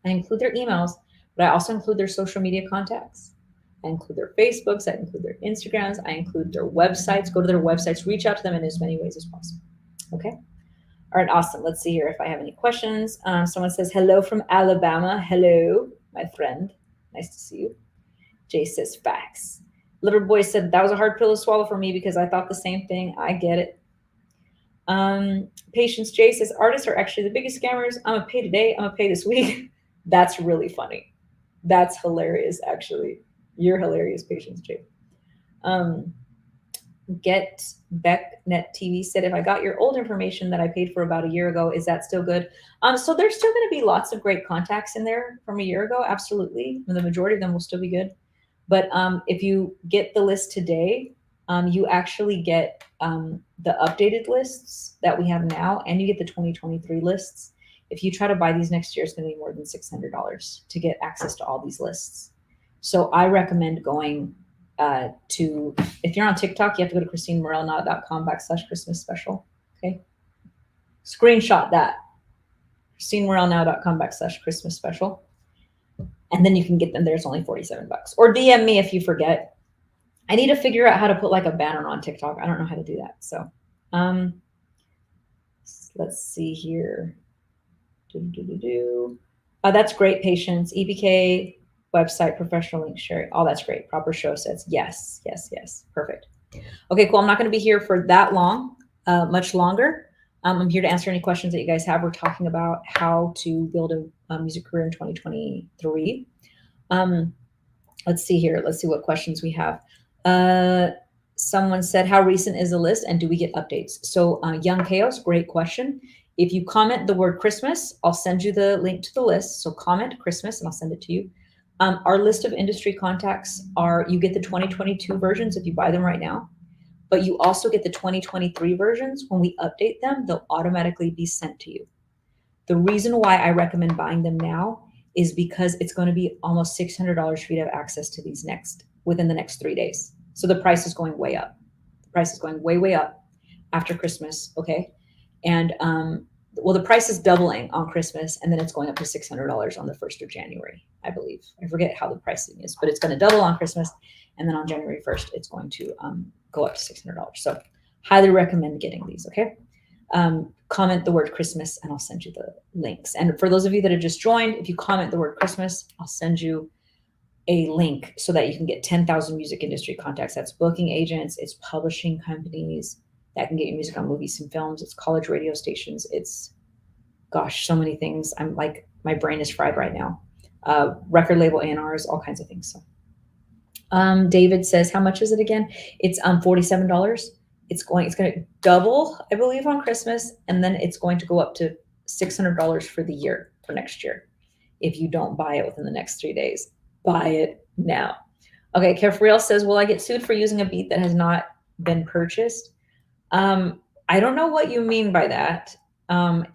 emails, but I also include their social media contacts. I include their Facebooks, I include their Instagrams, I include their websites. Go to their websites, reach out to them in as many ways as possible. Okay. All right, awesome. Let's see here if I have any questions. Someone says, hello from Alabama. Hello, my friend. Nice to see you. Jay says, facts. Little boy said, that was a hard pill to swallow for me because I thought the same thing. I get it. Patience Jay says, artists are actually the biggest scammers. I'm gonna pay today. I'm gonna pay this week. That's really funny. That's hilarious, actually. You're hilarious, Patience Jay. Get BeckNet TV said, if I got your old information that I paid for about a year ago, is that still good? So there's still going to be lots of great contacts in there from a year ago. Absolutely. The majority of them will still be good. But if you get the list today, you actually get the updated lists that we have now, and you get the 2023 lists. If you try to buy these next year, it's going to be more than $600 to get access to all these lists. So I recommend going to, if you're on TikTok, you have to go to christinemorelnow.com/Christmas special. Okay. Screenshot that. christinemorelnow.com/Christmas special. And then you can get them there. It's only $47. Or DM me if you forget. I need to figure out how to put like a banner on TikTok. I don't know how to do that. So let's see here. That's great, Patience. EBK website, professional link sharing. Oh, that's great. Proper show sets. Yes, yes, yes. Perfect. Okay, cool. I'm not going to be here for that long, much longer. I'm here to answer any questions that you guys have. We're talking about how to build a music career in 2023. Let's see here. Let's see what questions we have. Someone said, how recent is the list and do we get updates? So Young Chaos, great question. If you comment the word Christmas, I'll send you the link to the list. So comment Christmas and I'll send it to you. Our list of industry contacts are, you get the 2022 versions if you buy them right now, but you also get the 2023 versions. When we update them, they'll automatically be sent to you. The reason why I recommend buying them now is because it's going to be almost $600 for you to have access to these within the next 3 days. So the price is going way up. The price is going way, way up after Christmas. Okay. And, well, the price is doubling on Christmas and then it's going up to $600 on the 1st of January, I believe. I forget how the pricing is, but it's going to double on Christmas. And then on January 1st, it's going to go up to $600. So highly recommend getting these. Okay. Comment the word Christmas and I'll send you the links. And for those of you that have just joined, if you comment the word Christmas, I'll send you a link so that you can get 10,000 music industry contacts. That's booking agents, it's publishing companies that can get your music on movies and films, it's college radio stations, it's, gosh, so many things. I'm like, my brain is fried right now. Record label A&Rs, all kinds of things. So, David says, how much is it again? It's $47. It's going to double, I believe, on Christmas, and then it's going to go up to $600 for the year for next year. If you don't buy it within the next 3 days, buy it now. Okay, Carefreal says, will I get sued for using a beat that has not been purchased? I don't know what you mean by that.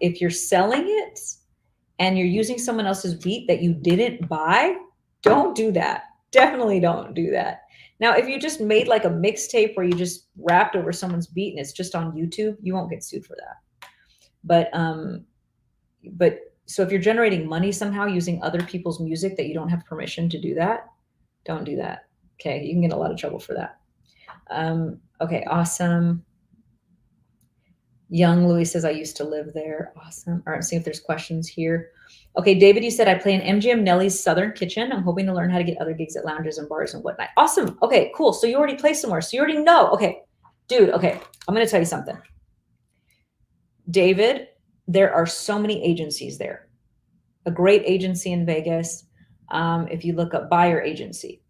If you're selling it and you're using someone else's beat that you didn't buy, don't do that. Definitely don't do that. Now, if you just made like a mixtape where you just rapped over someone's beat and it's just on YouTube, you won't get sued for that. But so if you're generating money somehow using other people's music that you don't have permission to do that, don't do that. Okay, you can get in a lot of trouble for that. Okay, awesome. Young Louis says, I used to live there. Awesome. All right, let's see if there's questions here. Okay, David, you said I play in MGM Nelly's Southern Kitchen. I'm hoping to learn how to get other gigs at lounges and bars and whatnot. Awesome. Okay, cool. So you already play somewhere. So you already know. Okay, dude, okay. I'm going to tell you something. David, there are so many agencies there. A great agency in Vegas. If you look up Beyer Agency,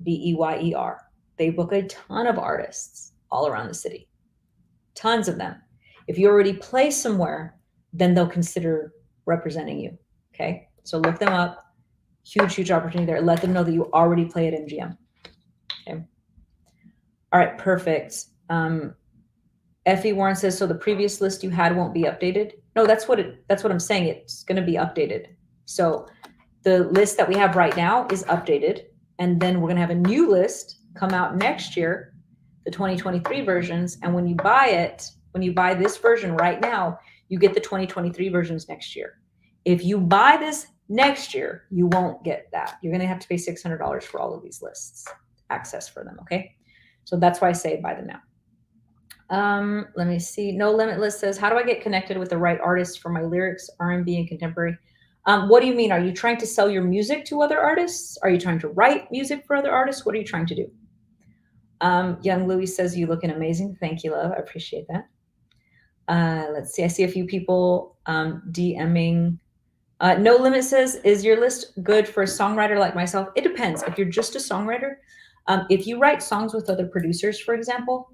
Beyer, they book a ton of artists all around the city. Tons of them. If you already play somewhere, then they'll consider representing you. Okay. So look them up. Huge, huge opportunity there. Let them know that you already play at MGM. Okay. All right. Perfect. Effie Warren says, so the previous list you had won't be updated. No, that's what I'm saying. It's going to be updated. So the list that we have right now is updated. And then we're going to have a new list come out next year, the 2023 versions. And when you buy this version right now, you get the 2023 versions next year. If you buy this next year, you won't get that. You're going to have to pay $600 for all of these lists, access for them. Okay. So that's why I say buy them now. Let me see. No Limit List says, how do I get connected with the right artists for my lyrics, R&B, and contemporary? What do you mean? Are you trying to sell your music to other artists? Are you trying to write music for other artists? What are you trying to do? Young Louis says, you looking amazing. Thank you, love. I appreciate that. Let's see. I see a few people DMing. No Limit says, is your list good for a songwriter like myself? It depends. If you're just a songwriter, if you write songs with other producers, for example,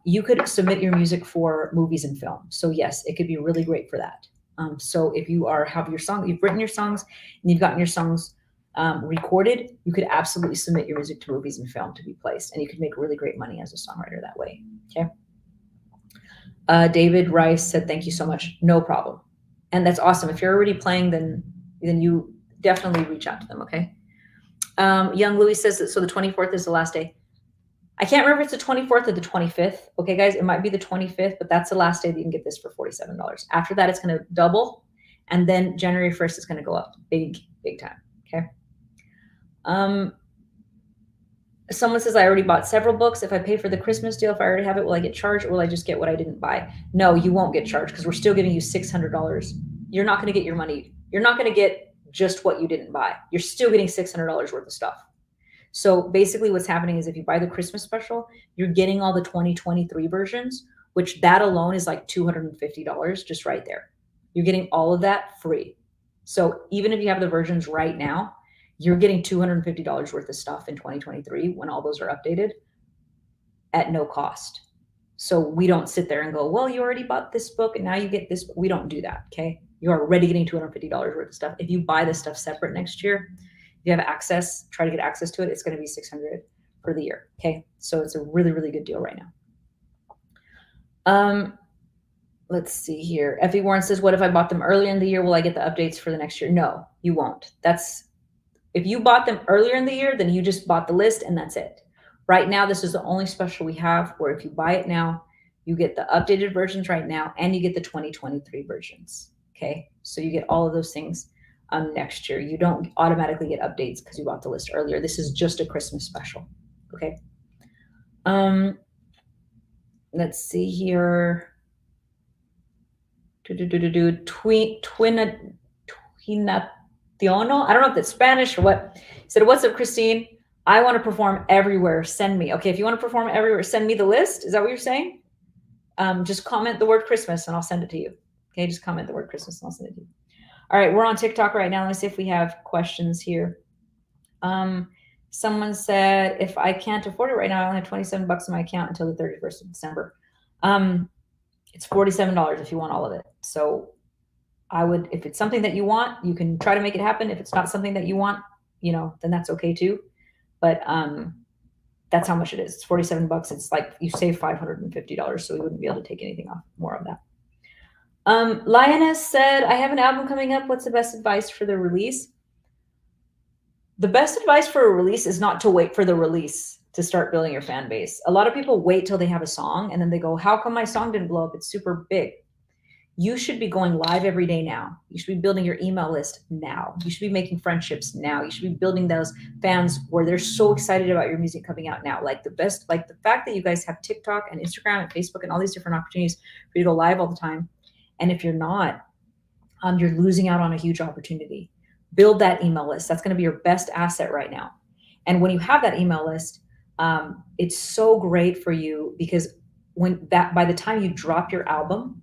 you could submit your music for movies and film. So yes, it could be really great for that. So if you have your song, you've written your songs and you've gotten your songs recorded, you could absolutely submit your music to movies and film to be placed, and you could make really great money as a songwriter that way. Okay. David Rice said, thank you so much. No problem. And that's awesome. If you're already playing, then you definitely reach out to them. Okay. Young Louis says that, so the 24th is the last day. I can't remember if it's the 24th or the 25th. Okay, guys, it might be the 25th, but that's the last day that you can get this for $47. After that, it's going to double. And then January 1st is going to go up big, big time. Okay. Someone says, I already bought several books. If I pay for the Christmas deal, if I already have it, will I get charged, or will I just get what I didn't buy? No, you won't get charged because we're still giving you $600. You're not going to get your money. You're not going to get just what you didn't buy. You're still getting $600 worth of stuff. So basically what's happening is if you buy the Christmas special, you're getting all the 2023 versions, which that alone is like $250 just right there. You're getting all of that free. So even if you have the versions right now, you're getting $250 worth of stuff in 2023 when all those are updated at no cost. So we don't sit there and go, well, you already bought this book and now you get this. We don't do that. Okay. You're already getting $250 worth of stuff. If you buy this stuff separate next year, if you have access, try to get access to it, it's going to be $600 for the year. Okay. So it's a really, really good deal right now. Let's see here. Effie Warren says, what if I bought them earlier in the year? Will I get the updates for the next year? No, you won't. If you bought them earlier in the year, then you just bought the list and that's it. Right now, this is the only special we have where if you buy it now, you get the updated versions right now and you get the 2023 versions. Okay. So you get all of those things next year. You don't automatically get updates because you bought the list earlier. This is just a Christmas special. Okay. Let's see here. Twinathy Tiono. I don't know if that's Spanish or what. He said, what's up, Christine? I want to perform everywhere. Send me. Okay, if you want to perform everywhere, send me the list. Is that what you're saying? Just comment the word Christmas and I'll send it to you. Okay, just comment the word Christmas and I'll send it to you. All right, we're on TikTok right now. Let's see if we have questions here. Someone said, if I can't afford it right now, I only have 27 bucks in my account until the 31st of December. It's $47 if you want all of it. So I would, if it's something that you want, you can try to make it happen. If it's not something that you want, then that's okay too. But that's how much it is. It's 47 bucks. It's like you save $550, so we wouldn't be able to take anything off more of that. Lioness said, I have an album coming up. What's the best advice for the release? The best advice for a release is not to wait for the release to start building your fan base. A lot of people wait till they have a song and then they go, how come my song didn't blow up? It's super big. You should be going live every day now. You should be building your email list now. You should be making friendships now. You should be building those fans where they're so excited about your music coming out now. Like the fact that you guys have TikTok and Instagram and Facebook and all these different opportunities for you to go live all the time. And if you're not, you're losing out on a huge opportunity. Build that email list. That's going to be your best asset right now. And when you have that email list, it's so great for you because by the time you drop your album,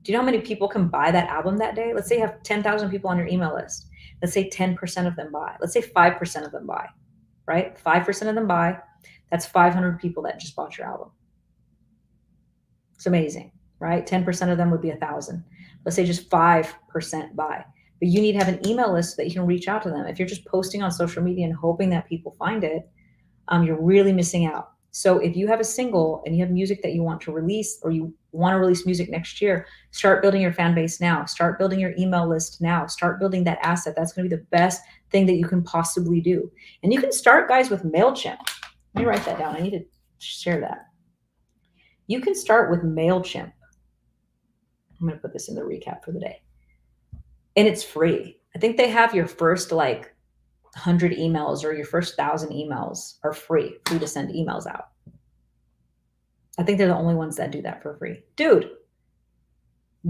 do you know how many people can buy that album that day? Let's say you have 10,000 people on your email list. Let's say 10% of them buy. Let's say 5% of them buy, right? 5% of them buy. That's 500 people that just bought your album. It's amazing, right? 10% of them would be 1,000. Let's say just 5% buy. But you need to have an email list so that you can reach out to them. If you're just posting on social media and hoping that people find it, you're really missing out. So if you have a single and you have music that you want to release, or you want to release music next year, start building your fan base now. Start building your email list now. Start building that asset. That's going to be the best thing that you can possibly do. And you can start, guys, with MailChimp. Let me write that down. I need to share that. You can start with MailChimp. I'm going to put this in the recap for the day. And it's free. I think they have your first 100 emails or your first 1,000 emails are free to send emails out. I think they're the only ones that do that for free. Dude,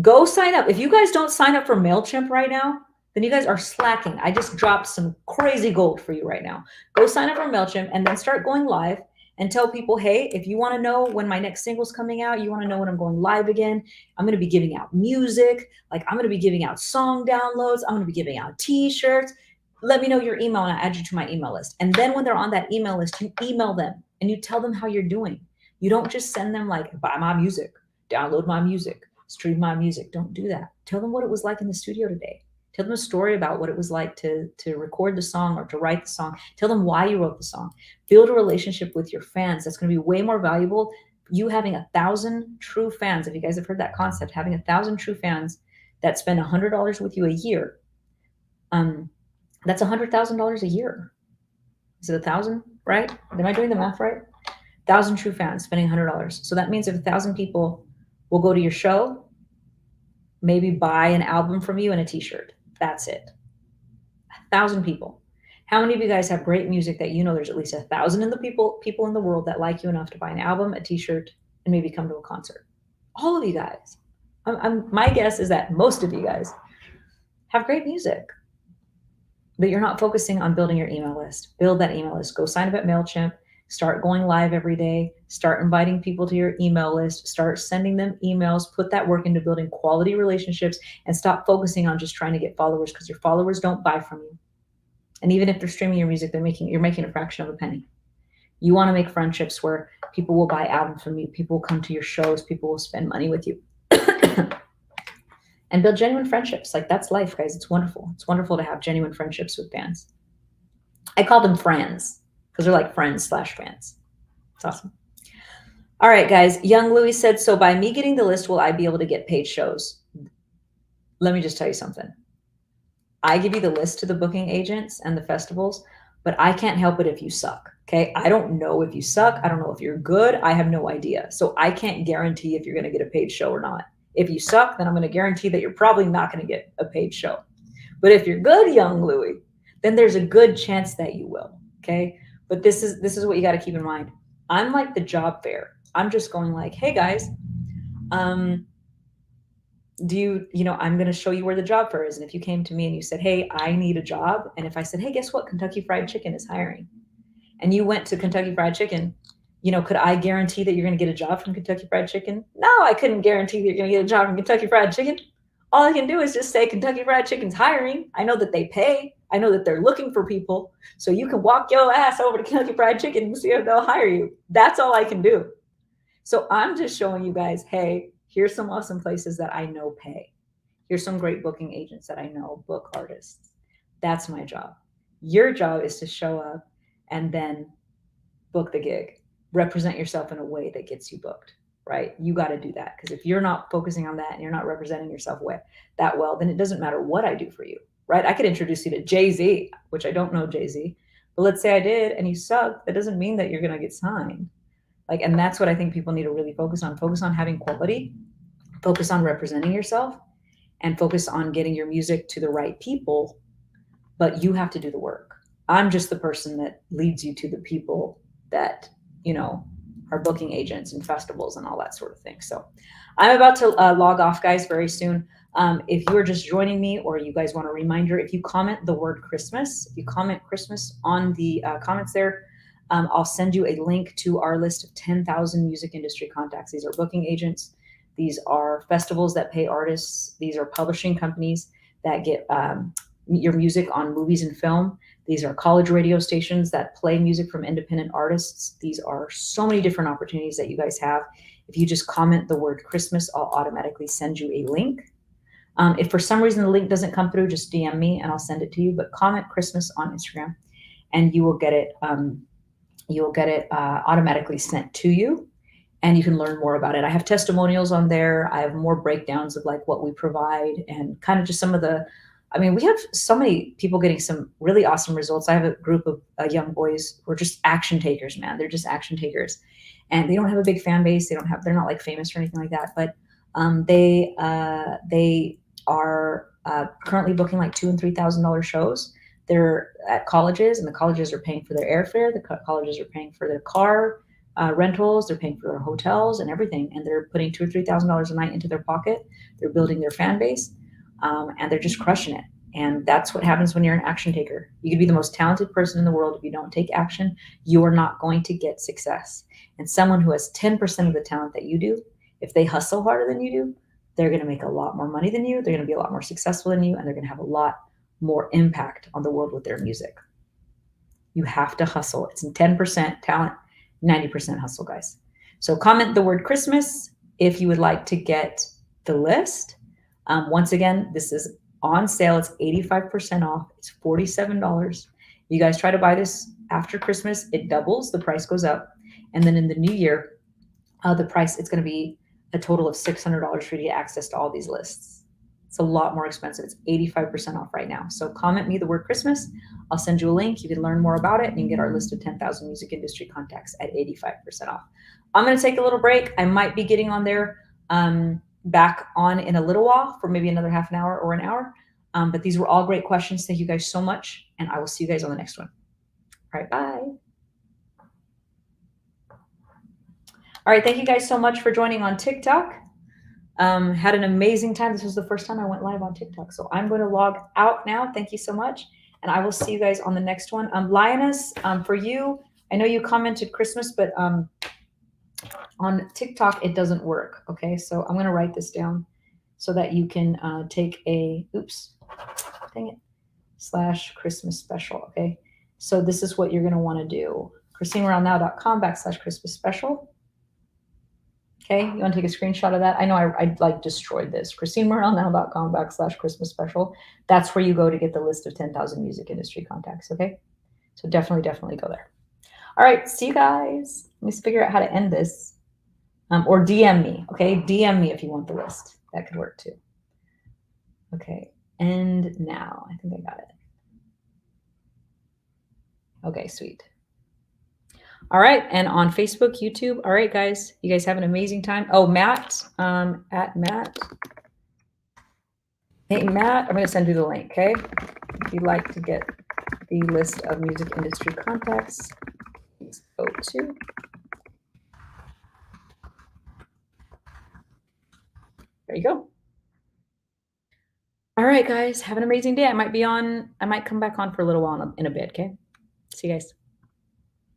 go sign up. If you guys don't sign up for MailChimp right now, then you guys are slacking. I just dropped some crazy gold for you right now. Go sign up for MailChimp and then start going live and tell people, hey, if you want to know when my next single's coming out, you want to know when I'm going live again, I'm going to be giving out music. I'm going to be giving out song downloads. I'm going to be giving out t-shirts. Let me know your email and I'll add you to my email list. And then when they're on that email list, you email them and you tell them how you're doing. You don't just send them buy my music, download my music, stream my music. Don't do that. Tell them what it was like in the studio today. Tell them a story about what it was like to record the song or to write the song. Tell them why you wrote the song. Build a relationship with your fans. That's going to be way more valuable. You having 1,000 true fans, if you guys have heard that concept, having 1,000 true fans that spend $100 with you a year, that's $100,000 a year. Is it 1,000, right? Am I doing the math right? 1,000 true fans spending $100. So that means if 1,000 people will go to your show, maybe buy an album from you and a t-shirt. That's it. 1,000 people. How many of you guys have great music that there's at least 1,000 in the people in the world that like you enough to buy an album, a t-shirt, and maybe come to a concert? All of you guys. My guess is that most of you guys have great music, but you're not focusing on building your email list. Build that email list. Go sign up at MailChimp. Start going live every day. Start inviting people to your email list. Start sending them emails. Put that work into building quality relationships and stop focusing on just trying to get followers, because your followers don't buy from you. And even if they're streaming your music, you're making a fraction of a penny. You want to make friendships where people will buy albums from you. People will come to your shows. People will spend money with you. And build genuine friendships. That's life, guys. It's wonderful. It's wonderful to have genuine friendships with fans. I call them friends because they're like friends/fans. It's awesome. All right, guys. Young Louis said, so by me getting the list, will I be able to get paid shows? Let me just tell you something. I give you the list to the booking agents and the festivals, but I can't help it if you suck. Okay. I don't know if you suck. I don't know if you're good. I have no idea. So I can't guarantee if you're going to get a paid show or not. If you suck, then I'm going to guarantee that you're probably not going to get a paid show. But if you're good, young Louis, then there's a good chance that you will. Okay. But this is what you got to keep in mind. I'm like the job fair. I'm just going hey guys, I'm going to show you where the job fair is. And if you came to me and you said, hey, I need a job. And if I said, hey, guess what? Kentucky Fried Chicken is hiring. And you went to Kentucky Fried Chicken, could I guarantee that you're going to get a job from Kentucky Fried Chicken? No, I couldn't guarantee that you're going to get a job from Kentucky Fried Chicken. All I can do is just say Kentucky Fried Chicken's hiring. I know that they pay. I know that they're looking for people. So you can walk your ass over to Kentucky Fried Chicken and see if they'll hire you. That's all I can do. So I'm just showing you guys, hey, here's some awesome places that I know pay. Here's some great booking agents that I know book artists. That's my job. Your job is to show up and then book the gig. Represent yourself in a way that gets you booked, right? You got to do that, because if you're not focusing on that and you're not representing yourself that well, then it doesn't matter what I do for you, right? I could introduce you to Jay-Z, which I don't know Jay-Z, but let's say I did and you suck. That doesn't mean that you're going to get signed. And that's what I think people need to really focus on. Focus on having quality, focus on representing yourself, and focus on getting your music to the right people. But you have to do the work. I'm just the person that leads you to the people that, are booking agents and festivals and all that sort of thing. So I'm about to log off, guys, very soon. If you are just joining me, or you guys want a reminder, if you comment the word Christmas, if you comment Christmas on the comments there, I'll send you a link to our list of 10,000 music industry contacts. These are booking agents. These are festivals that pay artists. These are publishing companies that get your music on movies and film. These are college radio stations that play music from independent artists. These are so many different opportunities that you guys have. If you just comment the word Christmas, I'll automatically send you a link. If for some reason the link doesn't come through, just DM me and I'll send it to you. But comment Christmas on Instagram and you will get it. Automatically sent to you, and you can learn more about it. I have testimonials on there. I have more breakdowns of what we provide, and kind of just some of the, we have so many people getting some really awesome results. I have a group of young boys who are just action takers, man. They're just action takers, and they don't have a big fan base. They're not famous or anything like that, but they are currently booking $2,000 and $3,000 shows. They're at colleges, and the colleges are paying for their airfare. The colleges are paying for their car rentals. They're paying for their hotels and everything. And they're putting $2,000 or $3,000 a night into their pocket. They're building their fan base, and they're just crushing it. And that's what happens when you're an action taker. You could be the most talented person in the world. If you don't take action, you are not going to get success. And someone who has 10% of the talent that you do, if they hustle harder than you do, they're going to make a lot more money than you. They're going to be a lot more successful than you, and they're going to have a lot more impact on the world with their music. You have to hustle. It's 10% talent, 90% hustle, guys. So comment the word Christmas if you would like to get the list. Once again, this is on sale. It's 85% off. It's $47. You guys try to buy this after Christmas, it doubles, the price goes up. And then in the new year, the price, it's going to be a total of $600 for you to get access to all these lists. It's a lot more expensive. It's 85% off right now. So comment me the word Christmas. I'll send you a link. You can learn more about it, and you can get our list of 10,000 music industry contacts at 85% off. I'm going to take a little break. I might be getting on there back on in a little while for maybe another half an hour or an hour. But these were all great questions. Thank you guys so much. And I will see you guys on the next one. All right, bye. All right, thank you guys so much for joining on TikTok. Had an amazing time. This was the first time I went live on TikTok. So I'm going to log out now. Thank you so much. And I will see you guys on the next one. Lioness, for you, I know you commented Christmas, but on TikTok, it doesn't work. Okay, so I'm going to write this down so that you can take a, dang it, / Christmas special. Okay, so this is what you're going to want to do. ChristineMorelnow.com /Christmas special. Okay, you want to take a screenshot of that? I know I destroyed this. ChristineMorelnow.com / Christmas special. That's where you go to get the list of 10,000 music industry contacts. Okay, so definitely go there. All right, see you guys. Let me figure out how to end this. Or DM me. Okay, DM me if you want the list. That could work too. Okay, end now. I think I got it. Okay, sweet. All right, and on Facebook, YouTube. All right, guys, you guys have an amazing time. Oh, Matt, at Matt. Hey, Matt, I'm going to send you the link, okay? If you'd like to get the list of music industry contacts, please go to. There you go. All right, guys, have an amazing day. I might come back on for a little while in a bit. Okay. See you guys.